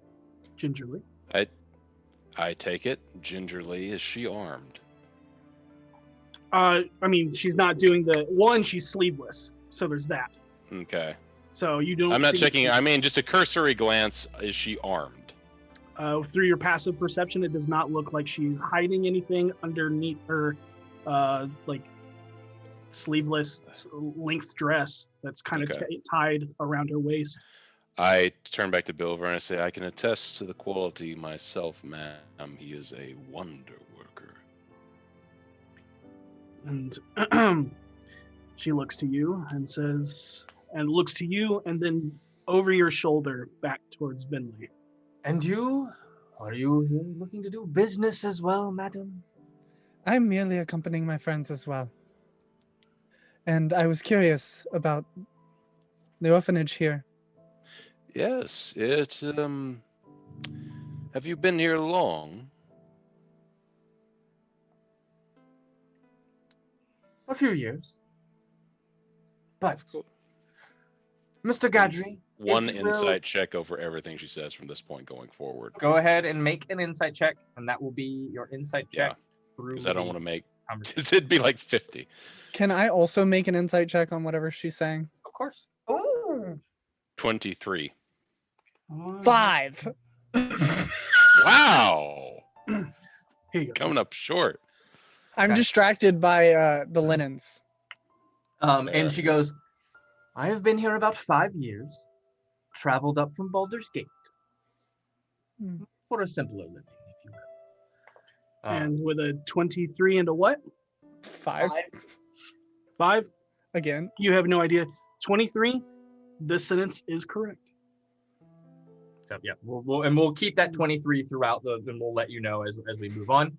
gingerly. I take it gingerly. Is she armed? I mean, she's not doing the one. She's sleeveless, so there's that. Okay. So you don't. I'm not see- checking. I mean, just a cursory glance. Is she armed? Through your passive perception, it does not look like she's hiding anything underneath her, like sleeveless length dress that's kind of Okay. tied around her waist. I turn back to Bilver and I say, I can attest to the quality myself, ma'am. He is a wonder worker. And she looks to you and says, and looks to you and then over your shoulder back towards Vinley. And you? Are you here looking to do business as well, madam? I'm merely accompanying my friends as well. And I was curious about the orphanage here. Yes, it, have you been here long? A few years. But, Mr. Gadry, One if you will- insight check over everything she says from this point going forward. Go ahead and make an insight check, and that will be your insight check through. Because I don't the want to make, conversation. it'd be like 50. Can I also make an insight check on whatever she's saying? Of course. Ooh. 23. 5. Wow. Here you go. Coming up short. I'm Okay. distracted by the linens. And she goes, I have been here about 5 years, traveled up from Baldur's Gate for a simpler living, if you will. And with a 23 and a what? 5 5? again. You have no idea. 23? This sentence is correct. So yeah, we'll keep that 23 throughout then we'll let you know as we move on.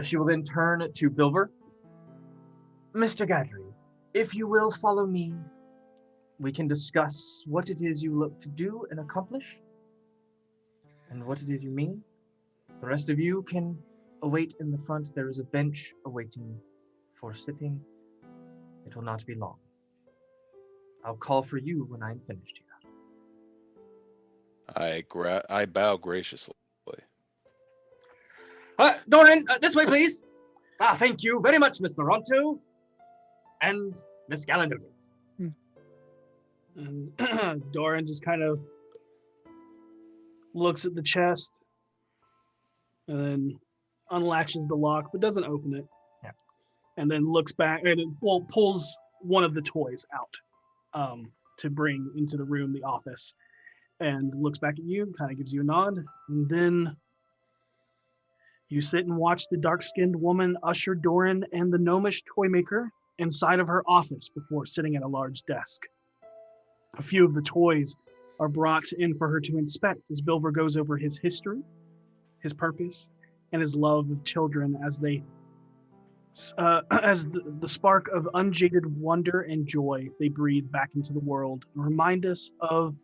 She will then turn to Bilver. Mr. Gadry, if you will follow me, we can discuss what it is you look to do and accomplish, and what it is you mean. The rest of you can await in the front. There is a bench awaiting for sitting. It will not be long. I'll call for you when I'm finished here. I bow graciously. Doran, this way, please. Thank you very much, Mr. Ronto. And Miss Gallinuti. And Doran just kind of looks at the chest and then unlatches the lock, but doesn't open it. Yeah. And then looks back and pulls one of the toys out to bring into the room, the office, and looks back at you, kind of gives you a nod, and then you sit and watch the dark-skinned woman usher Doran and the gnomish toy maker inside of her office before sitting at a large desk. A few of the toys are brought in for her to inspect as Bilber goes over his history, his purpose, and his love of children as they as the spark of unjaded wonder and joy they breathe back into the world and remind us of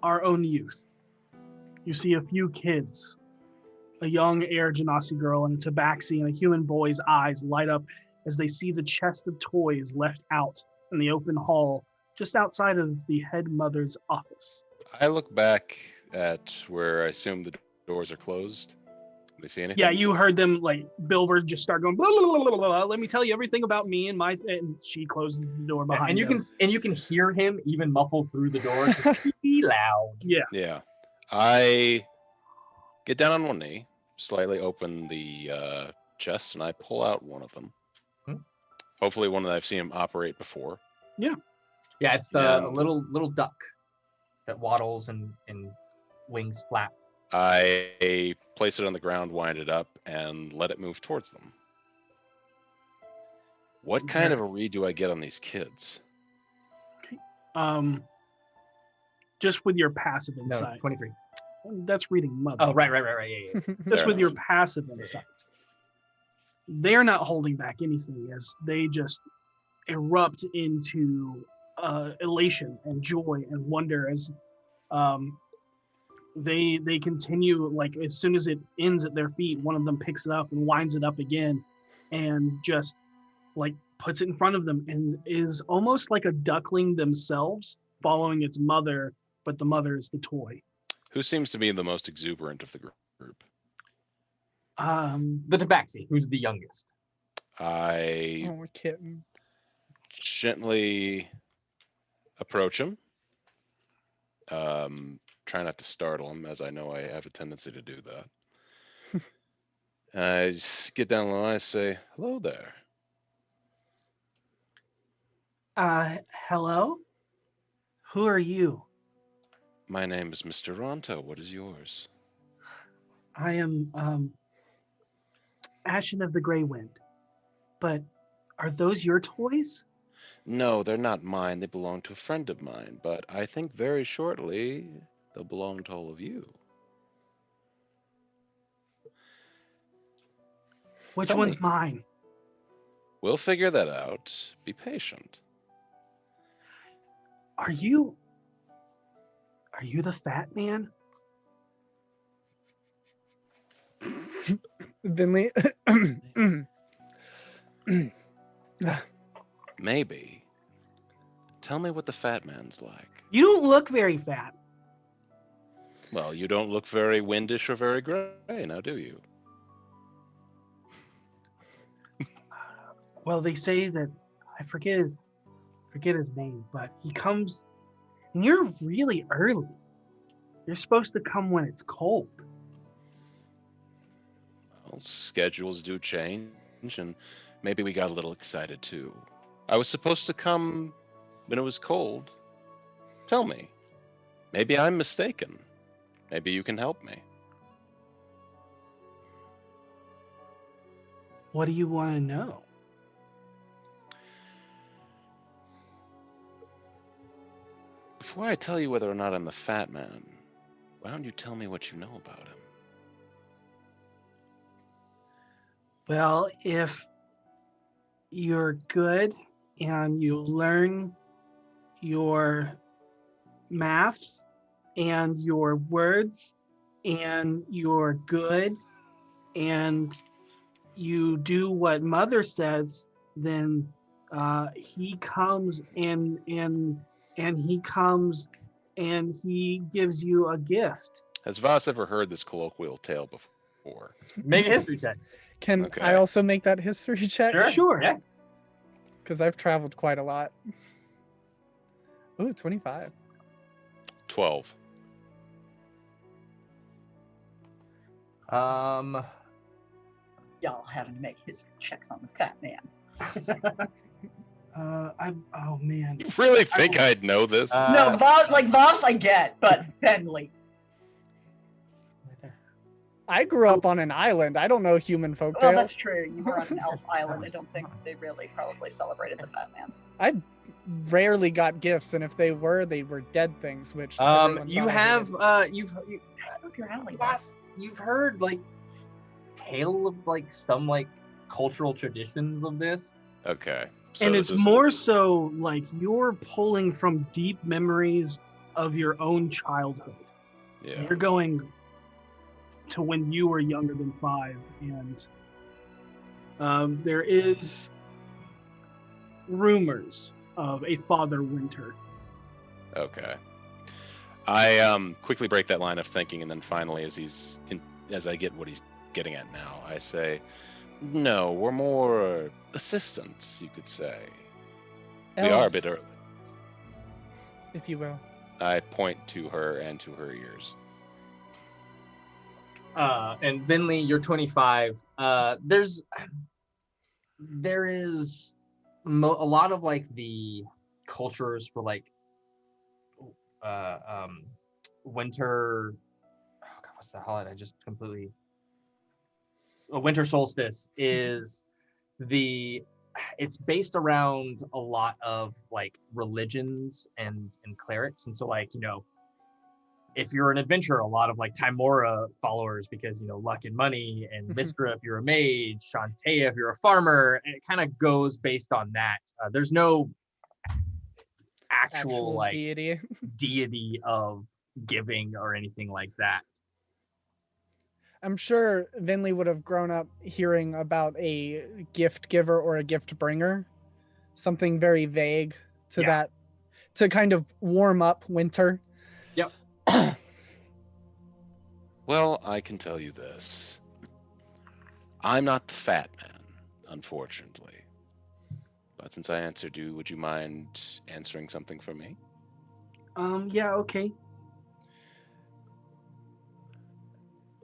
our own youth. You see a few kids, a young Air Genasi girl and a Tabaxi and a human boy's eyes light up as they see the chest of toys left out in the open hall just outside of the head mother's office. I look back at where I assume the doors are closed. Do you see anything? Yeah, you heard them, like, Bilver just start going, blah, blah, blah, blah, blah. Let me tell you everything about me and my, and she closes the door behind and you can hear him even muffled through the door. Be loud. Yeah. Yeah. I get down on one knee, slightly open the chest, and I pull out one of them. Hopefully one that I've seen him operate before. Yeah. Yeah, it's the little duck that waddles and wings flap. I place it on the ground, wind it up, and let it move towards them. What kind of a read do I get on these kids? Okay. Just with your passive insight. No, 23. That's reading mother. Oh, right. Yeah. Just with your passive insight. They're not holding back anything as they just erupt into elation and joy and wonder as they continue, like, as soon as it ends at their feet, one of them picks it up and winds it up again and just, like, puts it in front of them and is almost like a duckling themselves following its mother, but the mother is the toy. Who seems to be the most exuberant of the group? The Tabaxi, who's the youngest. I kitten. Gently approach him. Try not to startle him, as I know I have a tendency to do that. I just get down low and I say, "Hello there." Hello? Who are you? My name is Mr. Ronto. What is yours? I am, Ashen of the Grey Wind. But are those your toys? No, they're not mine. They belong to a friend of mine, but I think very shortly they'll belong to all of you. Which Tell one's me. mine? We'll figure that out. Be patient. Are you the fat man? Vinley. Maybe. Tell me what the fat man's like. You don't look very fat. Well, you don't look very windish or very gray, now do you? Well, they say that I forget his name, but he comes and you're really early. You're supposed to come when it's cold. Well, schedules do change, and maybe we got a little excited too. I was supposed to come when it was cold. Tell me. Maybe I'm mistaken. Maybe you can help me. What do you want to know? Before I tell you whether or not I'm the fat man, why don't you tell me what you know about him? Well, if you're good and you learn your maths and your words and you're good and you do what mother says, then he comes and he comes and he gives you a gift. Has Vaas ever heard this colloquial tale before? Make a history check. Can Okay. I also make that history check? Sure. Yeah. Because I've traveled quite a lot. Ooh, 25. 12. Y'all having to make history checks on the fat man. Oh man. You really think I'd know this? No, Vaas I get, but Benley. I grew up on an island. I don't know human folk Well, tales. that's true. You were on an elf island. I don't think they really probably celebrated the fat man. rarely got gifts, and if they were dead things. Which everyone You thought I have hated. Up your alley. you've heard like tale of like some like cultural traditions of this. Okay. So And this it's is more so like you're pulling from deep memories of your own childhood. yeah. You're going to when you were younger than 5, and there is rumors of a Father Winter. Okay. I quickly break that line of thinking, and then finally, as I get what he's getting at now, I say, "No, we're more assistants, you could say. We are a bit Elves, early." if you will. I point to her and to her ears. And Vinley, you're 25. There is a lot of like the cultures for like winter. Oh God, what's the holiday? I just completely. Winter solstice is it's based around a lot of like religions and clerics, and so like if you're an adventurer, a lot of like Timora followers because luck and money, and Miskra if you're a mage, Shantae if you're a farmer, and it kind of goes based on that. There's no actual like deity of giving or anything like that. I'm sure Vinley would have grown up hearing about a gift giver or a gift bringer, something very vague to kind of warm up winter. Yep. Well, I can tell you this. I'm not the fat man, unfortunately. But since I answered you, would you mind answering something for me? Yeah, okay.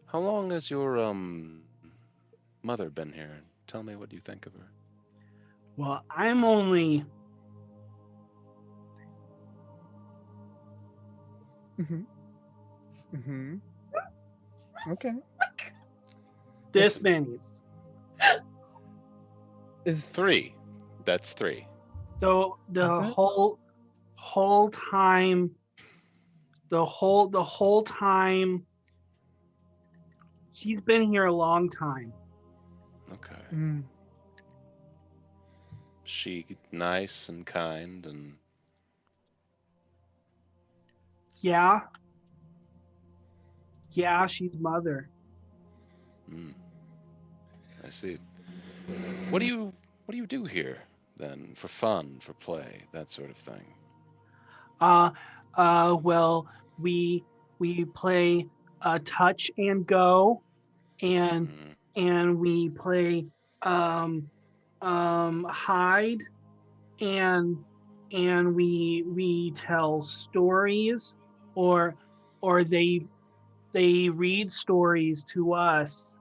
How long has your mother been here? Tell me what you think of her. Well, I'm only Okay. this many. Is 3. That's 3. So the Is it? whole time, the whole time, she's been here a long time. Okay. She nice and kind and Yeah, she's mother. I see. What do you do here then? For fun, for play, that sort of thing? Well, we play touch and go, and we play hide, and we tell stories, or they read stories to us.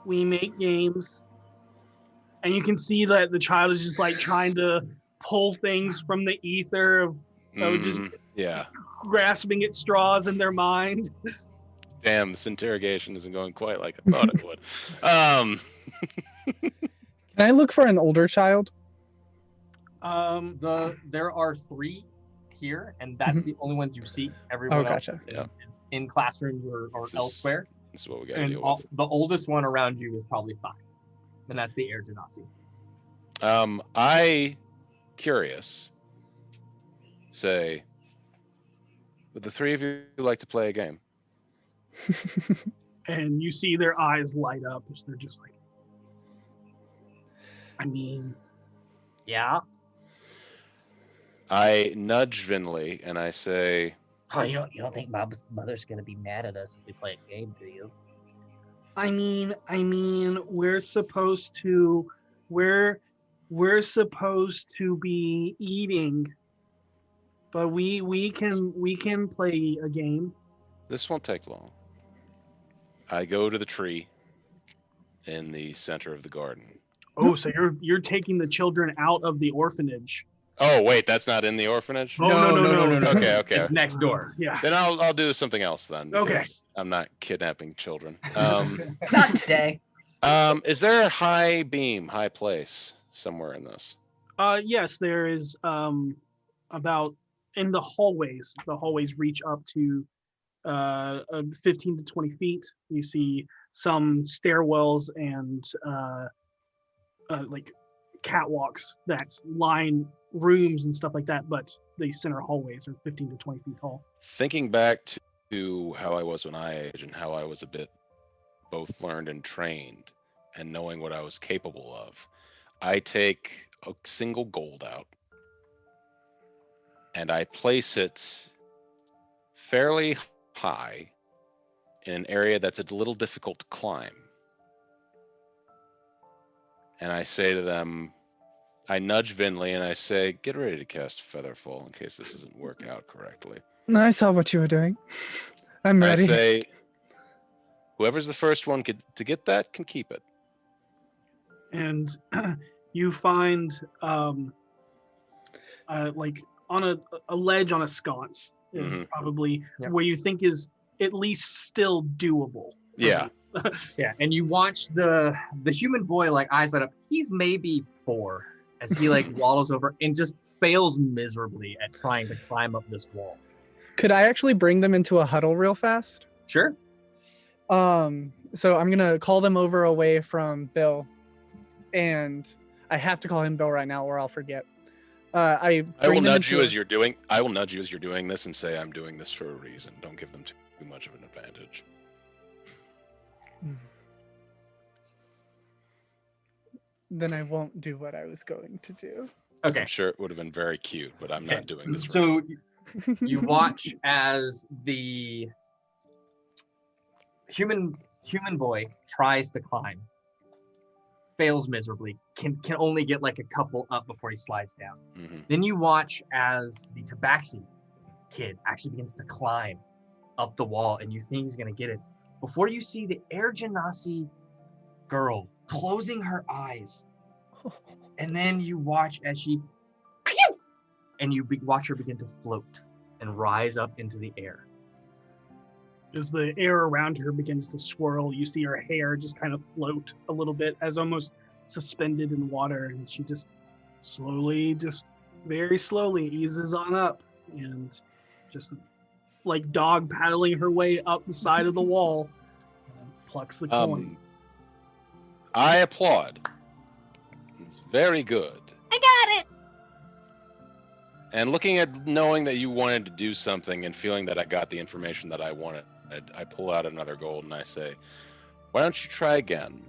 We make games, and you can see that the child is just like trying to pull things from the ether of just grasping at straws in their mind. Damn, this interrogation isn't going quite like I thought it would. Can I look for an older child? There are 3 here, and that's the only ones you see. Everyone else gotcha. is in classrooms or elsewhere. This is what we got to And deal with. the oldest one around you is probably 5, and that's the heir Genasi. I, curious, say, would the 3 of you like to play a game? And you see their eyes light up as they're just like, I mean, yeah. I nudge Vinley and I say, Oh, you don't think mother's gonna be mad at us if we play a game, do you? I mean, we're supposed to be eating, but we can play a game. this won't take long. I go to the tree in the center of the garden. Oh, so you're taking the children out of the orphanage. Oh, wait, that's not in the orphanage? Oh, no. Okay. It's next door. Yeah. Then I'll do something else then. Okay. because I'm not kidnapping children. Not today. Is there a high beam, high place somewhere in this? Yes, there is about in the hallways. The hallways reach up to 15 to 20 feet. You see some stairwells and like catwalks that line rooms and stuff like that, but the center hallways are 15 to 20 feet tall. Thinking back to how I was when I aged and how I was a bit both learned and trained and knowing what I was capable of, I take a single gold out and I place it fairly high in an area that's a little difficult to climb. And I say to them, I nudge Vinley and I say, get ready to cast Featherfall in case this doesn't work out correctly. I saw what you were doing. I'm ready. I say, whoever's the first one to get that can keep it. And you find like on a ledge on a sconce is probably where you think is at least still doable. Yeah. Yeah, and you watch the human boy like eyes light up. He's maybe 4 as he like waddles over and just fails miserably at trying to climb up this wall. Could I actually bring them into a huddle real fast? Sure. So I'm gonna call them over away from Bill, and I have to call him Bill right now or I'll forget. I will nudge you as you're doing. I will nudge you as you're doing this and say, I'm doing this for a reason. Don't give them too much of an advantage. Then I won't do what I was going to do. Okay. I'm sure it would have been very cute, but I'm not doing this. So you watch as the human boy tries to climb, fails miserably, can only get like a couple up before he slides down. Then you watch as the Tabaxi kid actually begins to climb up the wall, and you think he's gonna get it. Before you see the Air Genasi girl closing her eyes, and then you watch as she, and you watch her begin to float and rise up into the air. As the air around her begins to swirl, you see her hair just kind of float a little bit as almost suspended in water, and she just slowly, just very slowly eases on up and just like dog paddling her way up the side of the wall, plucks the coin. I applaud. It's very good. I got it. And looking at knowing that you wanted to do something and feeling that I got the information that I wanted, I pull out another gold and I say, why don't you try again?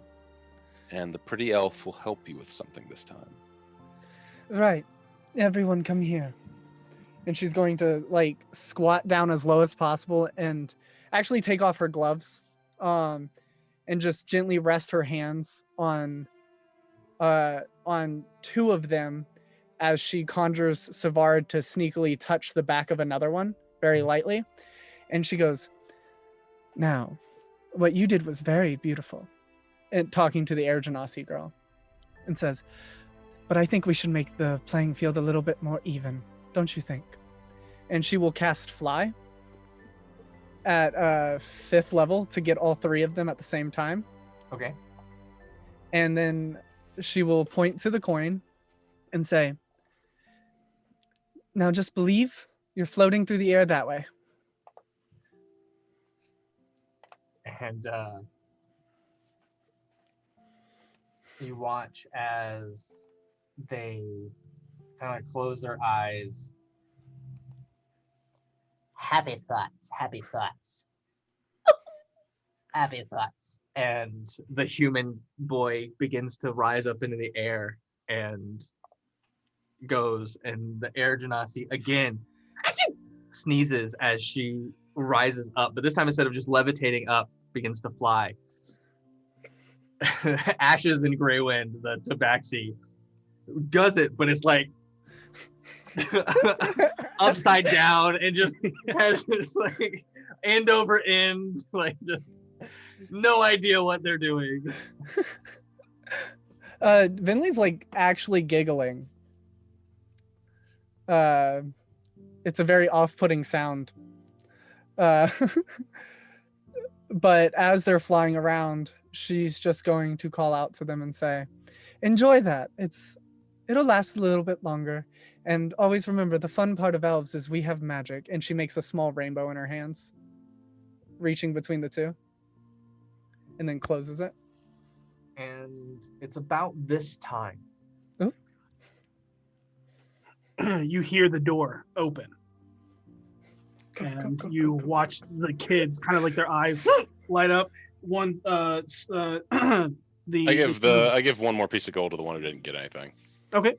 And the pretty elf will help you with something this time. Right. Everyone come here. And she's going to like squat down as low as possible and actually take off her gloves. And just gently rest her hands on 2 of them as she conjures Savard to sneakily touch the back of another one very lightly. And she goes, now, what you did was very beautiful. And talking to the Air Genasi girl, and says, but I think we should make the playing field a little bit more even, don't you think? And she will cast Fly at 5th level to get all 3 of them at the same time. Okay. And then she will point to the coin and say, now just believe you're floating through the air that way. And you watch as they kind of close their eyes. Happy thoughts, happy thoughts. Happy thoughts. And the human boy begins to rise up into the air and goes, and the Air Genasi again sneezes as she rises up, but this time instead of just levitating up, begins to fly. Ashes and Grey Wind, the Tabaxi, does it, but it's like upside down and just has like end over end, like just no idea what they're doing. Vinley's like actually giggling. It's a very off-putting sound. But as they're flying around, she's just going to call out to them and say, enjoy that. It'll last a little bit longer. And always remember, the fun part of elves is we have magic. And she makes a small rainbow in her hands, reaching between the two, and then closes it. And it's about this time. Oh. You hear the door open. And you watch the kids kind of like their eyes light up. One I give one more piece of gold to the one who didn't get anything. Okay.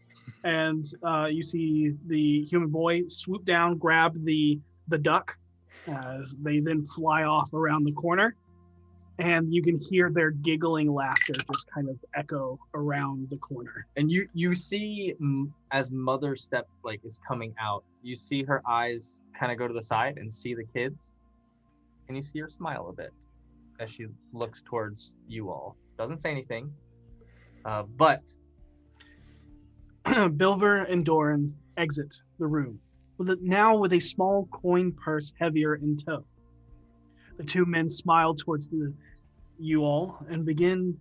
And you see the human boy swoop down, grab the duck as they then fly off around the corner. And you can hear their giggling laughter just kind of echo around the corner. And you see as Mother Step is coming out, you see her eyes kind of go to the side and see the kids, and you see her smile a bit as she looks towards you all. Doesn't say anything, but Bilver and Doran exit the room, now with a small coin purse heavier in tow. The two men smile towards you all and begin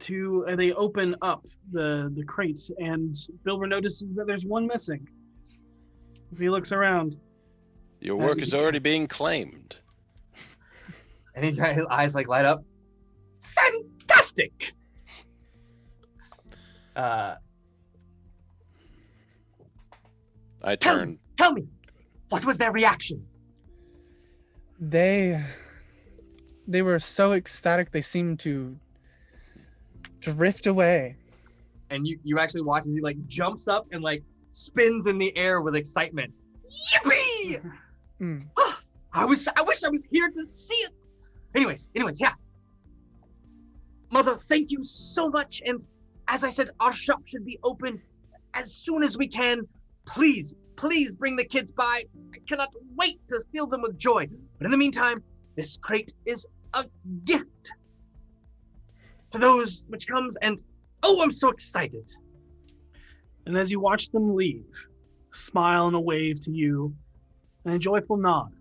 to, they open up the crates, and Bilver notices that there's one missing. As he looks around. Your work is already being claimed. And his eyes light up. Fantastic! I turn. Tell me, what was their reaction? They were so ecstatic they seemed to drift away. And you actually watch as he jumps up and spins in the air with excitement. Yippee! I wish I was here to see it. Anyways, yeah. Mother, thank you so much. And as I said, our shop should be open as soon as we can. Please bring the kids by. I cannot wait to fill them with joy. But in the meantime, this crate is a gift to those which comes, and oh, I'm so excited. And as you watch them leave, a smile and a wave to you, and a joyful nod,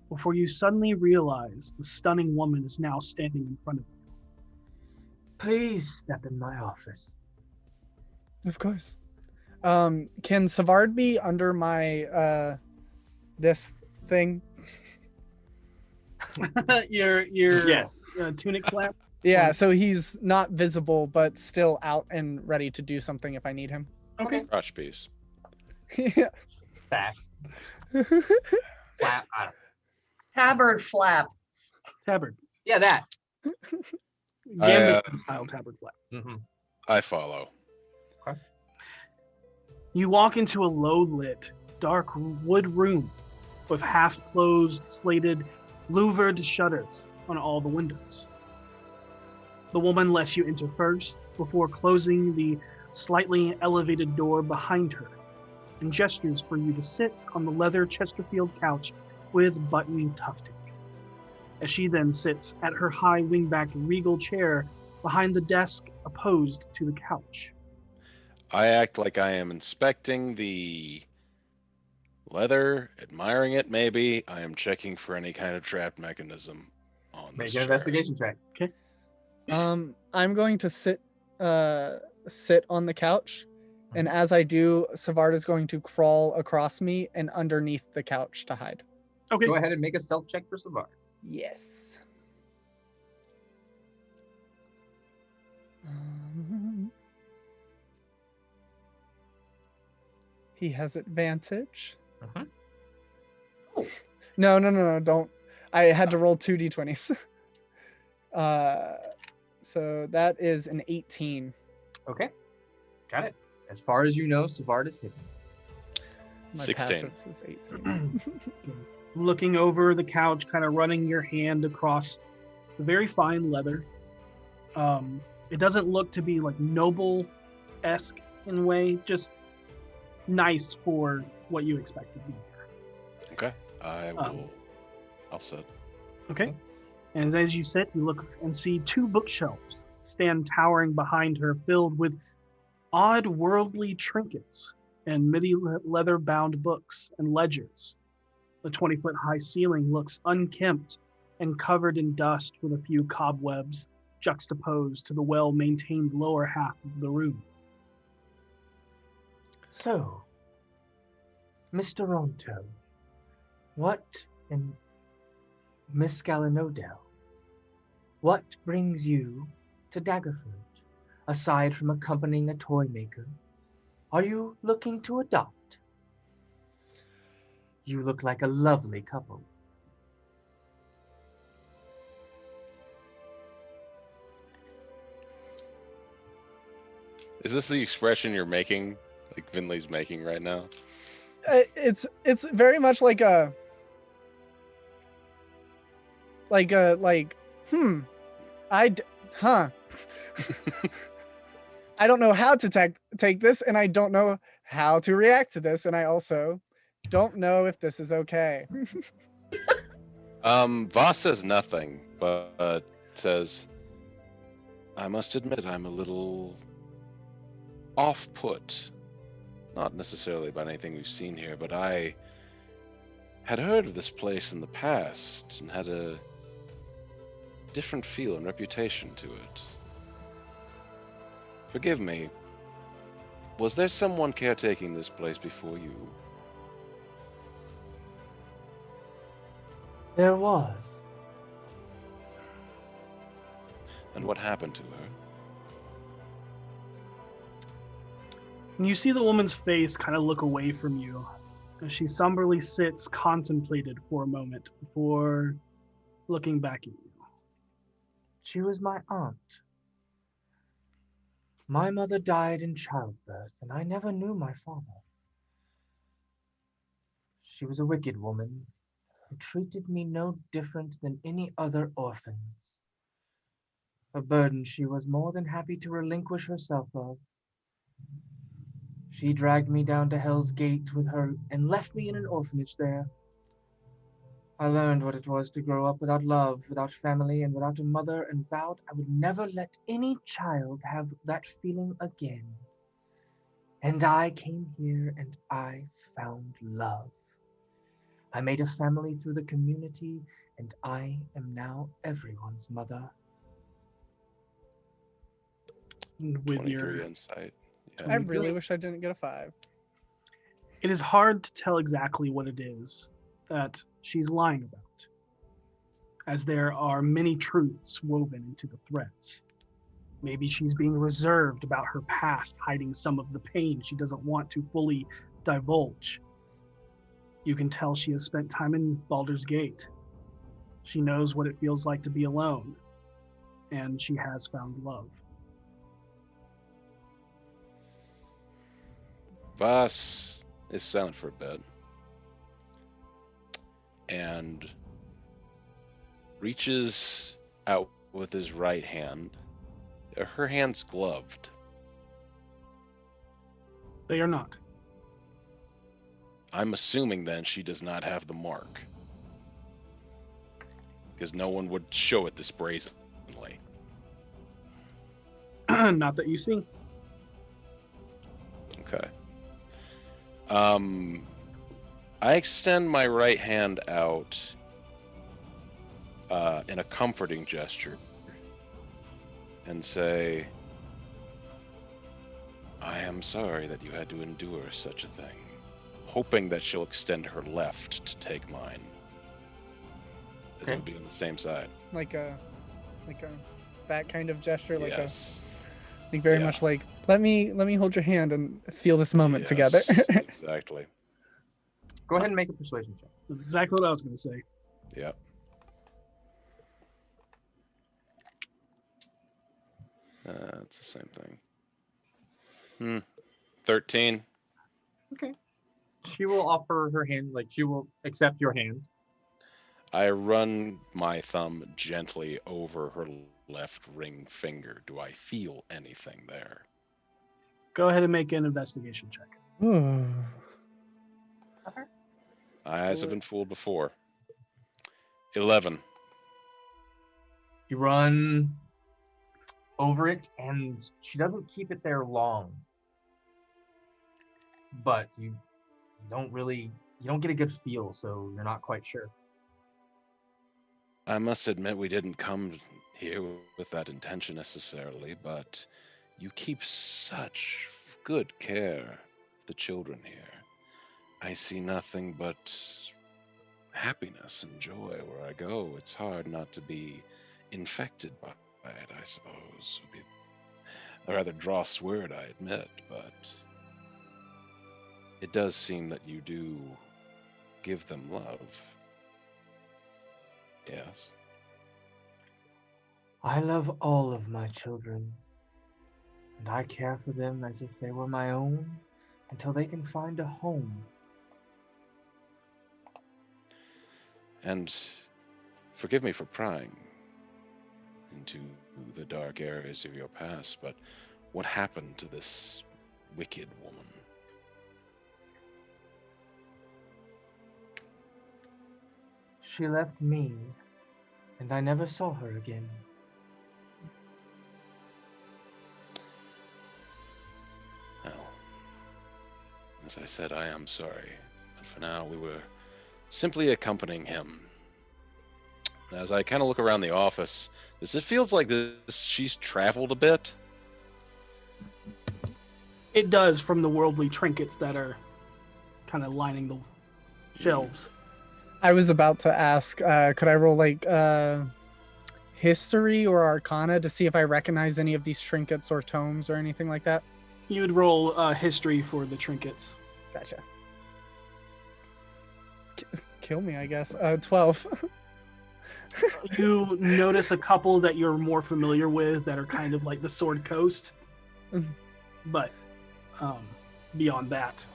before you suddenly realize the stunning woman is now standing in front of you. Please step in my office. Of course. Can Savard be under my this thing? your yes. Tunic flap? Yeah, so he's not visible, but still out and ready to do something if I need him. Okay. Crotch piece. Yeah. Sash. Flap. Tabard flap. Tabard. Yeah, that. Gambit style tabard flap. Mm-hmm. I follow. Okay. You walk into a low-lit, dark wood room with half-closed, slated, louvered shutters on all the windows. The woman lets you enter first before closing the slightly elevated door behind her and gestures for you to sit on the leather Chesterfield couch with button tufting. As she then sits at her high wing-backed regal chair behind the desk opposed to the couch. I act like I am inspecting the leather, admiring it maybe. I am checking for any kind of trap mechanism on this Make an chair. investigation check. Okay. I'm going to sit on the couch, and as I do, Savard is going to crawl across me and underneath the couch to hide. Okay. Go ahead and make a stealth check for Savard. Yes. He has advantage. Oh. No, don't. I had to roll 2 d20s. So that is an 18. Okay. Got it. As far as you know, Savard is hidden. My 16. passive is 18. Looking over the couch, kind of running your hand across the very fine leather. It doesn't look to be noble-esque in a way, just nice for what you expect to be here. Okay. I'll sit. Okay. And as you sit, you look and see 2 bookshelves stand towering behind her, filled with odd worldly trinkets and leather-bound books and ledgers. The 20-foot high ceiling looks unkempt and covered in dust with a few cobwebs juxtaposed to the well-maintained lower half of the room. So, Mr. Ronto, and Miss Galinodel, what brings you to Daggerford, aside from accompanying a toy maker? Are you looking to adopt? You look like a lovely couple. Is this the expression you're making, like Vinley's making right now? It's very much like a huh. I don't know how to take this, and I don't know how to react to this, and I also don't know if this is okay. Vaas says nothing, but says, I must admit I'm a little off-put. Not necessarily by anything we've seen here, but I had heard of this place in the past and had a different feel and reputation to it. Forgive me, was there someone caretaking this place before you? There was. And what happened to her? And you see the woman's face kind of look away from you as she somberly sits contemplated for a moment before looking back at you. She was my aunt. My mother died in childbirth, and I never knew my father. She was a wicked woman who treated me no different than any other orphans. A burden she was more than happy to relinquish herself of. She dragged me down to Hell's Gate with her and left me in an orphanage there. I learned what it was to grow up without love, without family, and without a mother, and vowed I would never let any child have that feeling again. And I came here and I found love. I made a family through the community, and I am now everyone's mother. With 23 your insight. Yeah. I really wish I didn't get a 5. It is hard to tell exactly what it is that she's lying about, as there are many truths woven into the threads. Maybe she's being reserved about her past, hiding some of the pain she doesn't want to fully divulge. You can tell she has spent time in Baldur's Gate. She knows what it feels like to be alone, and she has found love. Vaas is silent for a bit and reaches out with his right hand. Her hand's gloved. They are not. I'm assuming then she does not have the mark, because no one would show it this brazenly. Not that you see. Okay. I extend my right hand out in a comforting gesture and say, I am sorry that you had to endure such a thing, hoping that she'll extend her left to take mine. As it would be on the same side. Like that kind of gesture, like yes. very much like, let me hold your hand and feel this moment together. Exactly. Go ahead and make a persuasion check. That's exactly what I was going to say. Yeah. It's the same thing. 13. Okay. She will offer her hand, like she will accept your hand. I run my thumb gently over her left ring finger. Do I feel anything there? Go ahead and make an investigation check. Eyes have been fooled before. 11. You run over it, and she doesn't keep it there long. But you don't get a good feel, so you're not quite sure. I must admit we didn't come here with that intention necessarily, but you keep such good care of the children here. I see nothing but happiness and joy where I go. It's hard not to be infected by it, I suppose. Would be a rather dross word, I admit, but it does seem that you do give them love. Yes. I love all of my children, and I care for them as if they were my own until they can find a home. And forgive me for prying into the dark areas of your past, but what happened to this wicked woman? She left me, and I never saw her again. Well, as I said, I am sorry, but for now we were simply accompanying him. And as I kind of look around the office, it feels like she's traveled a bit. It does, from the worldly trinkets that are kind of lining the shelves. I was about to ask, could I roll like history or arcana to see if I recognize any of these trinkets or tomes or anything like that? You would roll history for the trinkets. Gotcha. Kill me, I guess. 12. You notice a couple that you're more familiar with that are kind of like the Sword Coast. But beyond that,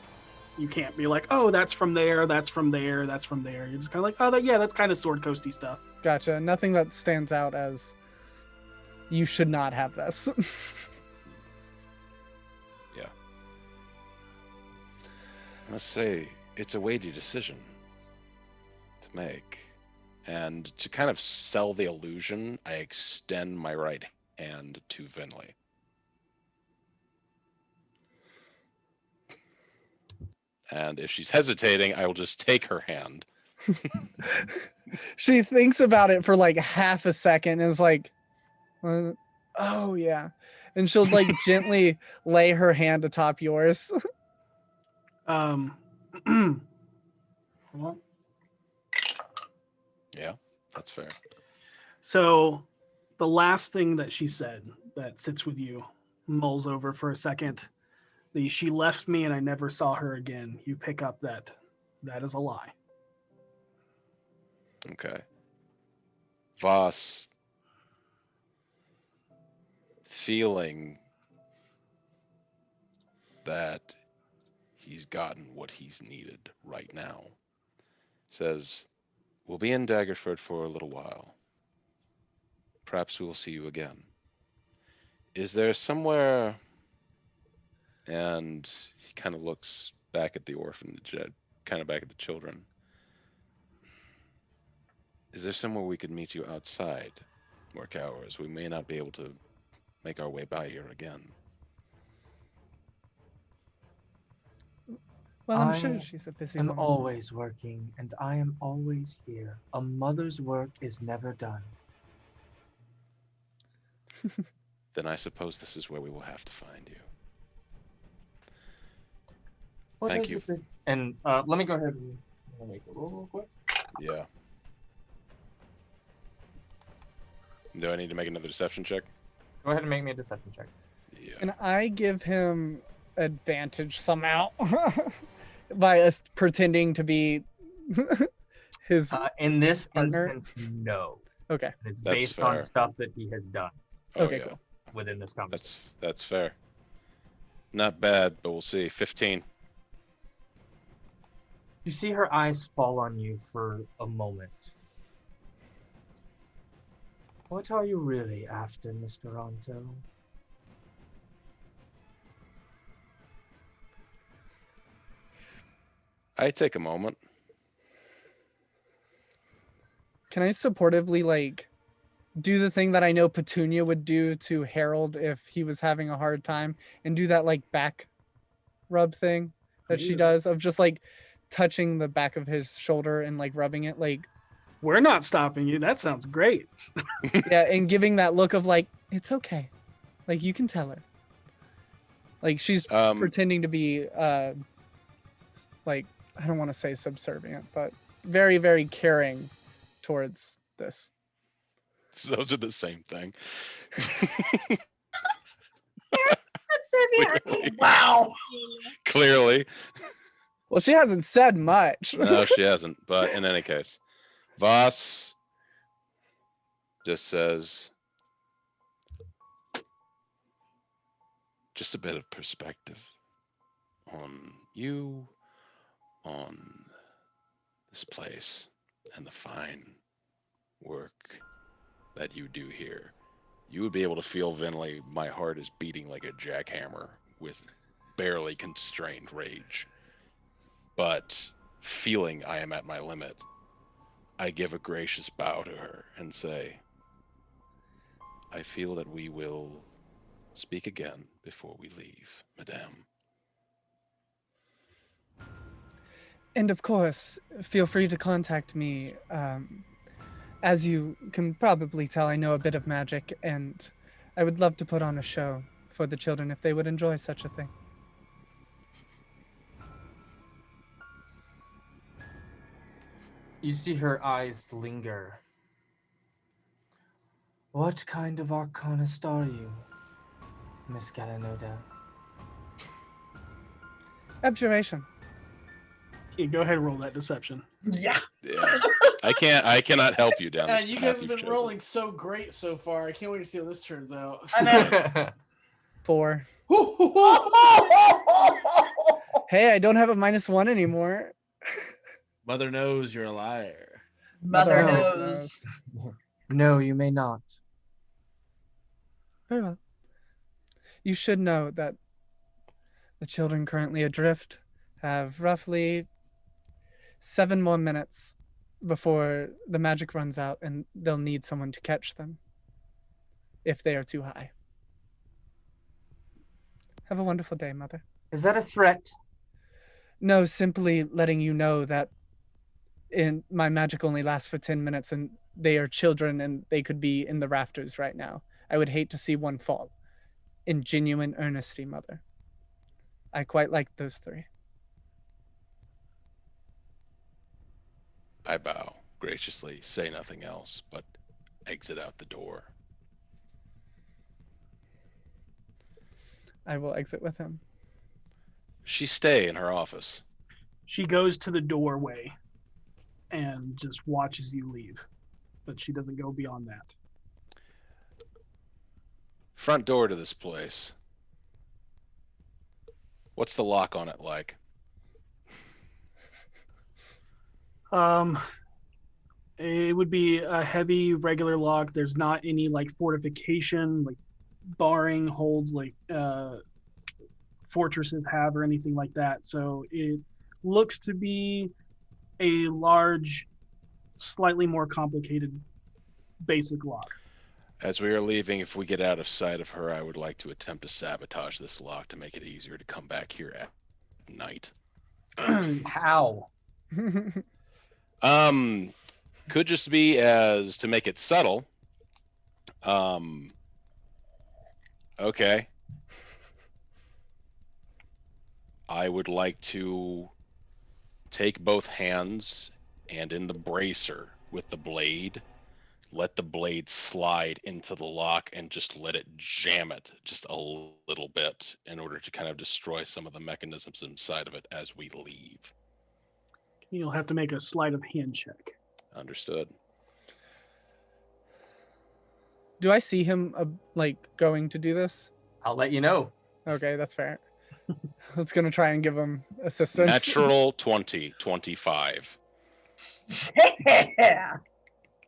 you can't be like, oh, that's from there, that's from there, that's from there. You're just kind of like, oh, yeah, that's kind of Sword Coasty stuff. Gotcha. Nothing that stands out as you should not have this. Yeah. I must say, it's a weighty decision to make. And to kind of sell the illusion, I extend my right hand to Vinley. And if she's hesitating, I will just take her hand. She thinks about it for like half a second and is like, oh yeah. And she'll like gently lay her hand atop yours. Well, Yeah, that's fair. so the last thing that she said that sits with you, mulls over for a second. She left me and I never saw her again. You pick up that is a lie. Okay. Vaas, feeling that he's gotten what he's needed right now, says, we'll be in Daggerford for a little while. Perhaps we will see you again. Is there somewhere... And he kind of looks back at the orphanage, kind of back at the children. Is there somewhere we could meet you outside work hours? We may not be able to make our way by here again. Well, I'm sure she's a busy woman. I'm always working, and I am always here. A mother's work is never done. Then I suppose this is where we will have to find you. Thank you. And let me go ahead and make a roll real quick. Yeah. Do I need to make another deception check? Go ahead and make me a deception check. Yeah. And I give him advantage somehow by us pretending to be his in this partner? instance, no. Okay. It's That's based on fair. stuff that he has done Okay, yeah. cool. within this conversation. That's fair. Not bad, but we'll see. 15. You see her eyes fall on you for a moment. What are you really after, Mr. Ronto? I take a moment. Can I supportively like do the thing that I know Petunia would do to Harold if he was having a hard time and do that like back rub thing that she does of just like touching the back of his shoulder and like rubbing it like We're not stopping you. That sounds great. Yeah, and giving that look of like, it's okay. Like you can tell her. Like she's pretending to be like, I don't want to say subservient, but very, very caring towards this. Those are the same thing. Subservient. Wow. Clearly. Well, she hasn't said much. No, she hasn't. But in any case, Vaas just says, just a bit of perspective on you, on this place, and the fine work that you do here. You would be able to feel, Vinley, my heart is beating like a jackhammer with barely constrained rage. But feeling I am at my limit, I give a gracious bow to her and say, I feel that we will speak again before we leave, Madame. And of course, feel free to contact me. As you can probably tell, I know a bit of magic, and I would love to put on a show for the children if they would enjoy such a thing. You see her eyes linger. What kind of arcanist are you, Miss Galanoda? Abjuration. Yeah, go ahead and roll that deception. Yeah. Yeah. I cannot help you down this And you path guys have you've been chosen. rolling so great so far. I can't wait to see how this turns out. I know. 4. Hey, I don't have a -1 anymore. Mother knows you're a liar. Mother Mother knows. No, you may not. Very well. You should know that the children currently adrift have roughly 7 more minutes before the magic runs out, and they'll need someone to catch them if they are too high. Have a wonderful day, Mother. Is that a threat? No, simply letting you know that my magic only lasts for 10 minutes, and they are children, and they could be in the rafters right now. I would hate to see one fall. In genuine earnesty, Mother. I quite like those 3. I bow graciously, say nothing else, but exit out the door. I will exit with him. She stay in her office. She goes to the doorway and just watches you leave, but she doesn't go beyond that. Front door to this place. What's the lock on it like? It would be a heavy regular lock. There's not any like fortification, like barring holds like fortresses have or anything like that. So it looks to be a large, slightly more complicated basic lock. As we are leaving, if we get out of sight of her, I would like to attempt to sabotage this lock to make it easier to come back here at night. How? Could just be as to make it subtle. Okay. I would like to take both hands and in the bracer with the blade, let the blade slide into the lock and just let it jam it just a little bit in order to kind of destroy some of the mechanisms inside of it as we leave. You'll have to make a sleight of hand check. Understood. Do I see him like going to do this? I'll let you know. Okay, that's fair. I was gonna try and give him assistance. Natural 20, 25. Yeah.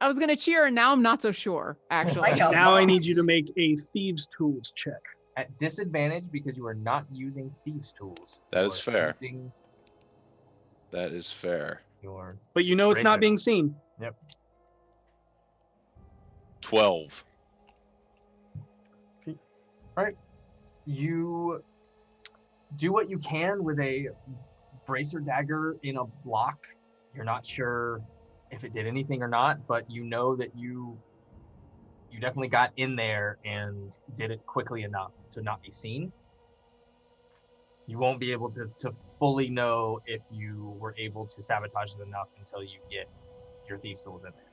I was gonna cheer, and now I'm not so sure. Actually, Like a Now I need boss. you to make a thieves' tools check. At disadvantage because you are not using thieves' tools. That You is are fair. using That is fair. Your But you know it's not Bracer. being seen. 12. You do what you can with a bracer dagger in a block. You're not sure if it did anything or not, but you know that you definitely got in there and did it quickly enough to not be seen. You won't be able to fully know if you were able to sabotage it enough until you get your thieves' tools in there.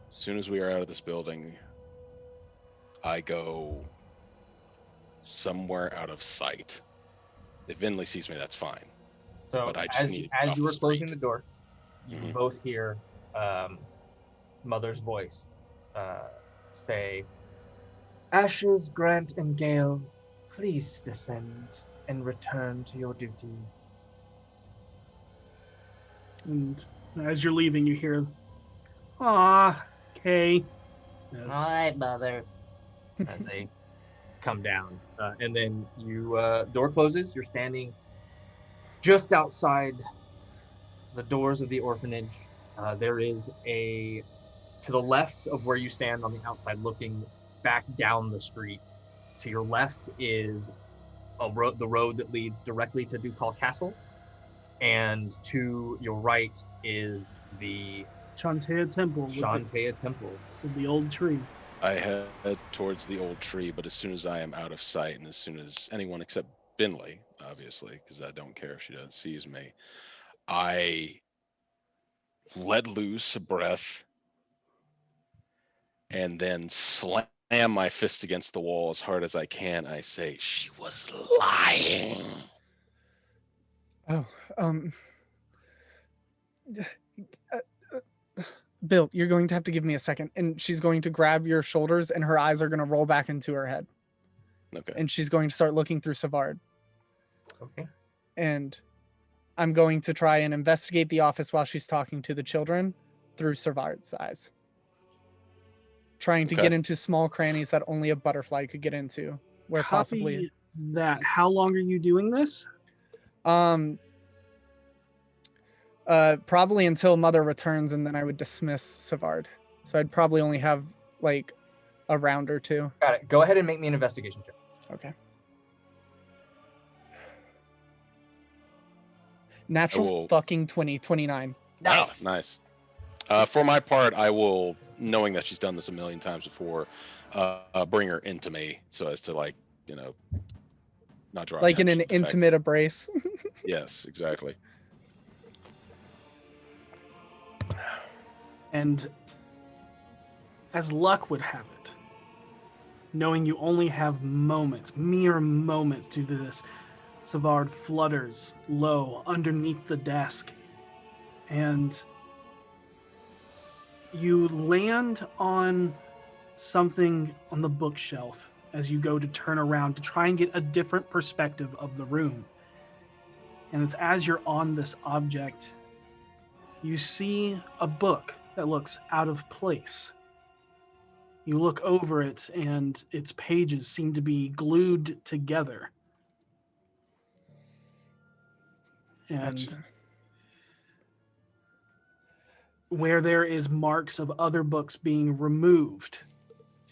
As soon as we are out of this building, I go somewhere out of sight. If Vinley sees me, that's fine. So But I just need to get as off you the were closing street. the door, you Mhm. both hear Mother's voice say, "Ashes, Grant, and Gale, please descend and return to your duties." And as you're leaving, you hear, "Ah, Kay." Yes. All right, Mother. As they come down, and then you door closes. You're standing just outside the doors of the orphanage. There is to the left of where you stand on the outside, looking back down the street. To your left is the road that leads directly to Ducal Castle, and to your right is the Shantea Temple Shantea Temple. with the old tree. I head towards the old tree, but as soon as I am out of sight, and as soon as anyone except Binley, obviously, because I don't care if she sees me, I let loose a breath and then slam my fist against the wall as hard as I can. I say, "She was lying." Oh, Bill, you're going to have to give me a second. And she's going to grab your shoulders and her eyes are going to roll back into her head. Okay. And she's going to start looking through Savard. Okay. And I'm going to try and investigate the office while she's talking to the children through Savard's eyes. Trying to get into small crannies that only a butterfly could get into. Where possibly Copy that. How long are you doing this? probably until Mother returns, and then I would dismiss Savard. So I'd probably only have like a round or two. Got it. Go ahead and make me an investigation check. Okay. Natural fucking 29. Nice. Wow, nice. For my part, I will, knowing that she's done this a million times before, bring her into me so as to, like, you know, not draw like in an attention. intimate embrace. Yes, exactly. And as luck would have it, knowing you only have moments, mere moments to do this, Savard flutters low underneath the desk, and you land on something on the bookshelf as you go to turn around to try and get a different perspective of the room. And it's as you're on this object, you see a book that looks out of place. You look over it, and its pages seem to be glued together. And Gotcha. where there is marks of other books being removed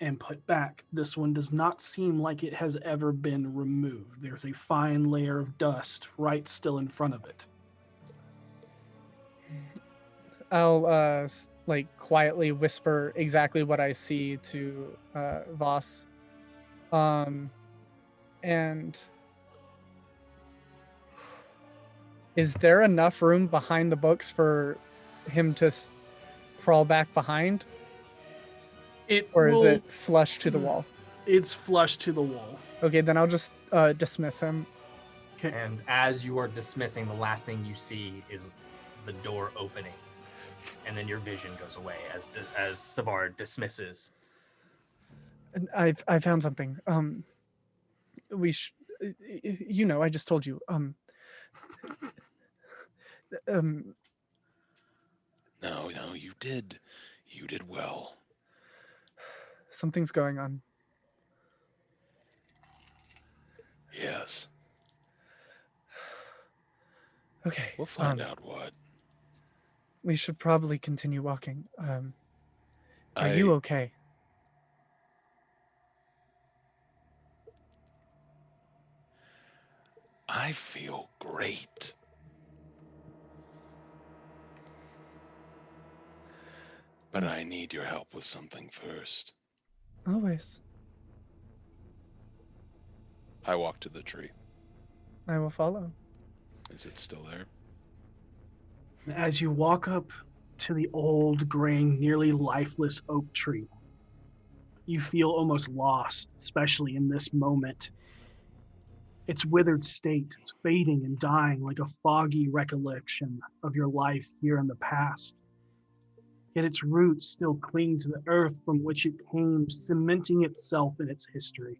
and put back, this one does not seem like it has ever been removed. There's a fine layer of dust right still in front of it. I'll like quietly whisper exactly what I see to Vaas. And is there enough room behind the books for him to crawl back behind? Or is it flush to the wall? It's flush to the wall. Okay, then I'll just dismiss him. Okay. And as you are dismissing, the last thing you see is the door opening, and then your vision goes away as Savard dismisses. And I found something. You know, I just told you. No, you did. You did well. Something's going on. Yes. Okay. We'll find out what. We should probably continue walking. Are you okay? I feel great. But I need your help with something first. Always. I walk to the tree. I will follow. Is it still there? As you walk up to the old, graying, nearly lifeless oak tree, you feel almost lost, especially in this moment. Its withered state is fading and dying like a foggy recollection of your life here in the past. Yet its roots still cling to the earth from which it came, cementing itself in its history.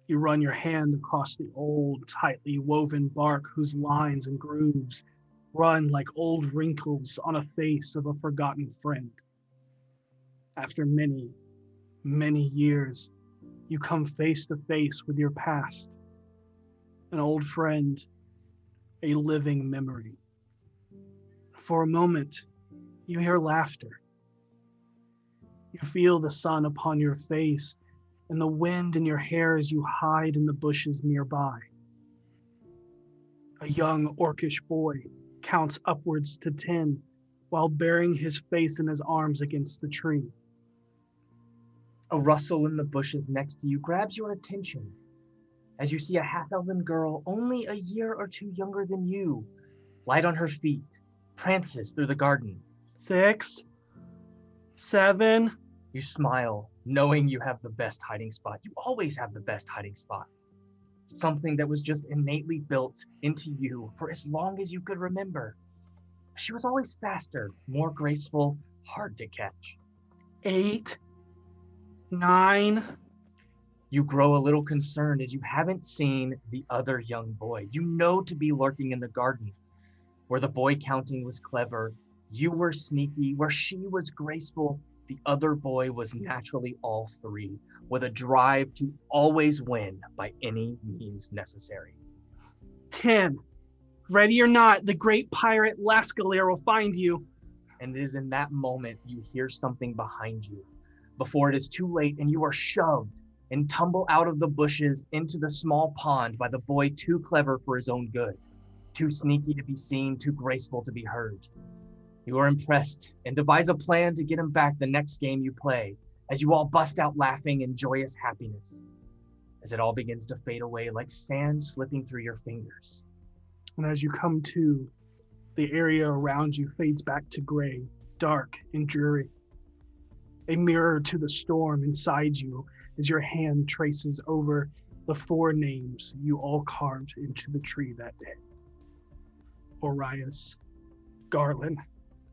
You run your hand across the old, tightly woven bark whose lines and grooves run like old wrinkles on a face of a forgotten friend. After many, many years, you come face to face with your past, an old friend, a living memory. For a moment, you hear laughter. You feel the sun upon your face and the wind in your hair as you hide in the bushes nearby. A young orcish boy counts upwards to 10 while burying his face in his arms against the tree. A rustle in the bushes next to you grabs your attention as you see a half-elven girl only a year or two younger than you, light on her feet, prances through the garden. 6, 7. You smile, knowing you have the best hiding spot. You always have the best hiding spot. Something that was just innately built into you for as long as you could remember. She was always faster, more graceful, hard to catch. 8, 9. You grow a little concerned as you haven't seen the other young boy. You know to be lurking in the garden. Where the boy counting was clever, you were sneaky. Where she was graceful, the other boy was naturally all three, with a drive to always win by any means necessary. 10. Ready or not, the great pirate Lascalaire will find you. And it is in that moment you hear something behind you, before it is too late and you are shoved and tumble out of the bushes into the small pond by the boy too clever for his own good, too sneaky to be seen, too graceful to be heard. You are impressed and devise a plan to get him back the next game you play, as you all bust out laughing in joyous happiness, as it all begins to fade away like sand slipping through your fingers. And as you come to, the area around you fades back to gray, dark and dreary. A mirror to the storm inside you as your hand traces over the 4 names you all carved into the tree that day. Orias, Garland,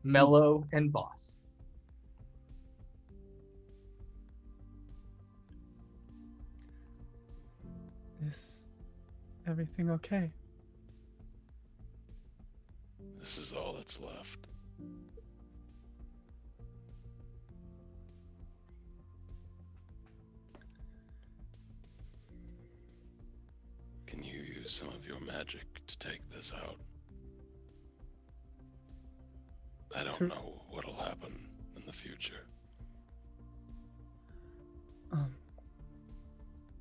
Mellow, and Vaas. Is everything okay? This is all that's left. Can you use some of your magic to take this out? I don't know what'll happen in the future.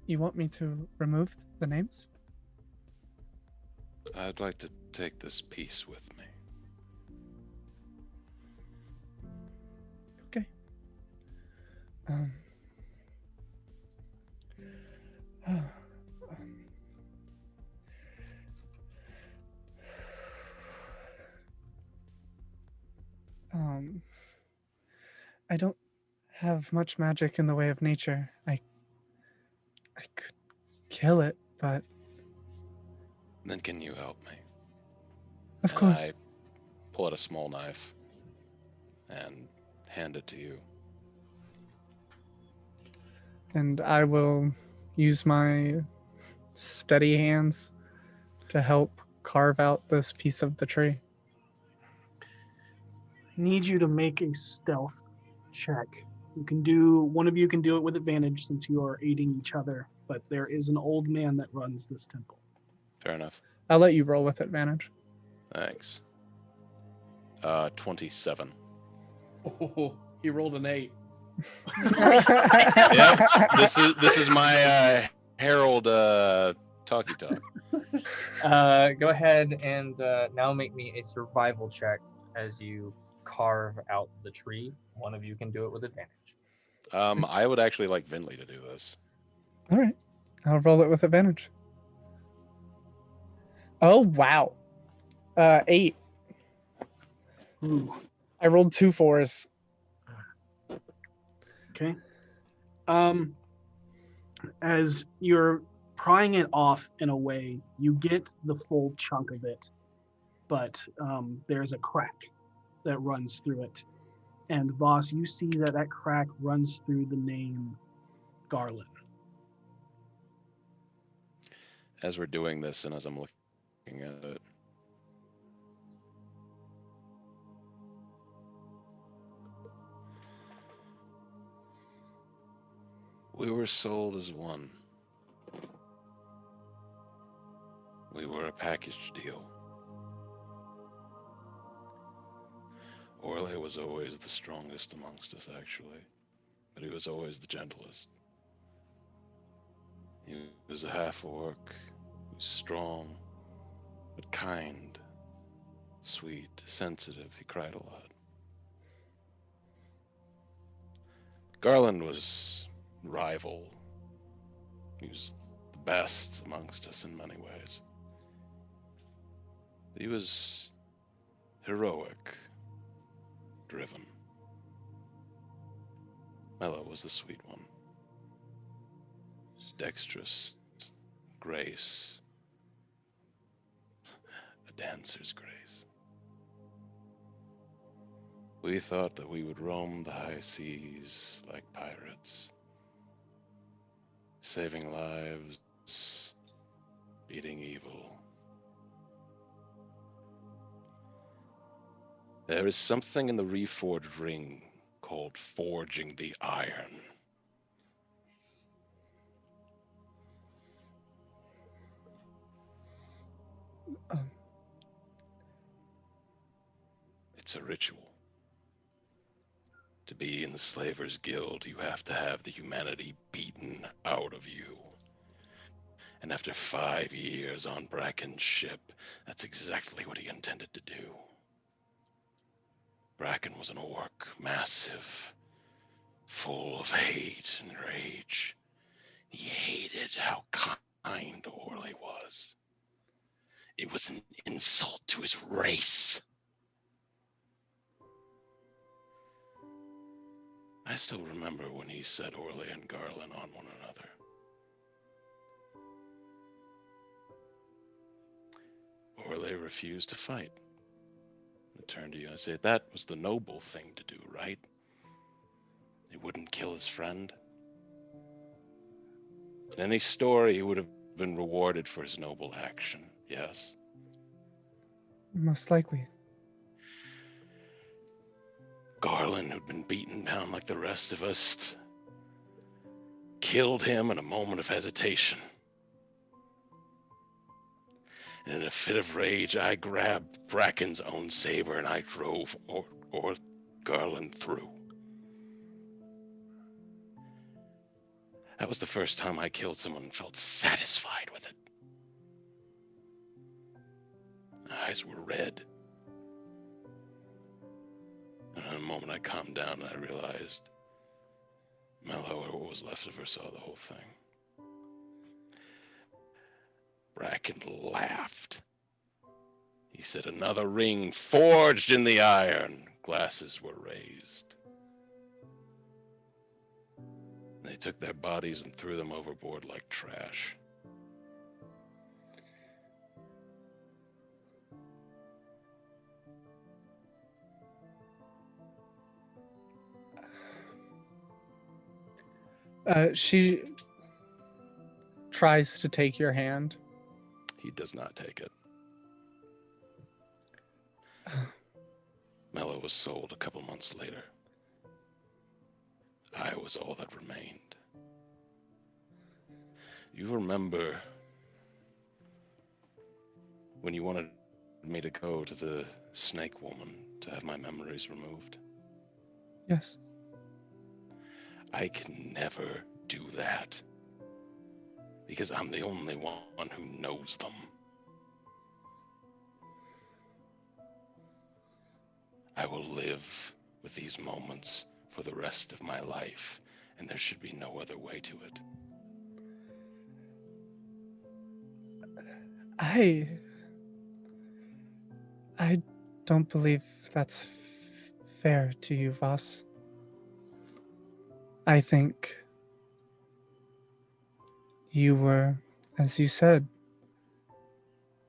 You want me to remove the names? I'd like to take this piece with me. Okay. I don't have much magic in the way of nature. I could kill it, but Then can you help me? of And course. I pull out a small knife and hand it to you. And I will use my steady hands to help carve out this piece of the tree. Need you to make a stealth check. One of you can do it with advantage since you are aiding each other, but there is an old man that runs this temple. Fair enough. I'll let you roll with advantage. Thanks. 27. Oh, he rolled an 8. Yep. This is my Herald talkie talk. Go ahead and now make me a survival check as you carve out the tree. One of you can do it with advantage. I would actually like Vinley to do this. All right. I'll roll it with advantage. Oh, wow. 8. Ooh. I rolled 2 4s. Okay. As you're prying it off in a way, you get the full chunk of it, but there's a crack that runs through it. And Vaas, you see that crack runs through the name Garland. As we're doing this and as I'm looking at it, we were sold as one. We were a package deal. Orle was always the strongest amongst us, actually, but he was always the gentlest. He was a half-orc, he was strong, but kind, sweet, sensitive. He cried a lot. Garland was rival. He was the best amongst us in many ways. He was heroic, driven. Mello was the sweet one. He was dexterous, grace, a dancer's grace. We thought that we would roam the high seas like pirates, saving lives, beating evil. There is something in the reforged ring called forging the iron. It's a ritual. To be in the Slavers Guild, you have to have the humanity beaten out of you. And after 5 years on Bracken's ship, that's exactly what he intended to do. Bracken was an orc, massive, full of hate and rage. He hated how kind Orle was. It was an insult to his race. I still remember when he set Orle and Garland on one another. Orle refused to fight. I turned to you and I said, that was the noble thing to do, right? He wouldn't kill his friend. In any story, he would have been rewarded for his noble action, yes? Most likely. Garland, who'd been beaten down like the rest of us, killed him in a moment of hesitation. And in a fit of rage, I grabbed Bracken's own saber and I drove Garland through. That was the first time I killed someone and felt satisfied with it. My eyes were red. And in a moment I calmed down and I realized Mello, or what was left of her, saw the whole thing. Bracken laughed. He said, another ring forged in the iron. Glasses were raised. They took their bodies and threw them overboard like trash. She tries to take your hand. He does not take it. Mello was sold a couple months later. I was all that remained. You remember when you wanted me to go to the Snake Woman to have my memories removed? Yes. I can never do that because I'm the only one who knows them. I will live with these moments for the rest of my life, and there should be no other way to it. I don't believe that's fair to you, Vaas. I think you were, as you said,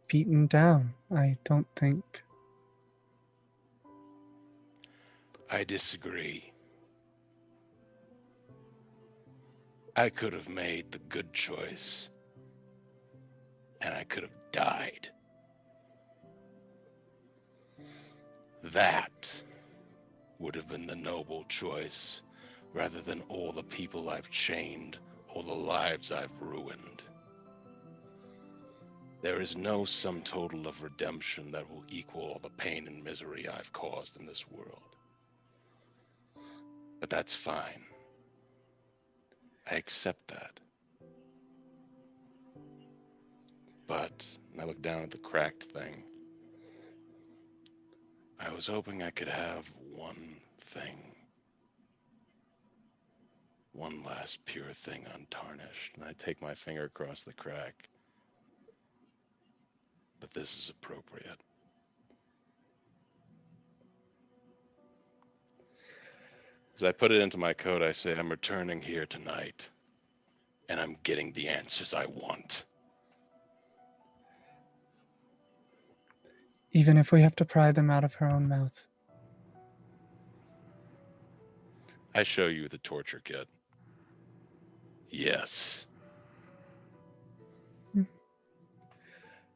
beaten down. I don't think. I disagree. I could have made the good choice, and I could have died. That would have been the noble choice, rather than all the people I've chained, all the lives I've ruined. There is no sum total of redemption that will equal all the pain and misery I've caused in this world. But that's fine. I accept that. But, and I look down at the cracked thing, I was hoping I could have one thing. One last pure thing untarnished. And I take my finger across the crack. But this is appropriate. As I put it into my coat, I say, I'm returning here tonight, and I'm getting the answers I want. Even if we have to pry them out of her own mouth. I show you the torture kit. Yes.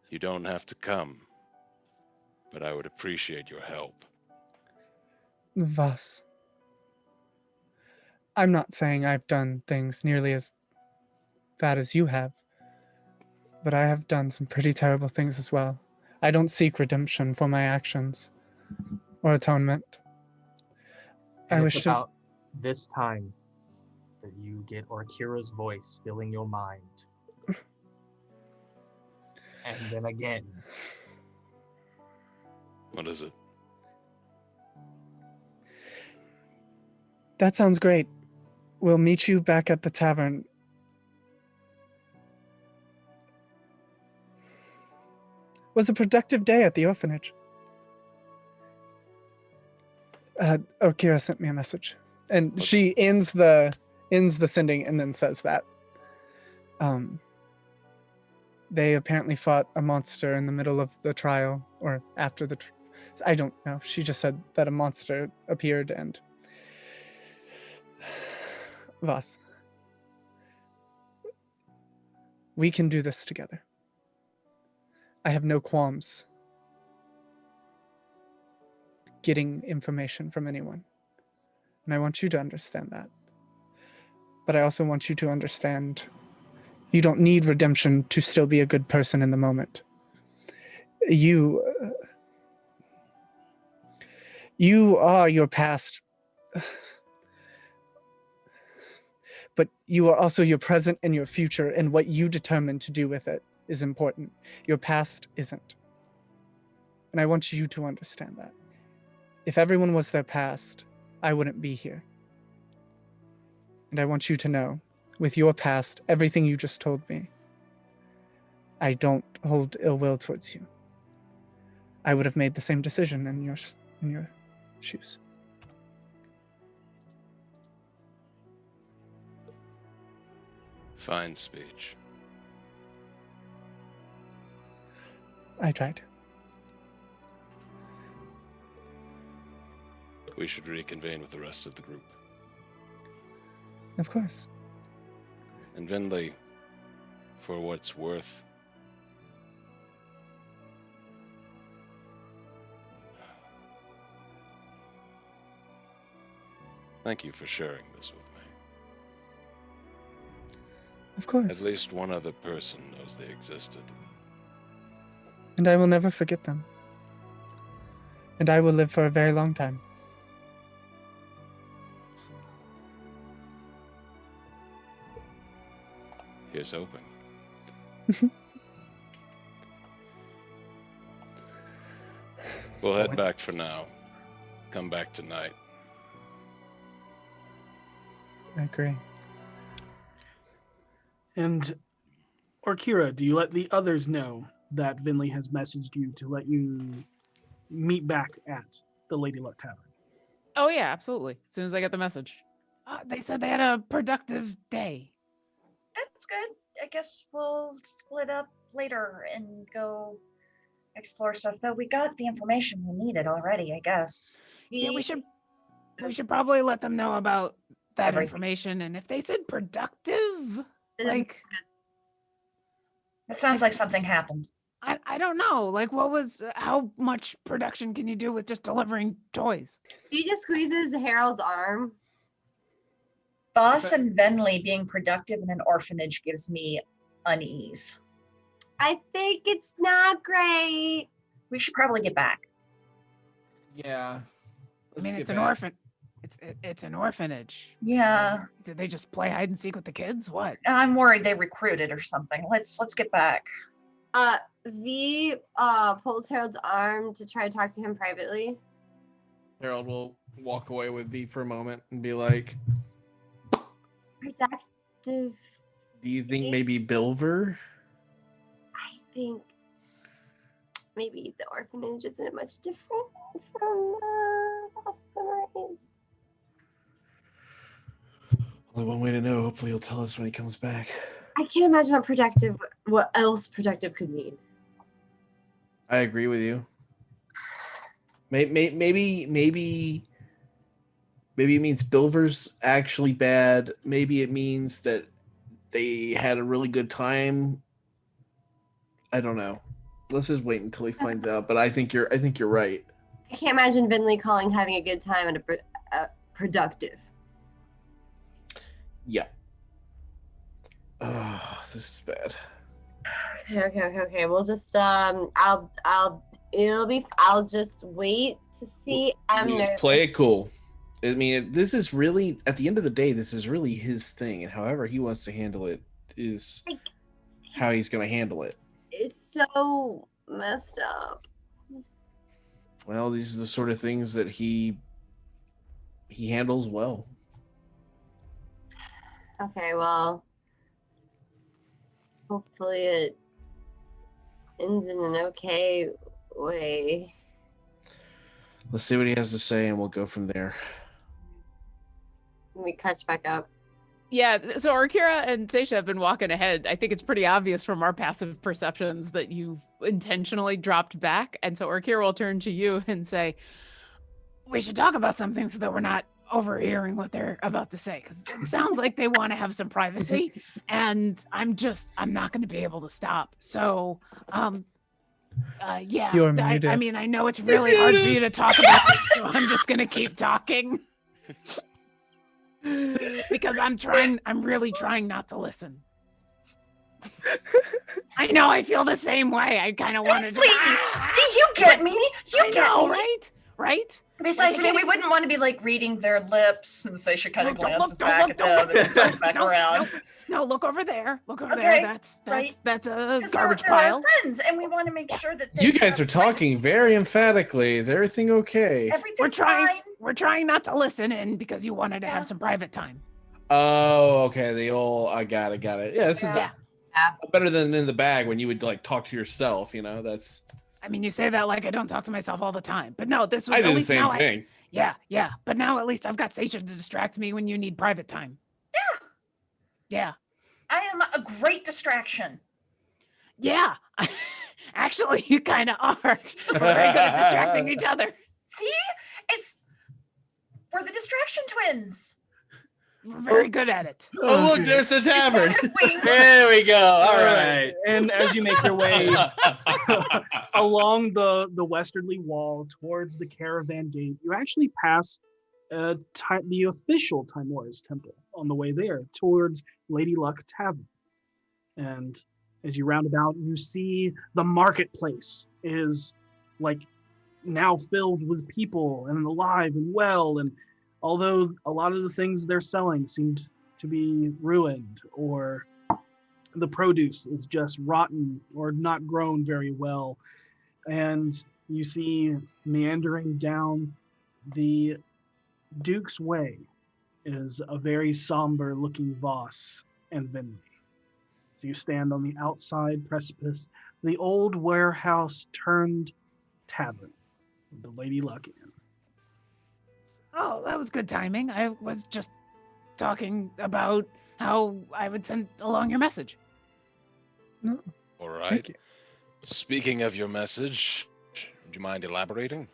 You don't have to come, but I would appreciate your help. Vaas. I'm not saying I've done things nearly as bad as you have, but I have done some pretty terrible things as well. I don't seek redemption for my actions or atonement. And I it's wish to. about this time that you get Orkira's voice filling your mind. And then again. What is it? That sounds great. We'll meet you back at the tavern. Was a productive day at the orphanage. Orkira sent me a message, and she ends the sending and then says that. They apparently fought a monster in the middle of the trial, or after the. I don't know. She just said that a monster appeared and. Vaas. We can do this together. I have no qualms getting information from anyone. And I want you to understand that. But I also want you to understand you don't need redemption to still be a good person in the moment. You are your past, but you are also your present and your future, and what you determine to do with it is important. Your past isn't. And I want you to understand that. If everyone was their past, I wouldn't be here. And I want you to know, with your past, everything you just told me, I don't hold ill will towards you. I would have made the same decision in your shoes. Fine speech. I tried. We should reconvene with the rest of the group. Of course. And Vinley, for what it's worth, thank you for sharing this with me. Of course. At least one other person knows they existed. And I will never forget them. And I will live for a very long time. Here's hoping. We'll head back for now. come back tonight. I agree. And Orkira, do you let the others know that Vinley has messaged you to let you meet back at the Lady Luck Tavern? Oh yeah, absolutely. As soon as I get the message. They said they had a productive day. That's good. I guess we'll split up later and go explore stuff. Though we got the information we needed already, I guess. Yeah, we should probably let them know about that Everything. information. And if they said productive, like That sounds like something happened. I don't know. Like, how much production can you do with just delivering toys? He just squeezes Harold's arm. Vaas and Venley being productive in an orphanage gives me unease. I think it's not great. We should probably get back. Yeah. I mean, it's an orphan. It's an orphanage. Yeah. Did they just play hide and seek with the kids? What? I'm worried they recruited or something. Let's get back. V pulls Harold's arm to try to talk to him privately. Harold will walk away with V for a moment and be like, Productive. do you think maybe Bilver? I think maybe the orphanage isn't much different from Lost Memories. Only one way to know. Hopefully he'll tell us when he comes back. I can't imagine what else productive could mean. I agree with you. Maybe it means Bilver's actually bad. Maybe it means that they had a really good time. I don't know. Let's just wait until he finds out. But I think you're right. I can't imagine Vinley calling having a good time and a productive. Yeah. Oh, this is bad. Okay. We'll just I'll just wait to see. Just play it cool. I mean, this is really, at the end of the day, this is really his thing, and however he wants to handle it is how he's going to handle it. It's so messed up. Well, these are the sort of things that he handles well. Okay, well, hopefully it ends in an okay way. Let's see what he has to say, and we'll go from there. We catch back up. Yeah, so Orkira and Seisha have been walking ahead. I think it's pretty obvious from our passive perceptions that you've intentionally dropped back. And so Orkira will turn to you and say, we should talk about something so that we're not overhearing what they're about to say. Because it sounds like they want to have some privacy. And I'm not going to be able to stop. So, yeah. You are muted. I mean, I know it's really hard for you to talk about it, so I'm just going to keep talking. Because I'm really trying not to listen. I know, I feel the same way. I kind of want to just... See, you get me. You get me. Right? Besides, I mean, we wouldn't want to be like reading their lips, and Seisha kind of glances back at them and turns back around. No, look over there. Look over Okay, there. right. That's a garbage they're pile. our friends, and we want to make sure that they You guys are talking very emphatically. Is everything okay? Everything's fine. We're trying not to listen in because you wanted to have some private time. Oh, okay. I got it. Yeah, this is better than in the bag when you would like talk to yourself. You know, that's. I mean, you say that like I don't talk to myself all the time, but no, this was. I do the same thing. Yeah. But now at least I've got Seisha to distract me when you need private time. Yeah. I am a great distraction. Yeah. Actually, you kind of are. We're very good at distracting each other. See? We're the distraction twins. We're very good at it. Oh, look, there's the tavern. There we go. All right. And as you make your way along the westerly wall towards the caravan gate, you actually pass the official Timora's temple on the way there towards Lady Luck Tavern. And as you round about, you see the marketplace is like now filled with people and alive and well. And although a lot of the things they're selling seemed to be ruined, or the produce is just rotten or not grown very well. And you see meandering down The Duke's Way is a very somber looking Vaas and Vinley. So you stand on the outside precipice of the old warehouse turned tavern with the Lady Luck Inn. Oh, that was good timing. I was just talking about how I would send along your message. All right. Thank you. Speaking of your message, would you mind elaborating?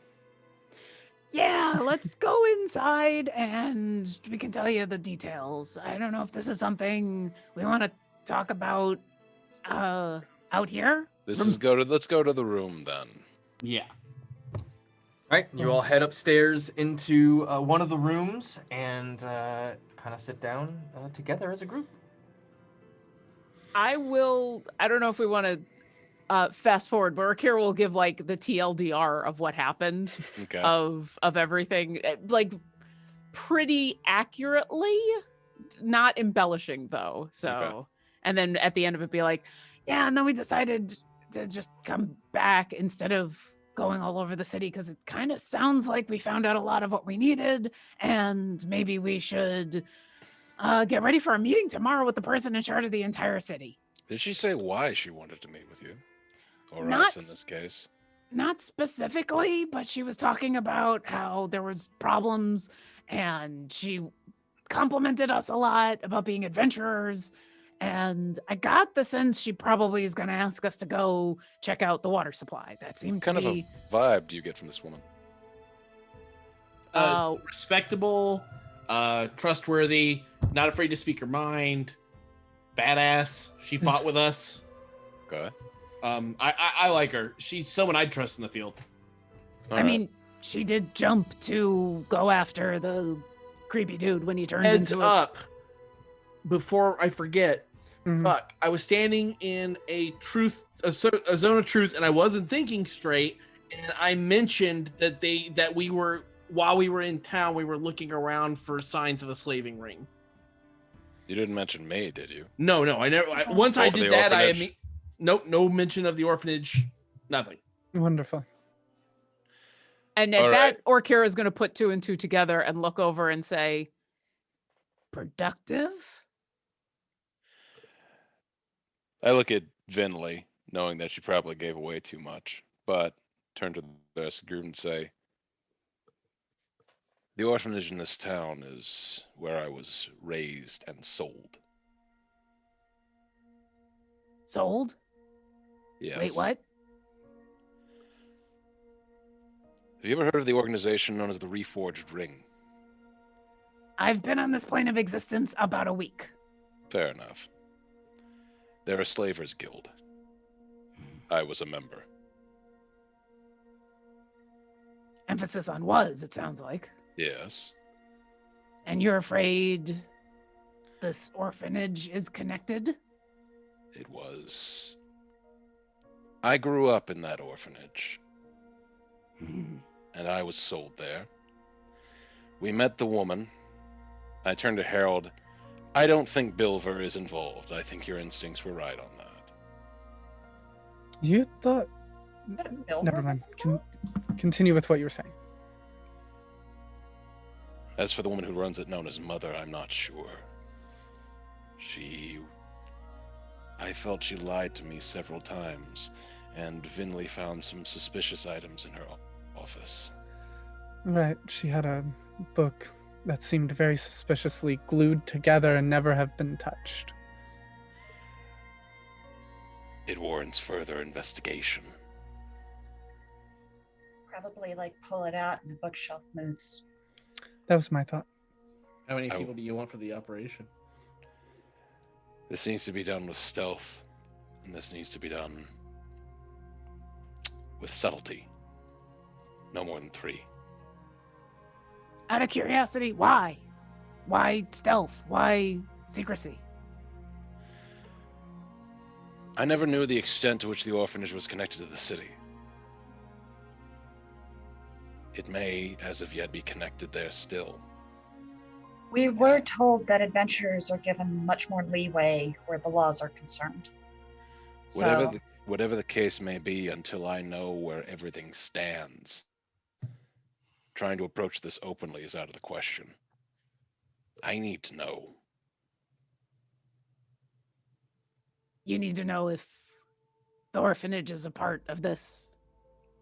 Yeah, let's go inside and we can tell you the details. I don't know if this is something we want to talk about out here. Let's go to the room then. Yeah. All right, you all head upstairs into one of the rooms and kind of sit down together as a group. I don't know if we want to fast forward, but Akira will give like the TLDR of what happened Okay. of everything, like pretty accurately, not embellishing though. So, Okay. and then at the end of it, be like, yeah, and then we decided to just come back instead of going all over the city because it kind of sounds like we found out a lot of what we needed, and maybe we should get ready for a meeting tomorrow with the person in charge of the entire city. Did she say why she wanted to meet with you? Or Not us in this case? Not specifically, but she was talking about how there was problems and she complimented us a lot about being adventurers. And I got the sense she probably is going to ask us to go check out the water supply. That seemed What kind to of be... a vibe do you get from this woman? Respectable, trustworthy, not afraid to speak her mind, badass. She fought with us. Okay. I like her. She's someone I'd trust in the field. I mean, she did jump to go after the creepy dude when he turned Heads into up. Before I forget, fuck, I was standing in a zone of truth, and I wasn't thinking straight. And I mentioned that we were, while we were in town, we were looking around for signs of a slaving ring. You didn't mention me, did you? No, I never. Once I did the that, orphanage? Nope, no mention of the orphanage. Nothing. Wonderful. And at All that, right. Orkira is going to put two and two together and look over and say, productive? I look at Vinley, knowing that she probably gave away too much, but turn to the rest of the group and say, the orphanage in this town is where I was raised and sold. Sold? Yes. Wait, what? Have you ever heard of the organization known as the Reforged Ring? I've been on this plane of existence about a week. Fair enough. They're a slavers guild. I was a member. Emphasis on was, it sounds like. Yes. And you're afraid this orphanage is connected? It was. I grew up in that orphanage. And I was sold there. We met the woman. I turned to Harold. I don't think Bilver is involved. I think your instincts were right on that. You thought. Bill Never mind. Continue with what you were saying. As for the woman who runs it, known as Mother, I'm not sure. I felt she lied to me several times, and Vinley found some suspicious items in her office. Right. She had a book that seemed very suspiciously glued together and never have been touched. It warrants further investigation. Probably like pull it out in the bookshelf moods. That was my thought. How many people do you want for the operation? This needs to be done with stealth, and this needs to be done with subtlety. No more than 3. Out of curiosity, why? Why stealth? Why secrecy? I never knew the extent to which the orphanage was connected to the city. It may, as of yet, be connected there still. We were told that adventurers are given much more leeway where the laws are concerned. Whatever the case may be, until I know where everything stands, trying to approach this openly is out of the question. I need to know. You need to know if the orphanage is a part of this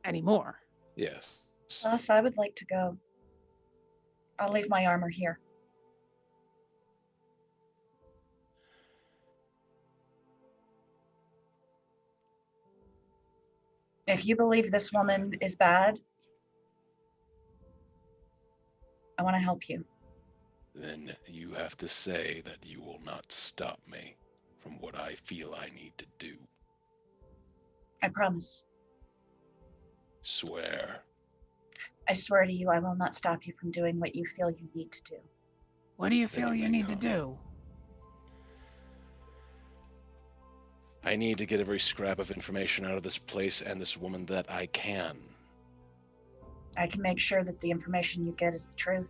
anymore. Yes. Vaas, I would like to go. I'll leave my armor here. If you believe this woman is bad, I want to help you. Then you have to say that you will not stop me from what I feel I need to do. I promise. Swear. I swear to you, I will not stop you from doing what you feel you need to do. What do you feel you need to do? I need to get every scrap of information out of this place and this woman that I can. I can make sure that the information you get is the truth.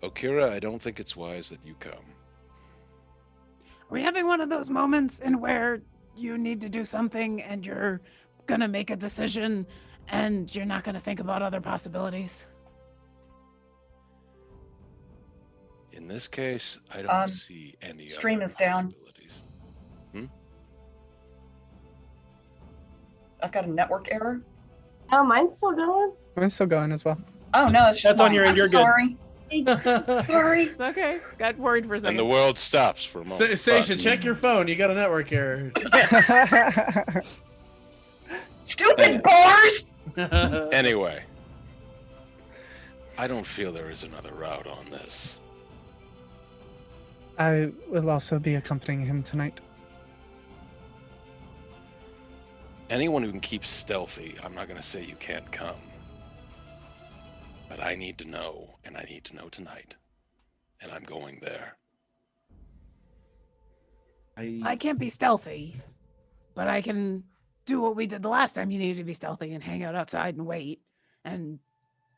Okira, I don't think it's wise that you come. Are we having one of those moments in where you need to do something and you're gonna make a decision and you're not gonna think about other possibilities? In this case, I don't see any stream other is down. possibilities. I've got a network error. Oh, mine's still going. Mine's still going as well. Oh no, it's just That's on mine. your end, I'm you're good. sorry. Sorry. It's okay. Got worried for a And second. the world stops for a moment. Seisha, check your phone. You got a network error. Stupid bars! Anyway, I don't feel there is another route on this. I will also be accompanying him tonight. Anyone who can keep stealthy, I'm not going to say you can't come. But I need to know, and I need to know tonight. And I'm going there. I can't be stealthy, but I can do what we did the last time you needed to be stealthy and hang out outside and wait and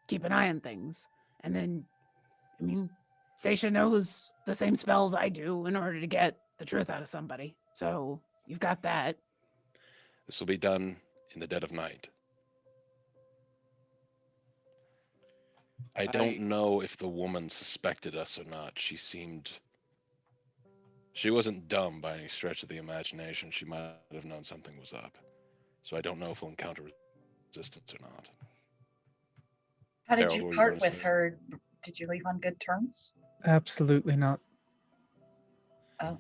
keep an eye on things. And then, I mean, Seisha knows the same spells I do in order to get the truth out of somebody. So you've got that. This will be done in the dead of night. I don't know if the woman suspected us or not. She wasn't dumb by any stretch of the imagination. She might have known something was up. So I don't know if we'll encounter resistance or not. How did Harold, you what were you part gonna with say? her? Did you leave on good terms? Absolutely not. Oh.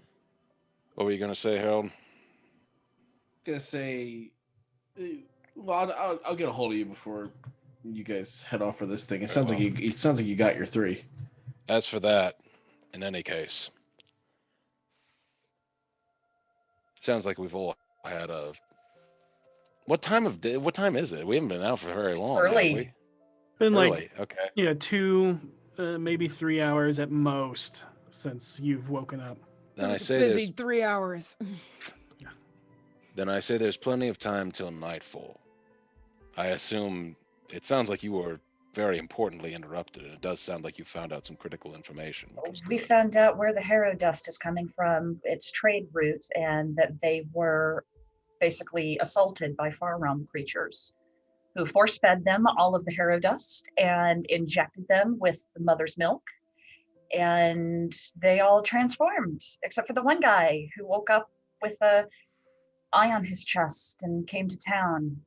What were you going to say, Harold? Gonna say, well, I'll get a hold of you before you guys head off for this thing. It sounds like you got your 3. As for that, in any case, sounds like we've all had a. What time is it? We haven't been out for very long. Early. Have we? Been Early. like, Okay. 2, maybe 3 hours at most since you've woken up. Then It I was a say busy there's 3 hours. Then I say there's plenty of time till nightfall. I assume it sounds like you were very importantly interrupted, and it does sound like you found out some critical information. which is We good. found out where the harrow dust is coming from, its trade route, and that they were basically assaulted by far realm creatures who force fed them all of the harrow dust and injected them with the mother's milk. And they all transformed, except for the one guy who woke up with a eye on his chest and came to town.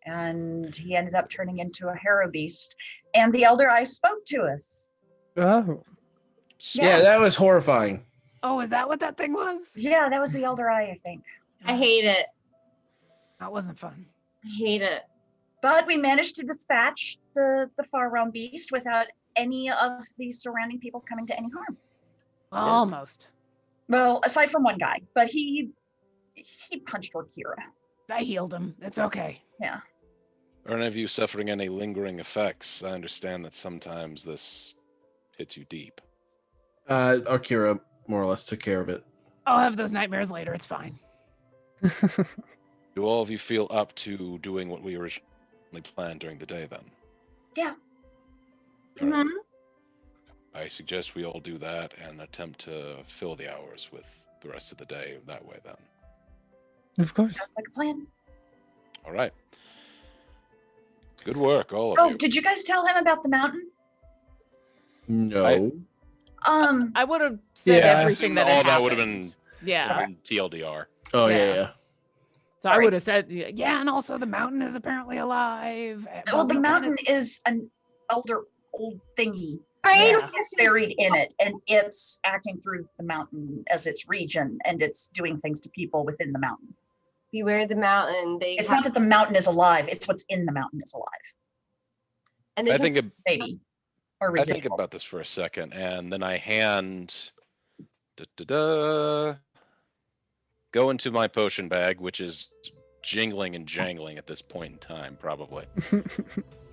And he ended up turning into a harrow beast. And the elder eye spoke to us. Oh, Yeah, that was horrifying. Oh, is that what that thing was? Yeah, that was the elder eye, I think. I hate it. That wasn't fun. I hate it. But we managed to dispatch the far realm beast without any of the surrounding people coming to any harm. Almost. Well, aside from one guy, but he punched Orkira. I healed him. It's okay. Yeah. Are any of you suffering any lingering effects? I understand that sometimes this hits you deep. Akira more or less took care of it. I'll have those nightmares later. It's fine. Do all of you feel up to doing what we originally planned during the day then? Yeah. All right. Mhm. I suggest we all do that and attempt to fill the hours with the rest of the day that way then. Of course. Sounds like a plan. All right. Good work, all of Oh, you. did you guys tell him about the mountain? No. I would have said Yeah, I everything assume that all had that happened. would have been Yeah. TLDR. Oh Yeah. yeah. So I Sorry. would have said, yeah, and also the mountain is apparently alive. Well, the we kinda- mountain is an old thingy Brainwashing. buried in it, and it's acting through the mountain as its region, and it's doing things to people within the mountain. Beware the mountain. It's not that the mountain is alive; it's what's in the mountain is alive. And I think Maybe, or I think residual. about this for a second, and then I hand go into my potion bag, which is jingling and jangling at this point in time, probably.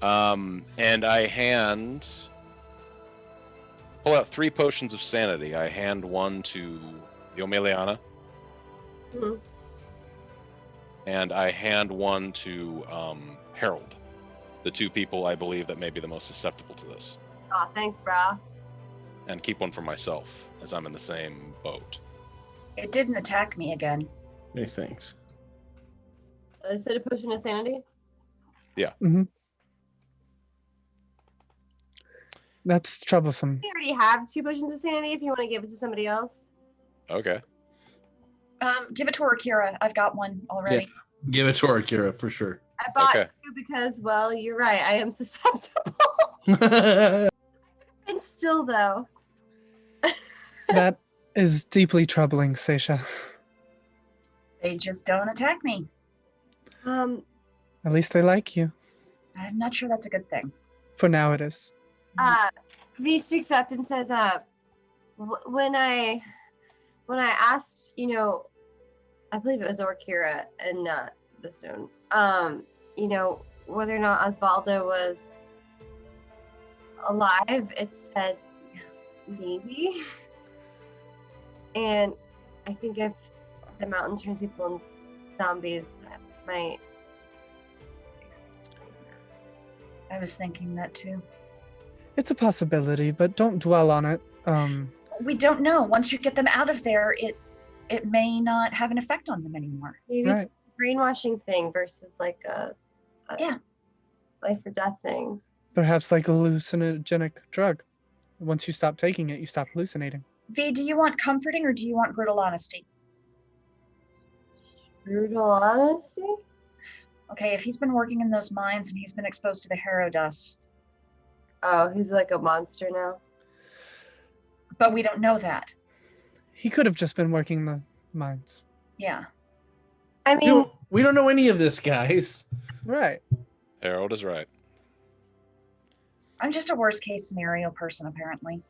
And I pull out 3 potions of sanity. I hand one to Yomeliana, Mhm. and I hand one to Harold, the 2 people I believe that may be the most susceptible to this, Oh, thanks, brah. and keep one for myself, as I'm in the same boat. It didn't attack me again. Hey, thanks. Is it a potion of sanity? That's troublesome. We already have 2 potions of sanity if you want to give it to somebody else. Okay. Give it to her, Kira. I've got one already. Give it to her, Kira, for sure. I bought Okay. 2 because, well, you're right. I am susceptible. And still, though. That is deeply troubling, Seisha. They just don't attack me. At least they like you. I'm not sure that's a good thing. For now, it is. V speaks up and says, when I asked, I believe it was Orkira and not the stone, whether or not Osvaldo was alive, it said maybe. And I think if the mountain turns people into zombies, that might explain that. I was thinking that too. It's a possibility, but don't dwell on it. We don't know. Once you get them out of there, it may not have an effect on them anymore. Maybe it's Right. a brainwashing thing versus like a life or death thing. Perhaps like a hallucinogenic drug. Once you stop taking it, you stop hallucinating. V, do you want comforting or do you want brutal honesty? Brutal honesty? Okay, if he's been working in those mines and he's been exposed to the harrow dust, Oh, he's like a monster now. but we don't know that. He could have just been working the mines. Yeah. I mean, We don't know any of this, guys. Right. Harold is right. I'm just a worst case scenario person, apparently.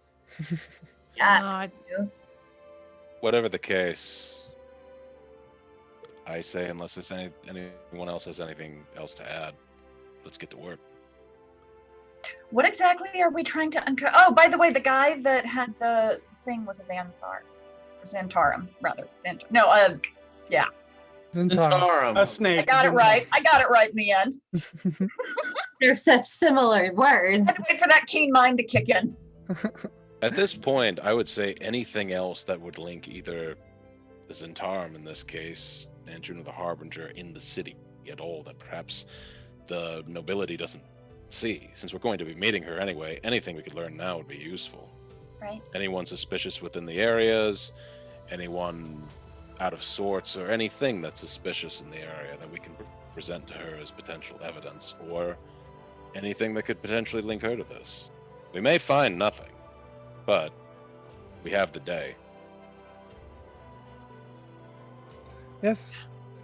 yeah, Whatever the case, I say, unless there's anyone else has anything else to add, let's get to work. What exactly are we trying to uncover? Oh, by the way, the guy that had the thing was a Xantarum, rather. Yeah. Zentarum. A snake. I got it right. I got it right in the end. they're such similar words. I had to wait for that keen mind to kick in. At this point, I would say anything else that would link either the Zentarum in this case and Juno the Harbinger in the city at all that perhaps the nobility doesn't see. Since we're going to be meeting her anyway, anything we could learn now would be useful. Right. Anyone suspicious within the areas, anyone out of sorts, or anything that's suspicious in the area that we can present to her as potential evidence, or anything that could potentially link her to this. We may find nothing, but we have the day. Yes.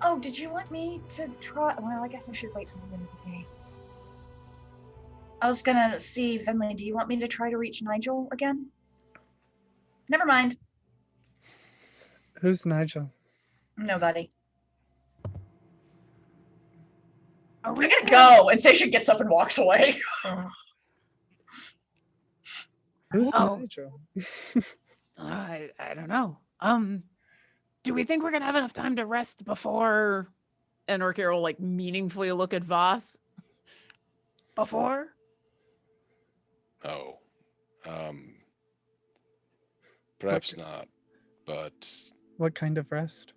Oh, did you want me to try? Well, I guess I should wait till the end of the day. I was gonna see, Finley, do you want me to try to reach Nigel again? Never mind. Who's Nigel? Nobody. Are I we gotta go. And Sasha gets up and walks away. Who's Oh. Nigel? I don't know. Do we think we're gonna have enough time to rest before? And Orkira will like meaningfully look at Vaas. Before? Oh. Perhaps not, but What kind of rest?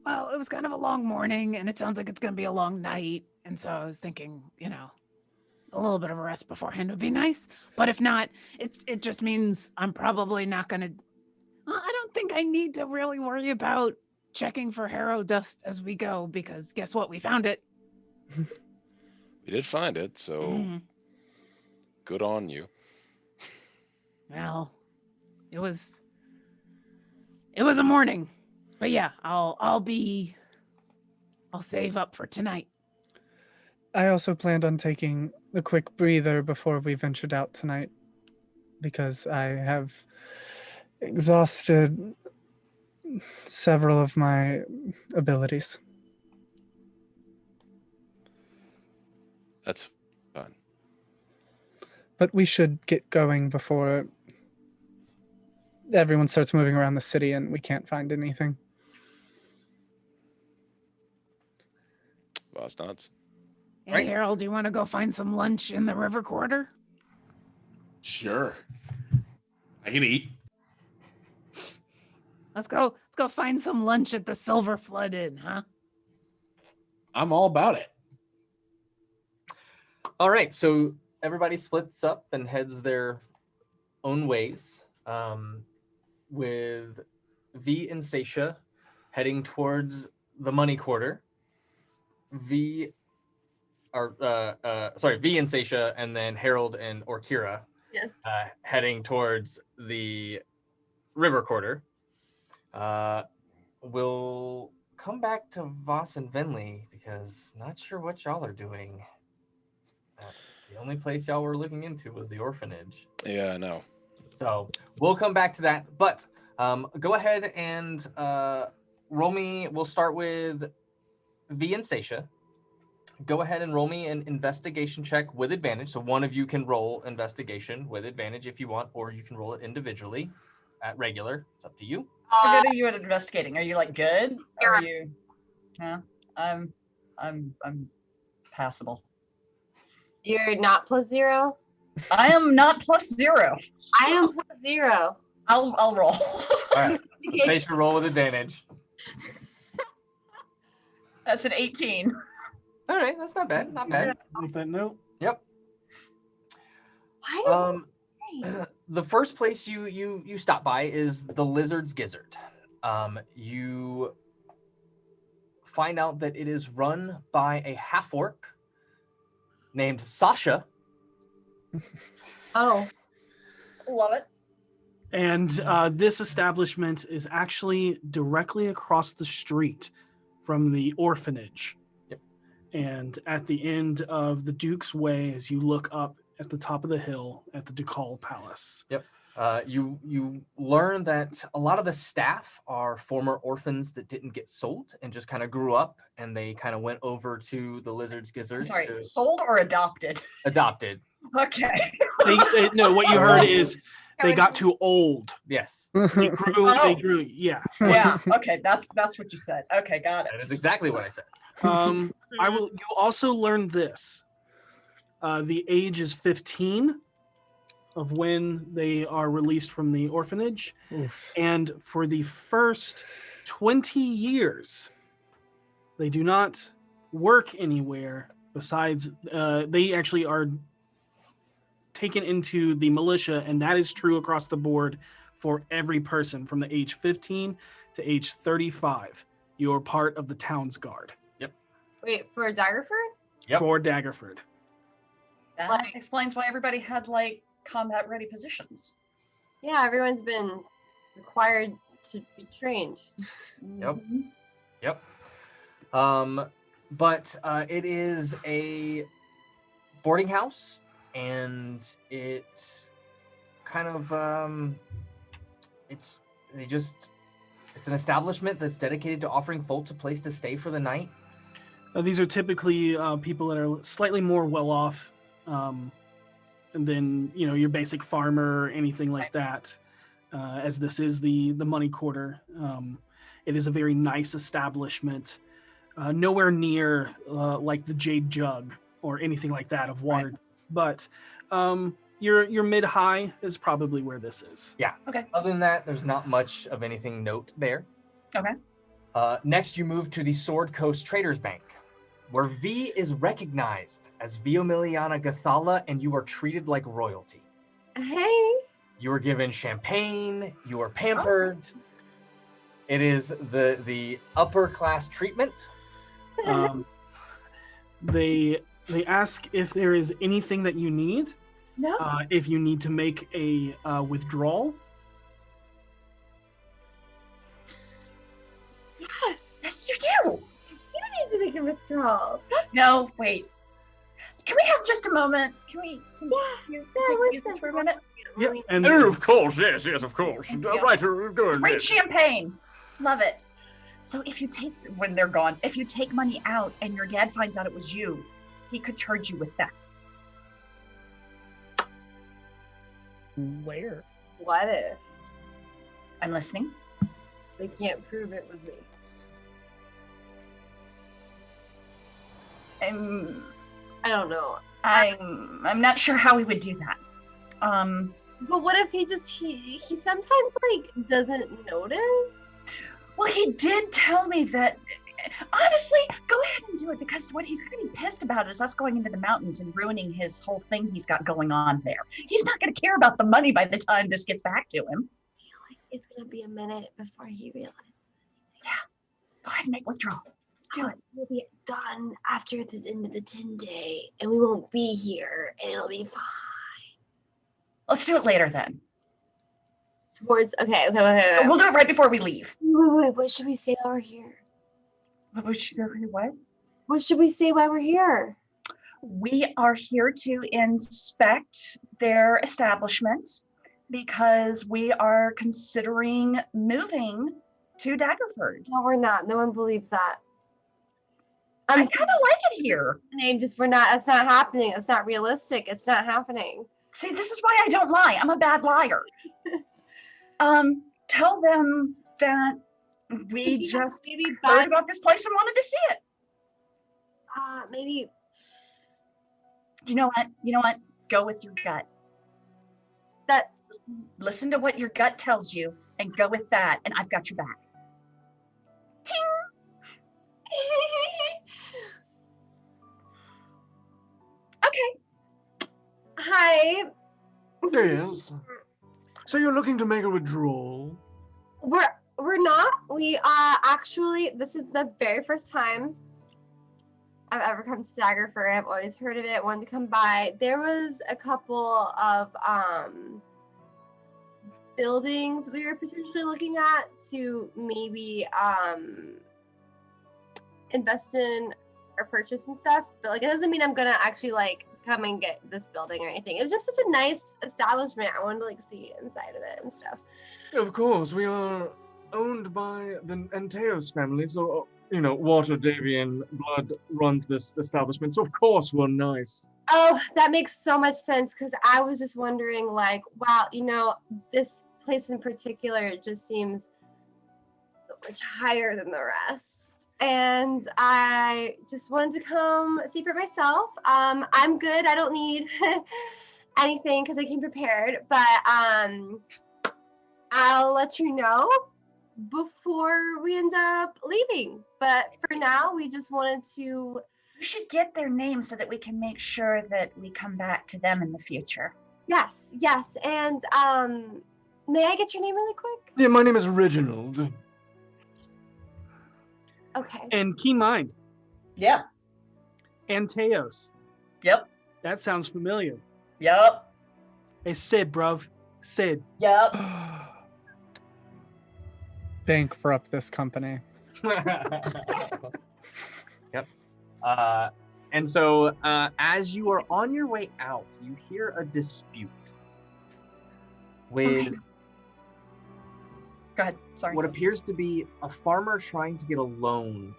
Well, it was kind of a long morning, and it sounds like it's going to be a long night. And so I was thinking, a little bit of a rest beforehand would be nice. But if not, it just means I'm probably not going to. I don't think I need to really worry about checking for harrow dust as we go, because guess what? We found it. We did find it, so Mhm. good on you. Well, it was a morning. But yeah, I'll save up for tonight. I also planned on taking a quick breather before we ventured out tonight because I have exhausted several of my abilities. That's fine. But we should get going before everyone starts moving around the city and we can't find anything. Boss nods. Hey, Right. Harold, do you want to go find some lunch in the river quarter? Sure. I can eat. Let's go find some lunch at the Silver Flood Inn, huh? I'm all about it. All right, so everybody splits up and heads their own ways, with V and Seisha heading towards the Money Quarter. V and Seisha, and then Harold and Orkira Yes. heading towards the River Quarter. We'll come back to Vaas and Venley because not sure what y'all are doing. The only place y'all were looking into was the orphanage. Yeah, I know. So we'll come back to that. But go ahead and roll me. We'll start with V and Seisha. Go ahead and roll me an investigation check with advantage. So one of you can roll investigation with advantage if you want, or you can roll it individually at regular. It's up to you. How good are you at investigating? Are you like good? Are you? No, I'm passable. You're not +0? I am not +0. I am +0. I'll roll. All right. So Seisha, roll with advantage. That's an 18. All right, that's not bad. Not bad. With that note, Yep. Why does it say? The first place you stop by is the Lizard's Gizzard. You find out that it is run by a half-orc named Sasha. Oh. Love it. and this establishment is actually directly across the street from the orphanage. Yep. And at the end of the Duke's Way, as you look up at the top of the hill at the Ducal Palace. Yep. You learn that a lot of the staff are former orphans that didn't get sold and just kind of grew up, and they kind of went over to the Lizard's Gizzard. Sorry, to sold or adopted? adopted. Okay. No, what you heard is they got too old. Yes, They grew, yeah. Yeah. Okay. That's what you said. Okay, got that it. is exactly what I said. You also learned this. The age is 15 of when they are released from the orphanage. Oof. And for the first 20 years, they do not work anywhere besides, they actually are taken into the militia, and that is true across the board for every person from the age 15 to age 35. You're part of the town's guard. Wait, for Daggerford? Yep. For Daggerford. That Like- explains why everybody had like combat ready positions. Yeah, everyone's been required to be trained. Yep. Yep. But it is a boarding house, and it kind of it's an establishment that's dedicated to offering folks a place to stay for the night. These are typically people that are slightly more well off than your basic farmer or anything like that. As this is the Money Quarter, it is a very nice establishment. Nowhere near like the Jade Jug or anything like that of water, but your mid-high is probably where this is. Yeah. Okay. Other than that, there's not much of anything note there. Okay. Next, you move to the Sword Coast Traders Bank, where V is recognized as Viomiliana Gathala, and you are treated like royalty. Hey. You are given champagne. You are pampered. It is the upper class treatment. They ask if there is anything that you need. No. If you need to make a withdrawal. Yes. Yes, you do. You need to make a withdrawal. No, wait. Can we have just a moment? Can we use this for a minute? Yeah, and of course, yes, of course. Right, go ahead. Great champagne. Love it. So if you take, when they're gone, if you take money out and your dad finds out it was you, he could charge you with that. Where? What if I'm listening. they can't prove it was me? I don't know. I'm not sure how we would do that. But what if he sometimes like doesn't notice? Well, he did tell me that. Honestly, go ahead and do it, because what he's going to be pissed about is us going into the mountains and ruining his whole thing he's got going on there. He's not going to care about the money by the time this gets back to him. I feel like it's going to be a minute before he realizes. Yeah. Go ahead and make withdrawal. Do it. We'll be done after the end of the 10-day, and we won't be here, and it'll be fine. Let's do it later then. Okay. We'll do it right before we leave. Wait, what should we say while we're here? What? What should we say while we're here? We are here to inspect their establishment because we are considering moving to Daggerford. No, we're not. No one believes that. I kind of like it here. We're not. It's not happening. It's not realistic. It's not happening. See, this is why I don't lie. I'm a bad liar. Tell them that we just heard about this place and wanted to see it. Maybe. You know what? Go with your gut. Listen to what your gut tells you and go with that, and I've got your back. Ting! Okay. Hi. Yes. So you're looking to make a withdrawal? We're not. We actually, this is the very first time I've ever come to Daggerford. I've always heard of it, wanted to come by. There was a couple of buildings we were potentially looking at to maybe invest in or purchase and stuff, but like it doesn't mean I'm gonna actually like come and get this building or anything. It was just such a nice establishment. I wanted to like see inside of it and stuff. Of course, we are owned by the Anteos family, so Water Davian blood runs this establishment, so of course we're nice. Oh, that makes so much sense, because I was just wondering, like, wow, this place in particular just seems so much higher than the rest. And I just wanted to come see for myself. I'm good. I don't need anything because I came prepared, but I'll let you know before we end up leaving. But for now, we just wanted to... You should get their name so that we can make sure that we come back to them in the future. Yes. And may I get your name really quick? Yeah, my name is Reginald. Okay. And key mind. Yeah. Anteos. Yep. That sounds familiar. Yep. Hey, Sid, bruv. Sid. Yep. Bankrupt this company. Yep. And so as you are on your way out, you hear a dispute with Go ahead. Sorry. what appears to be a farmer trying to get a loan,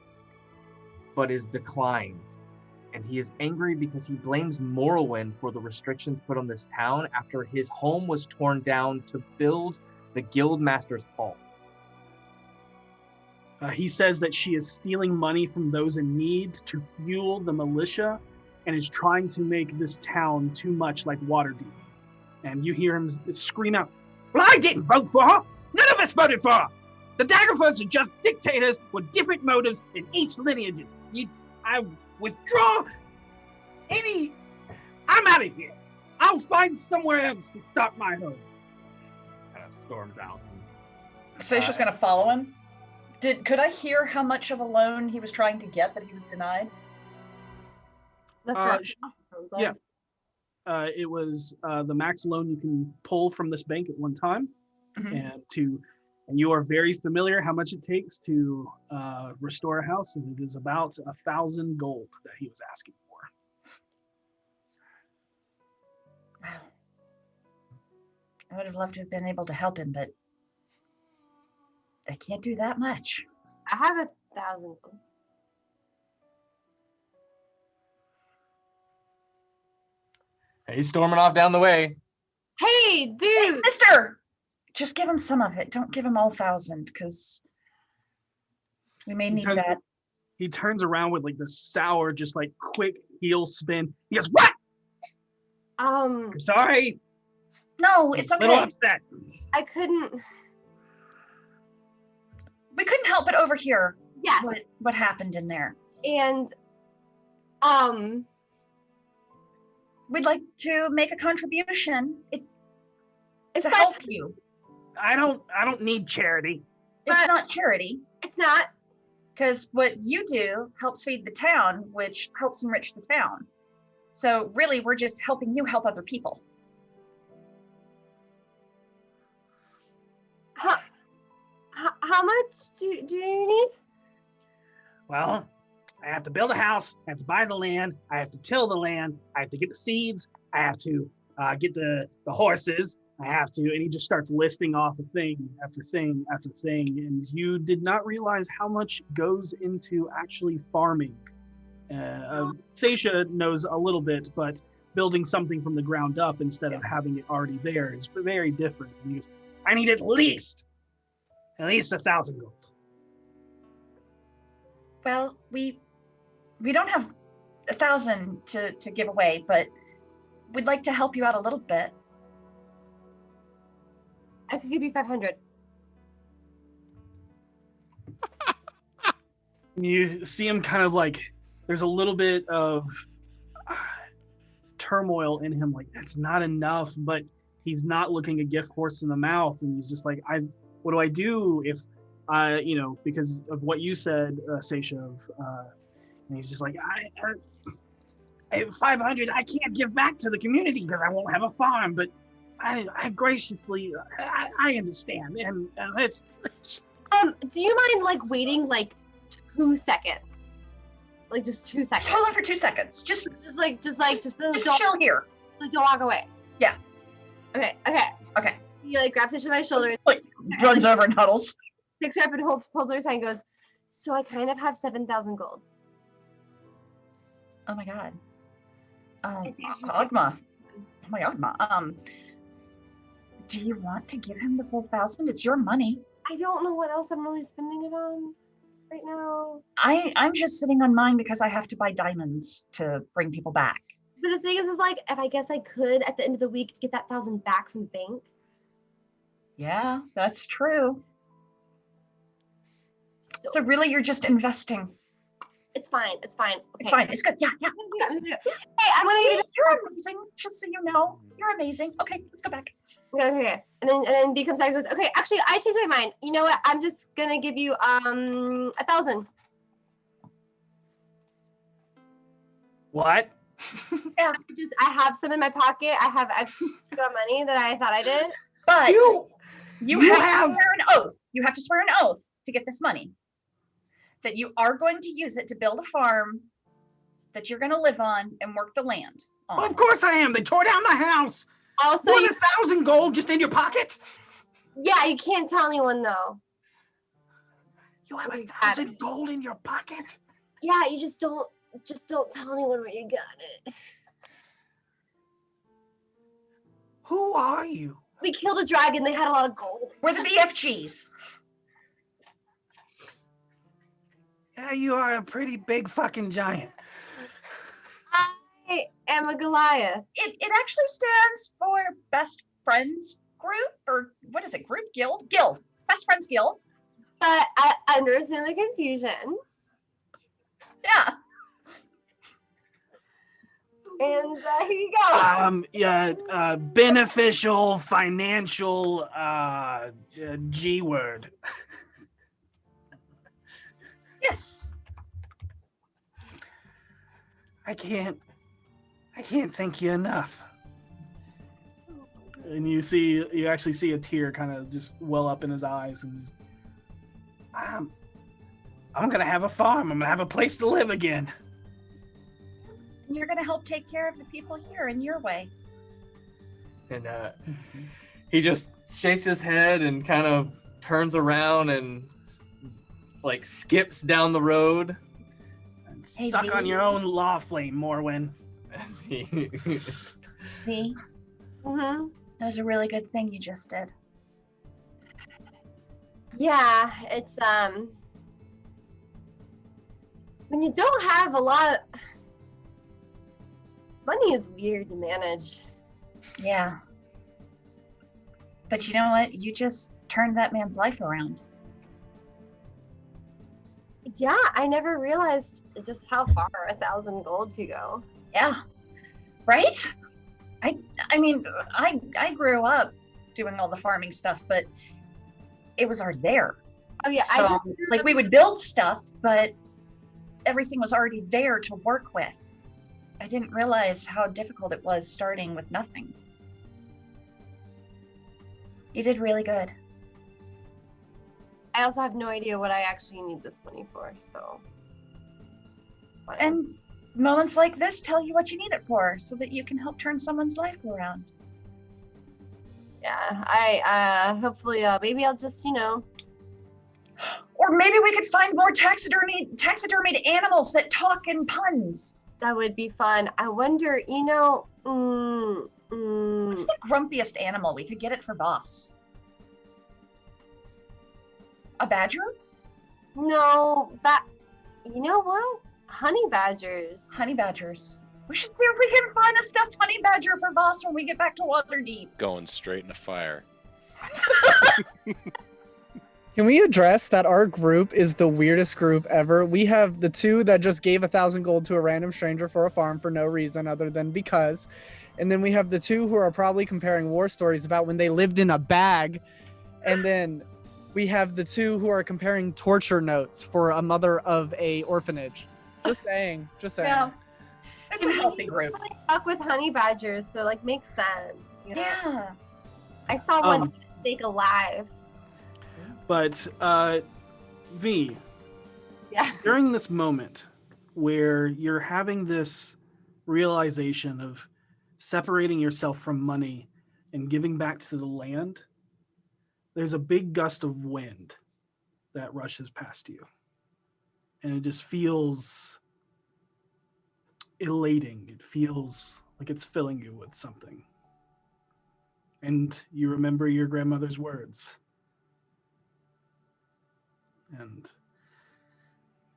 but is declined. And he is angry because he blames Morrowind for the restrictions put on this town after his home was torn down to build the Guildmaster's Hall. He says that she is stealing money from those in need to fuel the militia and is trying to make this town too much like Waterdeep. And you hear him scream out, "Well, I didn't vote for her! None of us voted for her! The Daggerfords are just dictators with different motives in each lineage. I withdraw I'm out of here. I'll find somewhere else to start my home. Storms out. Seisha's gonna follow him. Could I hear how much of a loan he was trying to get that he was denied? Yeah. It was the max loan you can pull from this bank at one time, and you are very familiar how much it takes to restore a house, and it is about 1,000 gold that he was asking for. Wow. I would have loved to have been able to help him, but I can't do that much. I have 1,000 gold. He's storming off down the way. Hey, dude! Hey, mister! Just give him some of it. Don't give him all 1,000, because we may need that. He turns around with like this sour, just like quick heel spin. He goes, "What? I'm sorry. No, it's okay. A little upset. I couldn't. We couldn't help but overhear Yes. what happened in there. And we'd like to make a contribution. It's to fine. help you. I don't need charity. It's not charity. It's not. Because what you do helps feed the town, which helps enrich the town. So really, we're just helping you help other people. How much do you need? Well, I have to build a house. I have to buy the land. I have to till the land. I have to get the seeds. I have to get the horses. I have to, and he just starts listing off a thing after thing after thing. And you did not realize how much goes into actually farming. Seisha knows a little bit, but building something from the ground up instead of having it already there is very different. And he goes, I need at least 1,000 gold. Well, we don't have 1,000 to give away, but we'd like to help you out a little bit. I could give you 500. You see him kind of like, there's a little bit of turmoil in him, like that's not enough, but he's not looking a gift horse in the mouth, and he's just like, what do I do if because of what you said, Seisha, and he's just like, I have 500. I can't give back to the community because I won't have a farm, but I graciously, I understand, and it's. Do you mind like waiting like 2 seconds? Like just 2 seconds. Hold on for 2 seconds. Just don't chill here. Like, don't walk away. Yeah. Okay. He like grabs Seisha by the shoulder, like runs over and huddles. Picks her up and pulls her aside and goes, so I kind of have 7,000 gold. Oh my god. Agma. Oh my Agma. Do you want to give him the full 1,000? It's your money. I don't know what else I'm really spending it on right now. I'm just sitting on mine because I have to buy diamonds to bring people back. But the thing is like, if I guess I could at the end of the week get that 1,000 back from the bank. Yeah, that's true. So really, you're just investing. It's fine. Okay. It's fine. It's good. Yeah. Hey, I'm gonna give you. You're amazing. Just so you know, you're amazing. Okay, let's go back. Okay. And then B comes out and goes, okay, actually, I changed my mind. You know what? I'm just gonna give you 1,000. What? Yeah. I have some in my pocket. I have extra money that I thought I did. But you have to swear an oath. You have to swear an oath to get this money. That you are going to use it to build a farm that you're going to live on and work the land on. Well, of course I am. They tore down my house. Also, you 1,000 gold just in your pocket? Yeah, you can't tell anyone though. You have 1,000 gold in your pocket? Yeah, you just don't tell anyone where you got it. Who are you? We killed a dragon. They had a lot of gold. We're the BFGs. Yeah, you are a pretty big fucking giant. I am a Goliath. It actually stands for Best Friends Group, or what is it? Group? Guild? Guild. Best Friends Guild. But I understand the confusion. Yeah. And here you go. Beneficial financial G word. Yes. I can't thank you enough. And you actually see a tear kind of just well up in his eyes, and just, I'm gonna have a farm. I'm gonna have a place to live again. And you're going to help take care of the people here in your way. And he just shakes his head and kind of turns around and like skips down the road. And Hey, suck V. on your own law flame, Morwen. As he V, Mm-hmm. that was a really good thing you just did. Yeah, it's when you don't have a lot of money is weird to manage. Yeah. But you know what? You just turned that man's life around. Yeah, I never realized just how far 1,000 gold could go. Yeah. Right? I mean, I grew up doing all the farming stuff, but it was already there. Oh yeah, So, like we would build stuff, but everything was already there to work with. I didn't realize how difficult it was starting with nothing. You did really good. I also have no idea what I actually need this money for, so. Fine. And moments like this tell you what you need it for, so that you can help turn someone's life around. Yeah, I hopefully maybe I'll just, Or maybe we could find more taxidermied animals that talk in puns. that would be fun. I wonder, What's the grumpiest animal? We could get it for Vaas. A badger? no, you know what? Honey badgers. Honey badgers. We should see if we can find a stuffed honey badger for Vaas when we get back to Waterdeep. Going straight in the fire. Can we address that our group is the weirdest group ever? We have the two that just gave 1,000 gold to a random stranger for a farm for no reason other than because. And then we have the two who are probably comparing war stories about when they lived in a bag. And then we have the two who are comparing torture notes for a mother of a orphanage. Just saying. Yeah. It's a healthy group. Fuck with honey badgers, so makes sense. Yeah. I saw one snake alive. But V, Yeah. during this moment where you're having this realization of separating yourself from money and giving back to the land, there's a big gust of wind that rushes past you. And it just feels elating. It feels like it's filling you with something. And you remember your grandmother's words. And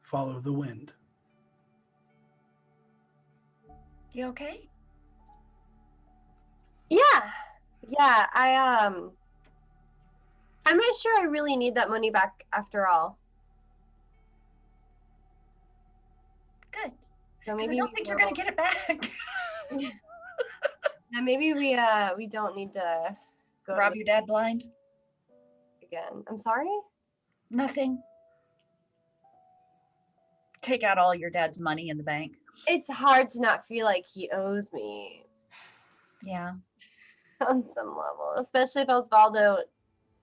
follow the wind. You okay? Yeah. I'm not sure I really need that money back after all. Good. So 'Cause I maybe don't think you're gonna get it back. Yeah, maybe we don't need to go Rob your dad blind? again. I'm sorry? Nothing. Take out all your dad's money in the bank. It's hard to not feel like he owes me Yeah. on some level, especially if Osvaldo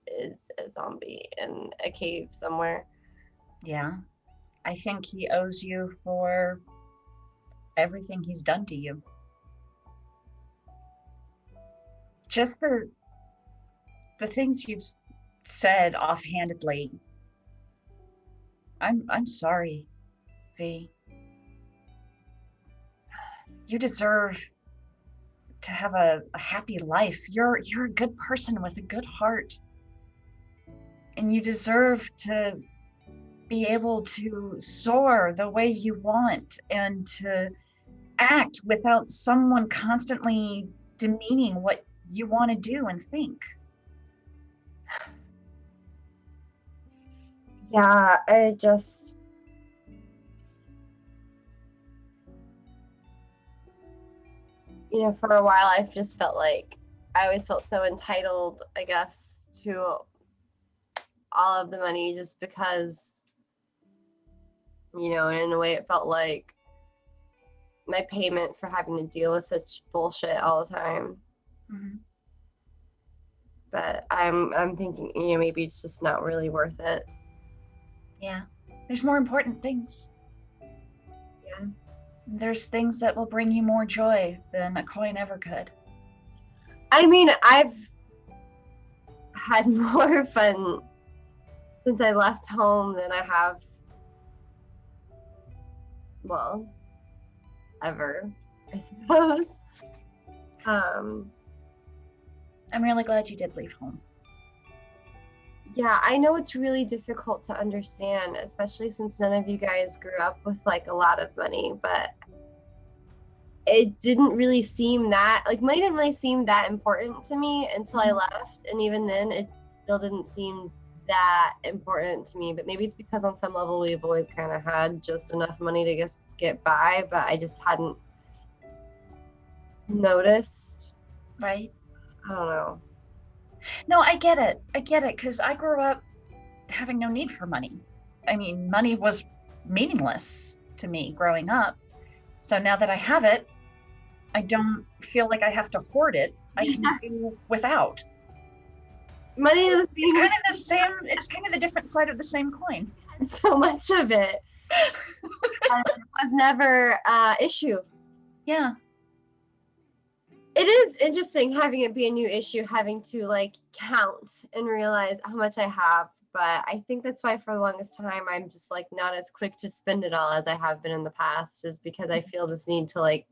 is a zombie in a cave somewhere. Yeah. I think he owes you for everything he's done to you. Just the things you've said offhandedly. I'm sorry, V. You deserve to have a happy life. You're a good person with a good heart. And you deserve to be able to soar the way you want and to act without someone constantly demeaning what you want to do and think. Yeah, I just. For a while, I've just felt like I always felt so entitled, I guess, to all of the money just because, and in a way it felt like my payment for having to deal with such bullshit all the time. Mhm. But I'm thinking, maybe it's just not really worth it. Yeah. There's more important things. Yeah. There's things that will bring you more joy than a coin ever could. I mean, I've had more fun since I left home than I have, well, ever, I suppose. I'm really glad you did leave home. Yeah, I know it's really difficult to understand, especially since none of you guys grew up with like a lot of money, but it didn't really seem that, money didn't really seem that important to me until I left. And even then, it still didn't seem that important to me. But maybe it's because on some level, we've always kind of had just enough money to just get by, but I just hadn't noticed. Right? I don't know. No, I get it, because I grew up having no need for money. I mean, money was meaningless to me growing up. So now that I have it, I don't feel like I have to hoard it. I can do without. Money was It's kind of the same, it's kind of the different side of the same coin. so much of it. It was never an issue. Yeah. It is interesting having it be a new issue, having to count and realize how much I have. But I think that's why for the longest time, I'm just not as quick to spend it all as I have been in the past, is because I feel this need to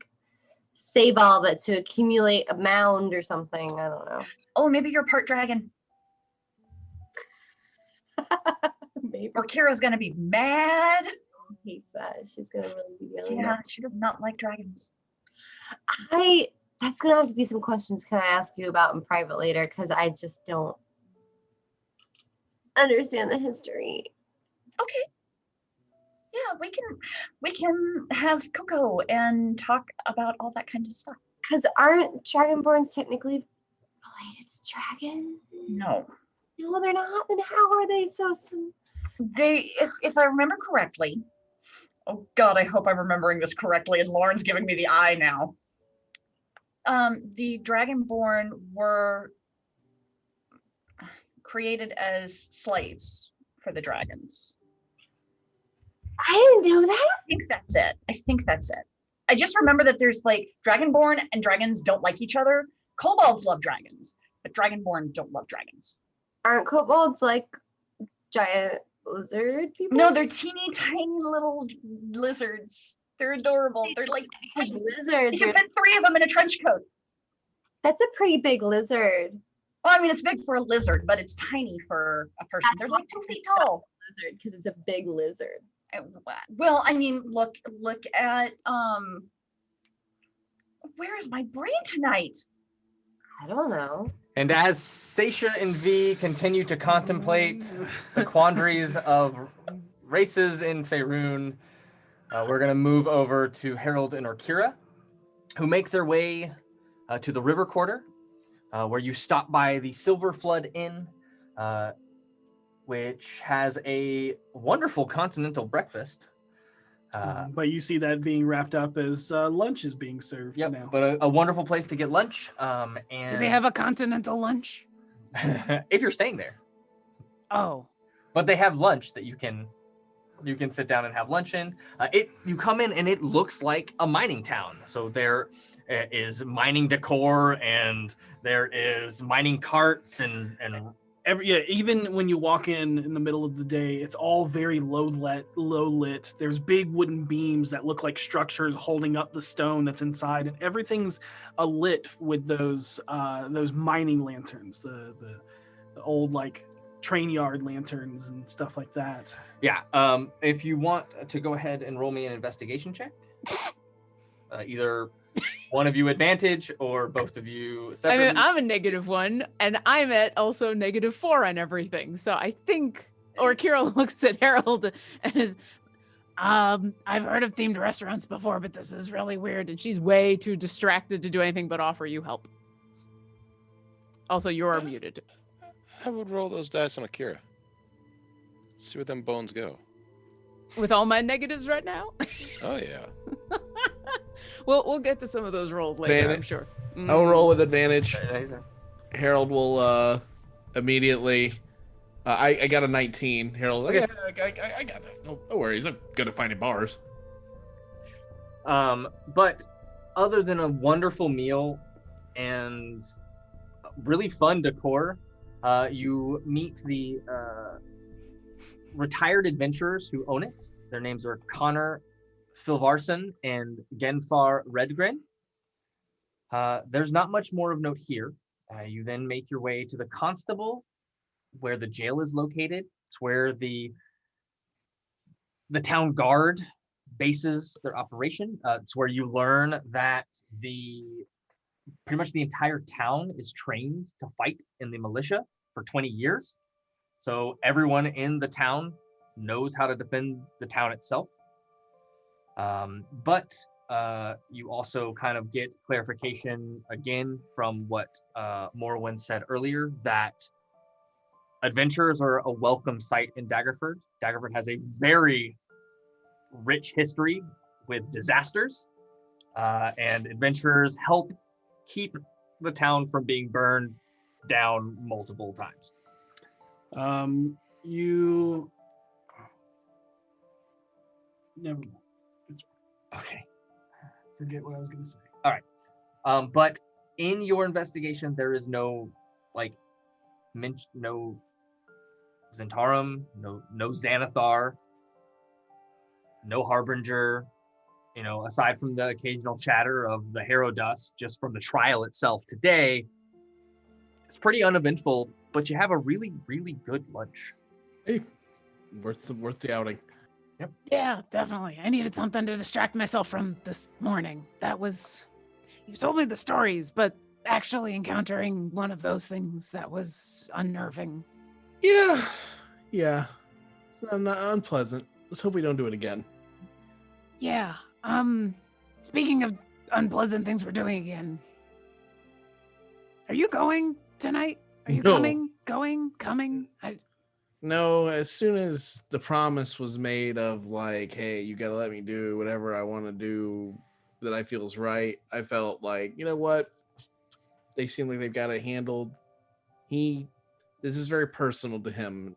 save all of it to accumulate a mound or something. I don't know. Oh, maybe you're part dragon. Maybe. Or Kira's gonna be mad. She hates that. She's gonna really be yelling. Yeah, she does not like dragons. That's gonna have to be some questions can I ask you about in private later, because I just don't understand the history. Okay. Yeah, we can have Coco and talk about all that kind of stuff. Because aren't dragonborns technically related to dragons? No. No, they're not. Then how are they so? They, if I remember correctly, oh God, I hope I'm remembering this correctly, and Lauren's giving me the eye now. The Dragonborn were created as slaves for the dragons. I didn't know that. I think that's it. I just remember that there's Dragonborn and dragons don't like each other. Kobolds love dragons, but Dragonborn don't love dragons. Aren't kobolds giant lizard people? No, they're teeny tiny little lizards. They're adorable. They're lizards. You can fit 3 of them in a trench coat. That's a pretty big lizard. Well, I mean, it's big for a lizard, but it's tiny for a person. They're 2 feet tall. Lizard, because it's a big lizard. Well, I mean, look at where is my brain tonight? I don't know. And as Seisha and V continue to contemplate the quandaries of races in Faerun, we're going to move over to Harold and Orkira, who make their way to the river quarter, where you stop by the Silver Flood Inn, which has a wonderful continental breakfast. But you see that being wrapped up as lunch is being served now. But a wonderful place to get lunch. And Do they have a continental lunch? if you're staying there. Oh. But they have lunch that you can sit down and have lunch in. You come in and it looks like a mining town. So there is mining decor and there is mining carts and even when you walk in the middle of the day, it's all very low lit. There's big wooden beams that look like structures holding up the stone that's inside, and everything's lit with those mining lanterns, the old train yard lanterns and stuff like that. Yeah. If you want to go ahead and roll me an investigation check, either one of you advantage or both of you separately. I mean, I'm a -1 and I'm at also -4 on everything. So I think Or Kira looks at Harold and is, I've heard of themed restaurants before, but this is really weird. And she's way too distracted to do anything but offer you help. Also, you're muted. I would roll those dice on Akira. See where them bones go. With all my negatives right now? Oh yeah. We'll get to some of those rolls later, I'm sure. I'll roll with advantage. Harold will immediately. I got a 19. Harold, Okay. yeah, I got that. No worries. I'm good at finding bars. But other than a wonderful meal and really fun decor, you meet the retired adventurers who own it. Their names are Connor Filvarson and Genfar Redgren. There's not much more of note here. You then make your way to the constable, where the jail is located. It's where the town guard bases their operation. It's where you learn that pretty much the entire town is trained to fight in the militia for 20 years. So everyone in the town knows how to defend the town itself. But you also kind of get clarification again from what Morwen said earlier, that adventurers are a welcome sight in Daggerford. Daggerford has a very rich history with disasters, and adventurers help keep the town from being burned down multiple times. You never mind. Okay. Forget what I was gonna say. All right. But in your investigation, there is no no Zentarum, no Xanathar, no Harbinger, aside from the occasional chatter of the Harrow dust just from the trial itself today. It's pretty uneventful, but you have a really, really good lunch. Hey, worth the outing. Yep. Yeah, definitely. I needed something to distract myself from this morning. You told me the stories, but actually encountering one of those things, that was unnerving. Yeah. It's not unpleasant. Let's hope we don't do it again. Yeah. Speaking of unpleasant things we're doing again, are you going tonight? Are you No. coming? No, as soon as the promise was made of hey, you gotta let me do whatever I want to do that I feel is right, I felt like, you know what? They seem like they've got it handled. This is very personal to him.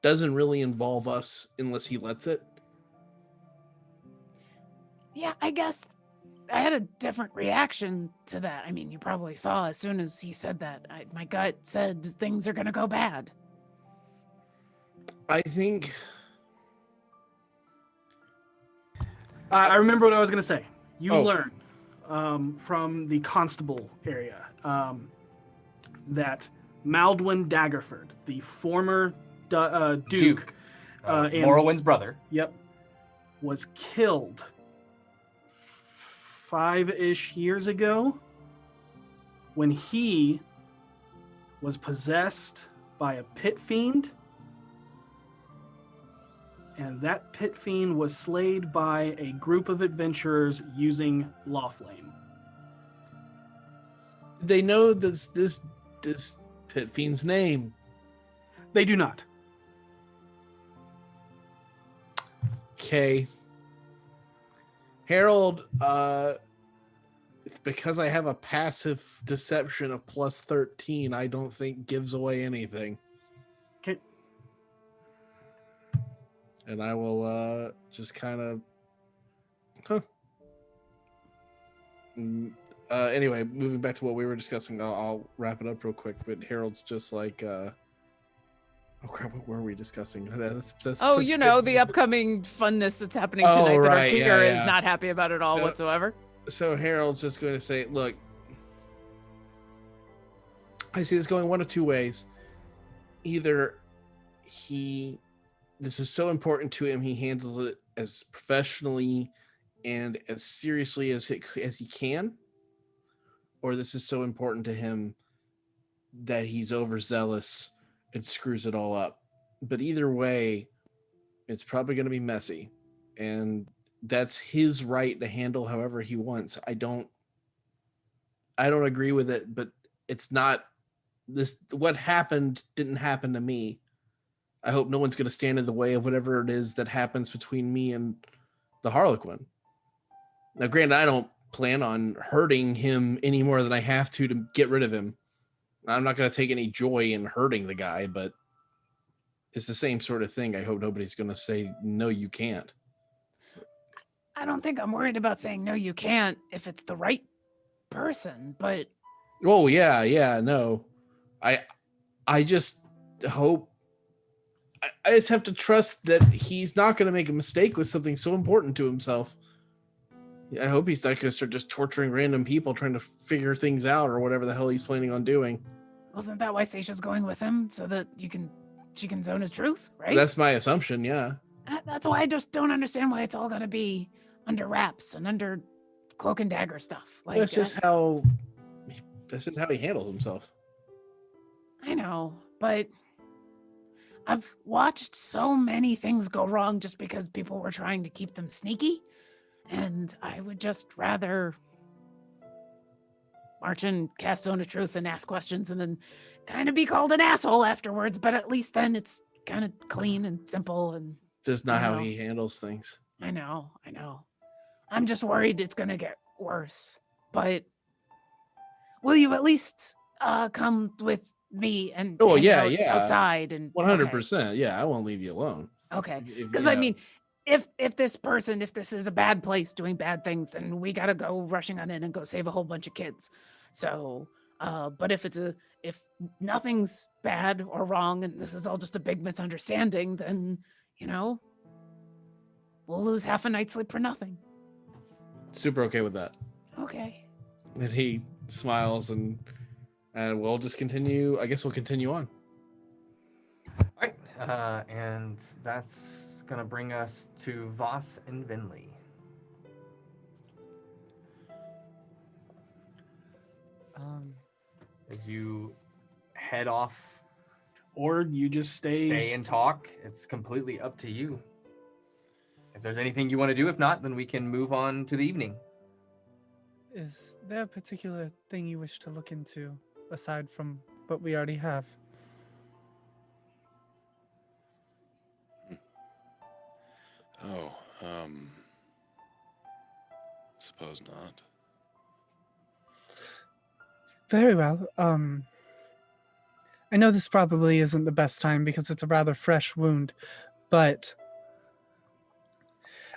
Doesn't really involve us unless he lets it. Yeah, I guess I had a different reaction to that. I mean, you probably saw as soon as he said that. My gut said things are gonna go bad. I think I remember what I was going to say. You learn from the constable area that Maldwin Daggerford, the former Duke, and Morrowind's brother, was killed 5-ish years ago when he was possessed by a pit fiend. And that pit fiend was slayed by a group of adventurers using Lawflame. They know this pit fiend's name. They do not. Okay. Harold, because I have a passive deception of +13, I don't think gives away anything. Okay. And I will just kind of, anyway, moving back to what we were discussing, I'll wrap it up real quick. But Harold's just like, oh crap, what were we discussing? That's the upcoming funness that's happening tonight that Peter is not happy about at all whatsoever. So Harold's just going to say, look, I see this going one of two ways. Either this is so important to him, he handles it as professionally and as seriously as he can, or this is so important to him that he's overzealous and screws it all up. But either way, it's probably going to be messy. And that's his right to handle however he wants. I don't agree with it, but it's not this. What happened didn't happen to me. I hope no one's going to stand in the way of whatever it is that happens between me and the Harlequin. Now, granted, I don't plan on hurting him any more than I have to get rid of him. I'm not going to take any joy in hurting the guy, but it's the same sort of thing. I hope nobody's going to say, no, you can't. I don't think I'm worried about saying no, you can't if it's the right person, but Oh, yeah, no. I just hope, I just have to trust that he's not going to make a mistake with something so important to himself. I hope he's not going to start just torturing random people trying to figure things out or whatever the hell he's planning on doing. wasn't that why Seisha's going with him? So that she can zone his truth, right? That's my assumption, yeah. That's why I just don't understand why it's all got to be under wraps and under cloak and dagger stuff. Like That's just how he handles himself. I know, but I've watched so many things go wrong just because people were trying to keep them sneaky, and I would just rather march and cast Zone of Truth and ask questions and then kind of be called an asshole afterwards, but at least then it's kind of clean and simple. And That's not how he handles things. I know. I'm just worried it's going to get worse, but will you at least come with me and outside and 100%. Yeah, I won't leave you alone. Okay. Because I mean, if this is a bad place doing bad things, then we gotta go rushing on in and go save a whole bunch of kids. So but if nothing's bad or wrong and this is all just a big misunderstanding, then we'll lose half a night's sleep for nothing. Super okay with that. Okay. And he smiles and we'll just continue. I guess we'll continue on. All right. And that's going to bring us to Vaas and Vinley. As you head off. Or you just Stay and talk. It's completely up to you. If there's anything you want to do, if not, then we can move on to the evening. Is there a particular thing you wish to look into aside from what we already have? Suppose not. Very well. I know this probably isn't the best time because it's a rather fresh wound, but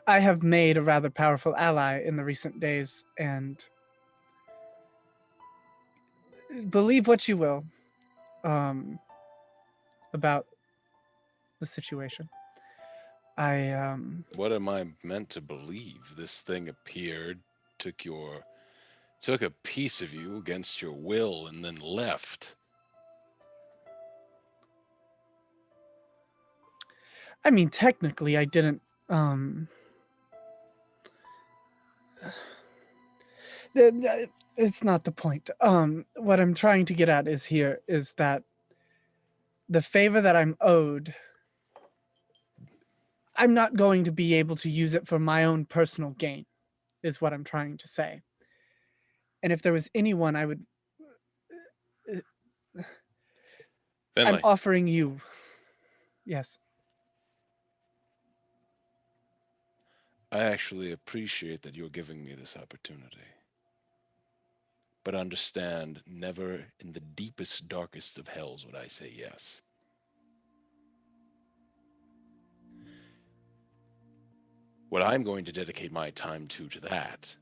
I have made a rather powerful ally in the recent days, and believe what you will about the situation. What am I meant to believe? This thing appeared, took a piece of you against your will, and then left. I mean, technically, I didn't. It's not the point. What I'm trying to get at is that the favor that I'm owed, I'm not going to be able to use it for my own personal gain, is what I'm trying to say. And if there was anyone I would... I'm offering you. Yes. I actually appreciate that you're giving me this opportunity. But understand, never in the deepest, darkest of hells would I say yes. What I'm going to dedicate my time to that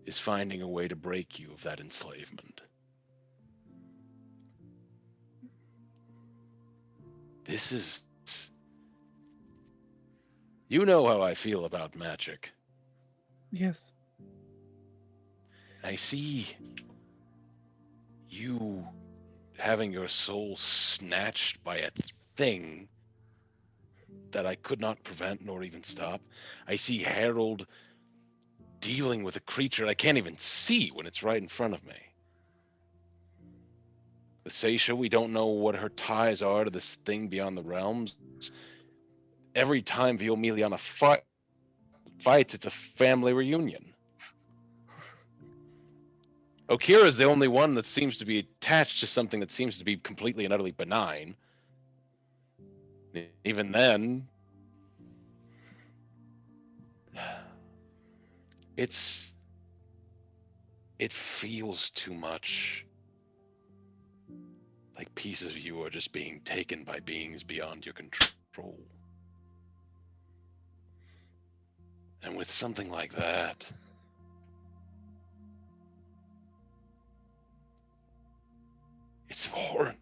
is finding a way to break you of that enslavement. This is... You know how I feel about magic. Yes. I see you having your soul snatched by a thing that I could not prevent nor even stop. I see Harold dealing with a creature I can't even see when it's right in front of me. With Seisha, we don't know what her ties are to this thing beyond the realms. Every time Viomeliana fights, it's a family reunion. Okira's the only one that seems to be attached to something that seems to be completely and utterly benign. Even then, it feels too much like pieces of you are just being taken by beings beyond your control. And with something like that, it's abhorrent.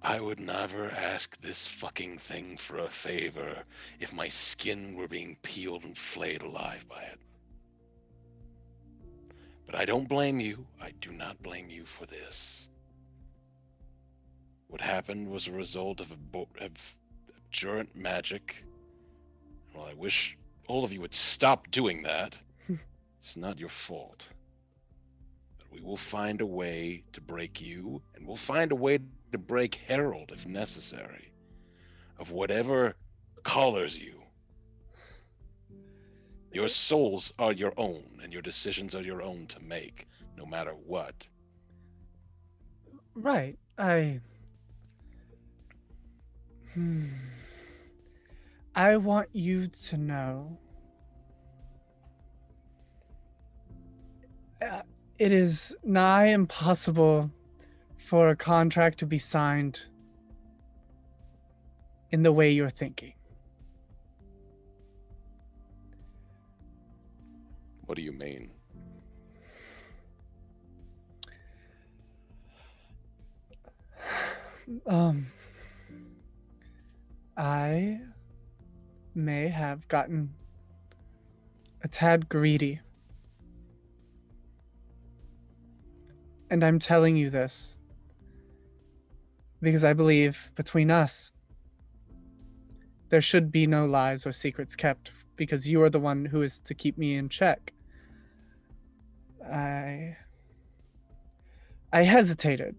I would never ask this fucking thing for a favor if my skin were being peeled and flayed alive by it. But I don't blame you. I do not blame you for this. What happened was a result of abjurant magic. Well, I wish all of you would stop doing that. It's not your fault. But we will find a way to break you, and we'll find a way to break Harold if necessary. Of whatever colors you. Your souls are your own, and your decisions are your own to make, no matter what. Right. I want you to know it is nigh impossible for a contract to be signed in the way you're thinking. What do you mean? I may have gotten a tad greedy. And I'm telling you this because I believe between us, there should be no lies or secrets kept because you are the one who is to keep me in check. I hesitated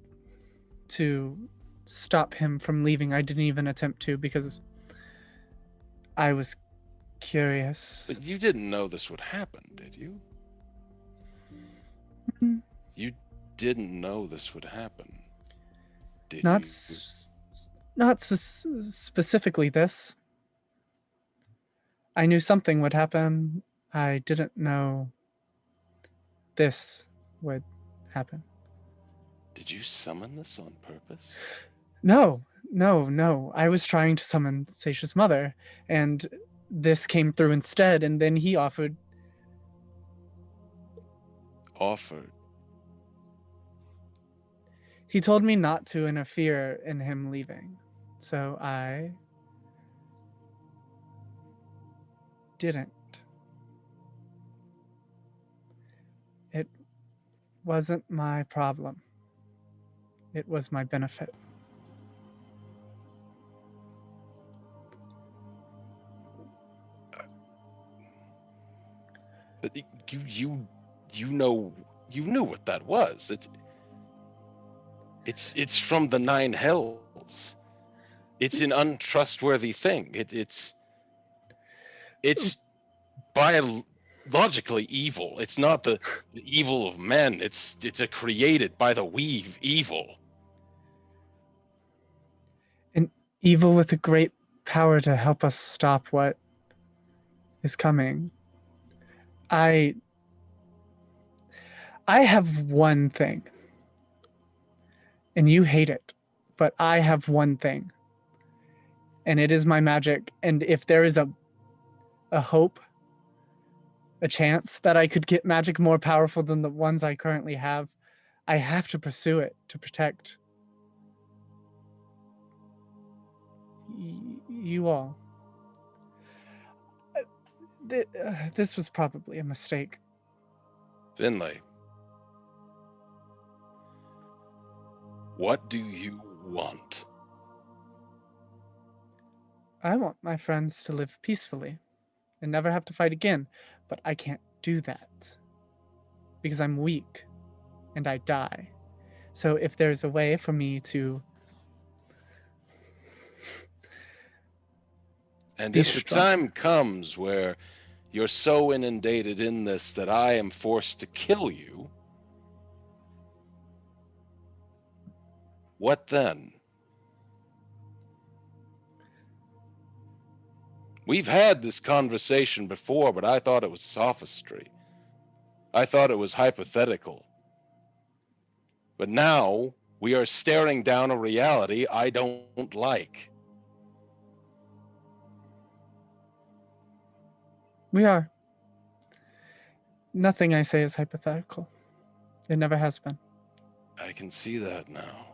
to stop him from leaving. I didn't even attempt to because I was curious. But you didn't know this would happen, did you? Mm, You didn't know this would happen, did Not you? specifically this. I knew something would happen. I didn't know this would happen. Did you summon this on purpose? No. I was trying to summon Seisha's mother, and this came through instead, and then he offered. Offered? He told me not to interfere in him leaving, so I didn't. It wasn't my problem. It was my benefit. But you knew what that was. It's from the Nine Hells. It's an untrustworthy thing. It's biologically evil. It's not the evil of men. It's a created by the weave evil. An evil with a great power to help us stop what is coming. I have one thing. And you hate it, but I have one thing. And it is my magic. And if there is a hope, a chance that I could get magic more powerful than the ones I currently have, I have to pursue it to protect you all. This was probably a mistake. Finlay, what do you want? I want my friends to live peacefully and never have to fight again, but I can't do that because I'm weak and I die. So if there's a way for me to And be if the strong. time comes where you're so inundated in this that I am forced to kill you, what then? We've had this conversation before, but I thought it was sophistry. I thought it was hypothetical. But now we are staring down a reality I don't like. We are. Nothing I say is hypothetical. It never has been. I can see that now.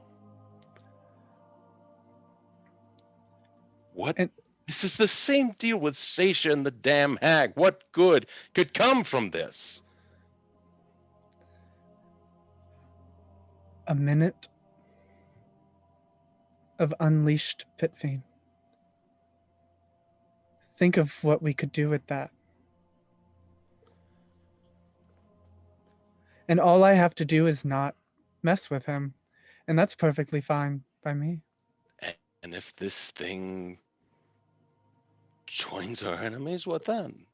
What? And- This is the same deal with Seisha and the damn hag. What good could come from this? A minute of unleashed Pitvane. Think of what we could do with that. And all I have to do is not mess with him. And that's perfectly fine by me. And if this thing joins our enemies, what then?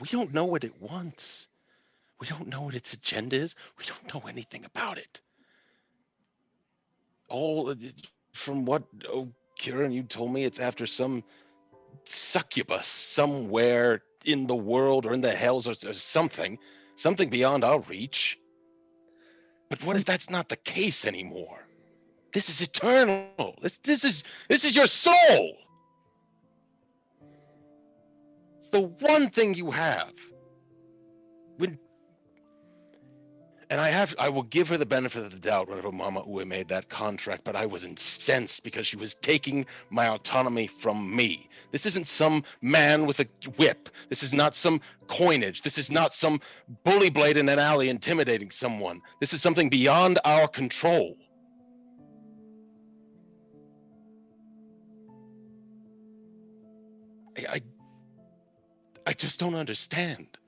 We don't know what it wants. We don't know what its agenda is. We don't know anything about it. All from what Kieran, you told me, it's after some succubus somewhere in the world or in the hells or something beyond our reach. But what if that's not the case anymore? This is eternal. This is your soul. It's the one thing you have. And I will give her the benefit of the doubt whenever Mama Uwe made that contract, but I was incensed because she was taking my autonomy from me. This isn't some man with a whip. This is not some coinage. This is not some bully blade in an alley intimidating someone. This is something beyond our control. I just don't understand.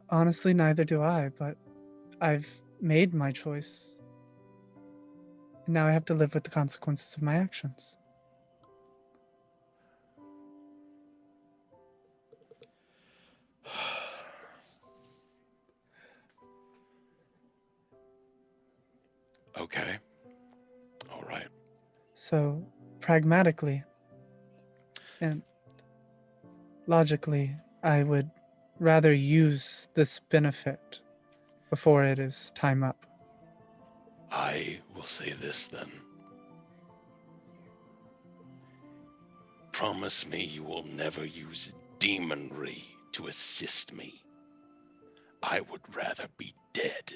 Honestly, neither do I, but I've made my choice. And now I have to live with the consequences of my actions. Okay. All right. So, pragmatically and logically, I would rather use this benefit before it is time up. I will say this then. Promise me you will never use demonry to assist me. I would rather be dead.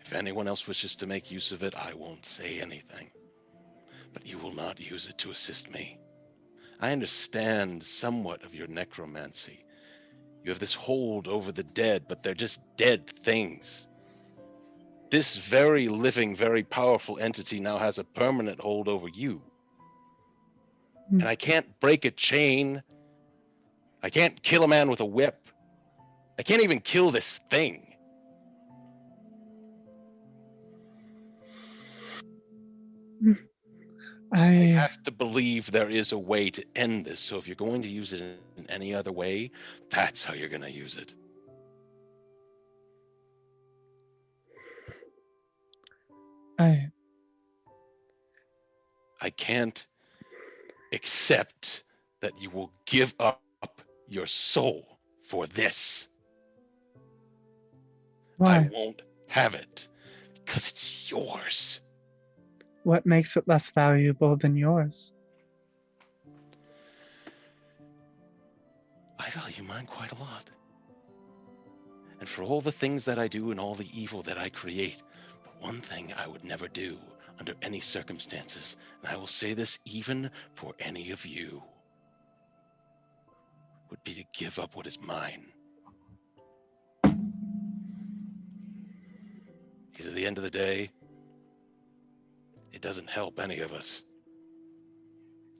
If anyone else wishes to make use of it, I won't say anything. But you will not use it to assist me. I understand somewhat of your necromancy. You have this hold over the dead, but they're just dead things. This very living, very powerful entity now has a permanent hold over you. And I can't break a chain. I can't kill a man with a whip. I can't even kill this thing. I have to believe there is a way to end this. So if you're going to use it in any other way, that's how you're going to use it. I can't accept that you will give up your soul for this. Why? I won't have it because it's yours. What makes it less valuable than yours? I value mine quite a lot. And for all the things that I do and all the evil that I create, the one thing I would never do under any circumstances, and I will say this even for any of you, would be to give up what is mine. Because at the end of the day, it doesn't help any of us.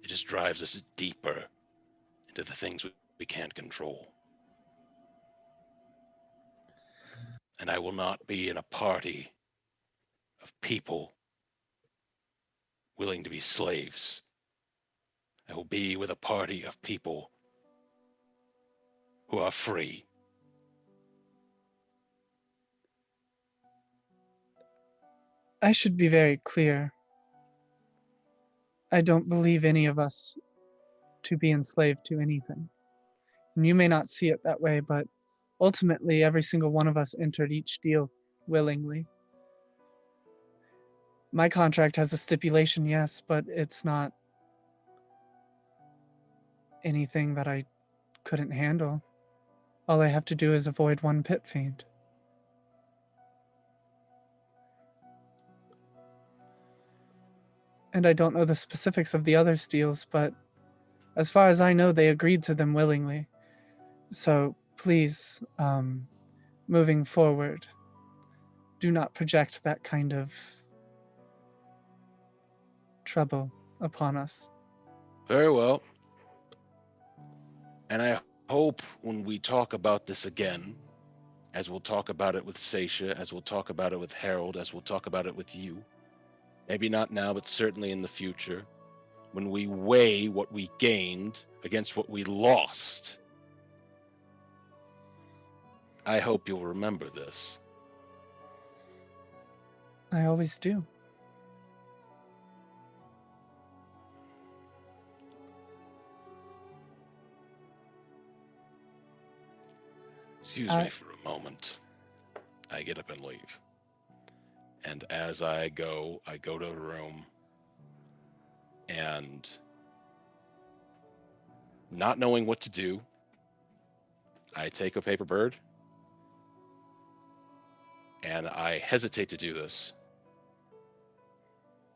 It just drives us deeper into the things we can't control. And I will not be in a party of people willing to be slaves. I will be with a party of people who are free. I should be very clear. I don't believe any of us to be enslaved to anything. And you may not see it that way, but ultimately every single one of us entered each deal willingly. My contract has a stipulation, yes, but it's not anything that I couldn't handle. All I have to do is avoid one pit fiend. And I don't know the specifics of the other deals, but as far as I know, they agreed to them willingly. So please, moving forward, do not project that kind of trouble upon us. Very well. And I hope when we talk about this again, as we'll talk about it with Seisha, as we'll talk about it with Harold, as we'll talk about it with you, maybe not now, but certainly in the future, when we weigh what we gained against what we lost, I hope you'll remember this. I always do. Excuse me for a moment. I get up and leave. And as I go to the room, and not knowing what to do, I take a paper bird, and I hesitate to do this,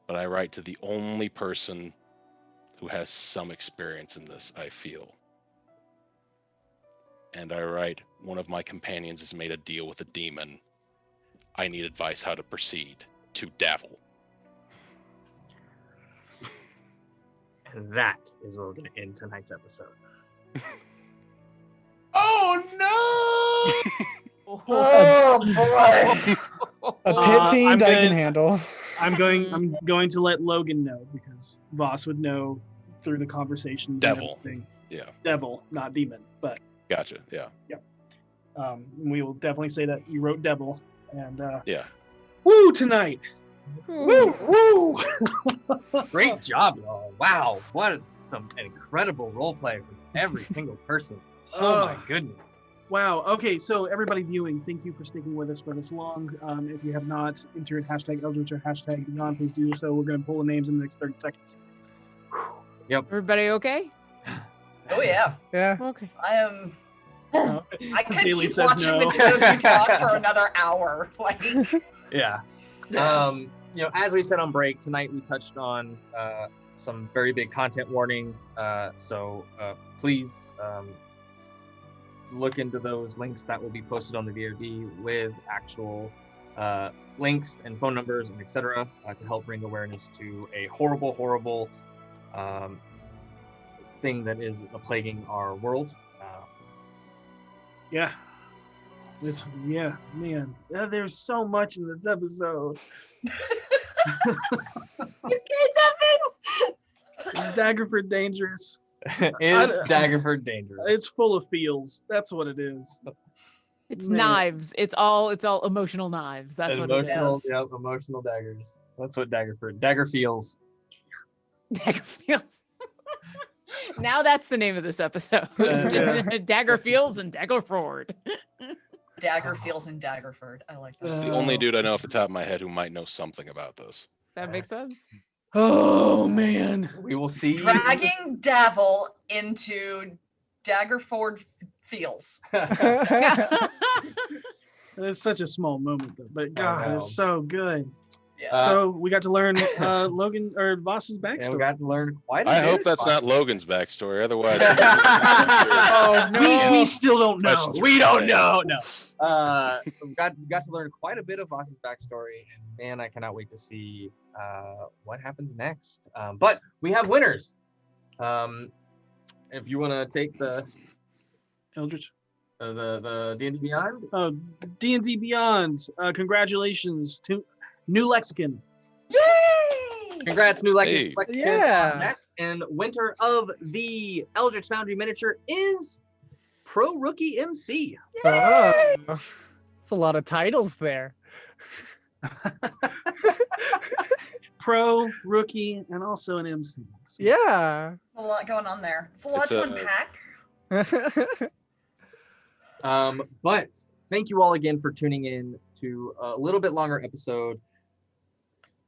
but I write to the only person who has some experience in this, I feel. And I write, one of my companions has made a deal with a demon. I need advice how to proceed. To Davil. And that is where we're going to end tonight's episode. Oh no! Oh boy! A pit fiend I can handle. I'm going to let Logan know because Vaas would know through the conversation. Devil. Yeah. Devil, not demon, but. Gotcha. Yeah. Yeah. We will definitely say that you wrote Devil, and yeah. Woo tonight. Woo! Great job, y'all! Wow, what some incredible role play from every single person. Oh my goodness. Wow. Okay, so everybody viewing, thank you for sticking with us for this long. If you have not entered hashtag Eldritch or hashtag Beyond, please do so. We're going to pull the names in the next 30 seconds. Yep. Everybody okay? Oh yeah. Yeah. Okay. I am. I could Bailey keep says watching no. the two of you talk for another hour. Like. Yeah. As we said on break, tonight we touched on some very big content warning. So please look into those links that will be posted on the VOD with actual links and phone numbers and etc. To help bring awareness to a horrible thing that is plaguing our world. Yeah. Man. There's so much in this episode. Is Daggerford dangerous? Is Daggerford dangerous? It's full of feels. That's what it is. It's Man. knives. It's all emotional knives. That's what it is. Yep, emotional daggers. That's what Dagger feels. Dagger feels. Now that's the name of this episode. Dagger feels and Daggerford. Dagger feels in Daggerford. I like This is that. the only dude I know off the top of my head who might know something about this. That makes sense. Oh man. We will see. Dragging Davil into Daggerford feels. It's such a small moment though, but God, know. it's so good. Yeah. So we got to learn Logan or Voss's backstory. Yeah, we got to learn quite a I bit hope that's about not Logan's backstory. Otherwise, Oh, We We still don't know. Questions are We don't fine. know. No. We got to learn quite a bit of Vaas's backstory, and man, I cannot wait to see what happens next. But we have winners. If you want to take the Eldritch. the D&D Beyond, D&D Beyond. Congratulations to New Lexicon. Yay! congrats, New Hey. Lexicon. Yeah. On that. And winner of the Eldritch Foundry miniature is Pro Rookie MC. Oh, it's a lot of titles there. Pro, rookie, and also an MC. So- Yeah. A lot going on there. It's a lot It's to a- unpack. But thank you all again for tuning in to a little bit longer episode.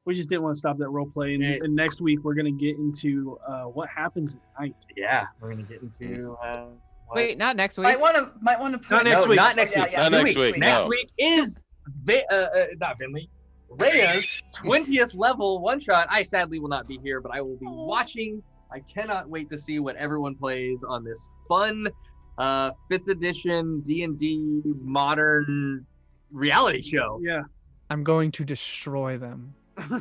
We just didn't want to stop that role play. And next week, we're going to get into what happens at night. Yeah, we're gonna get into. Wait, not next week. Might want to put Not next week. Not next Yeah, week. yeah. Not Two next weeks. week, Next no. week is not Finley. Rhea's 20th level one shot. I sadly will not be here, but I will be watching. I cannot wait to see what everyone plays on this fun 5th edition D&D modern reality show. Yeah. I'm going to destroy them.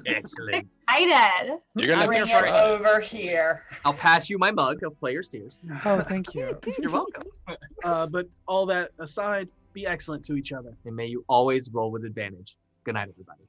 Excellent. Excited. You're gonna Bring have it to try. over here. I'll pass you my mug of Player's Tears. Oh, thank you. You're welcome. But all that aside, be excellent to each other. And may you always roll with advantage. Good night, everybody.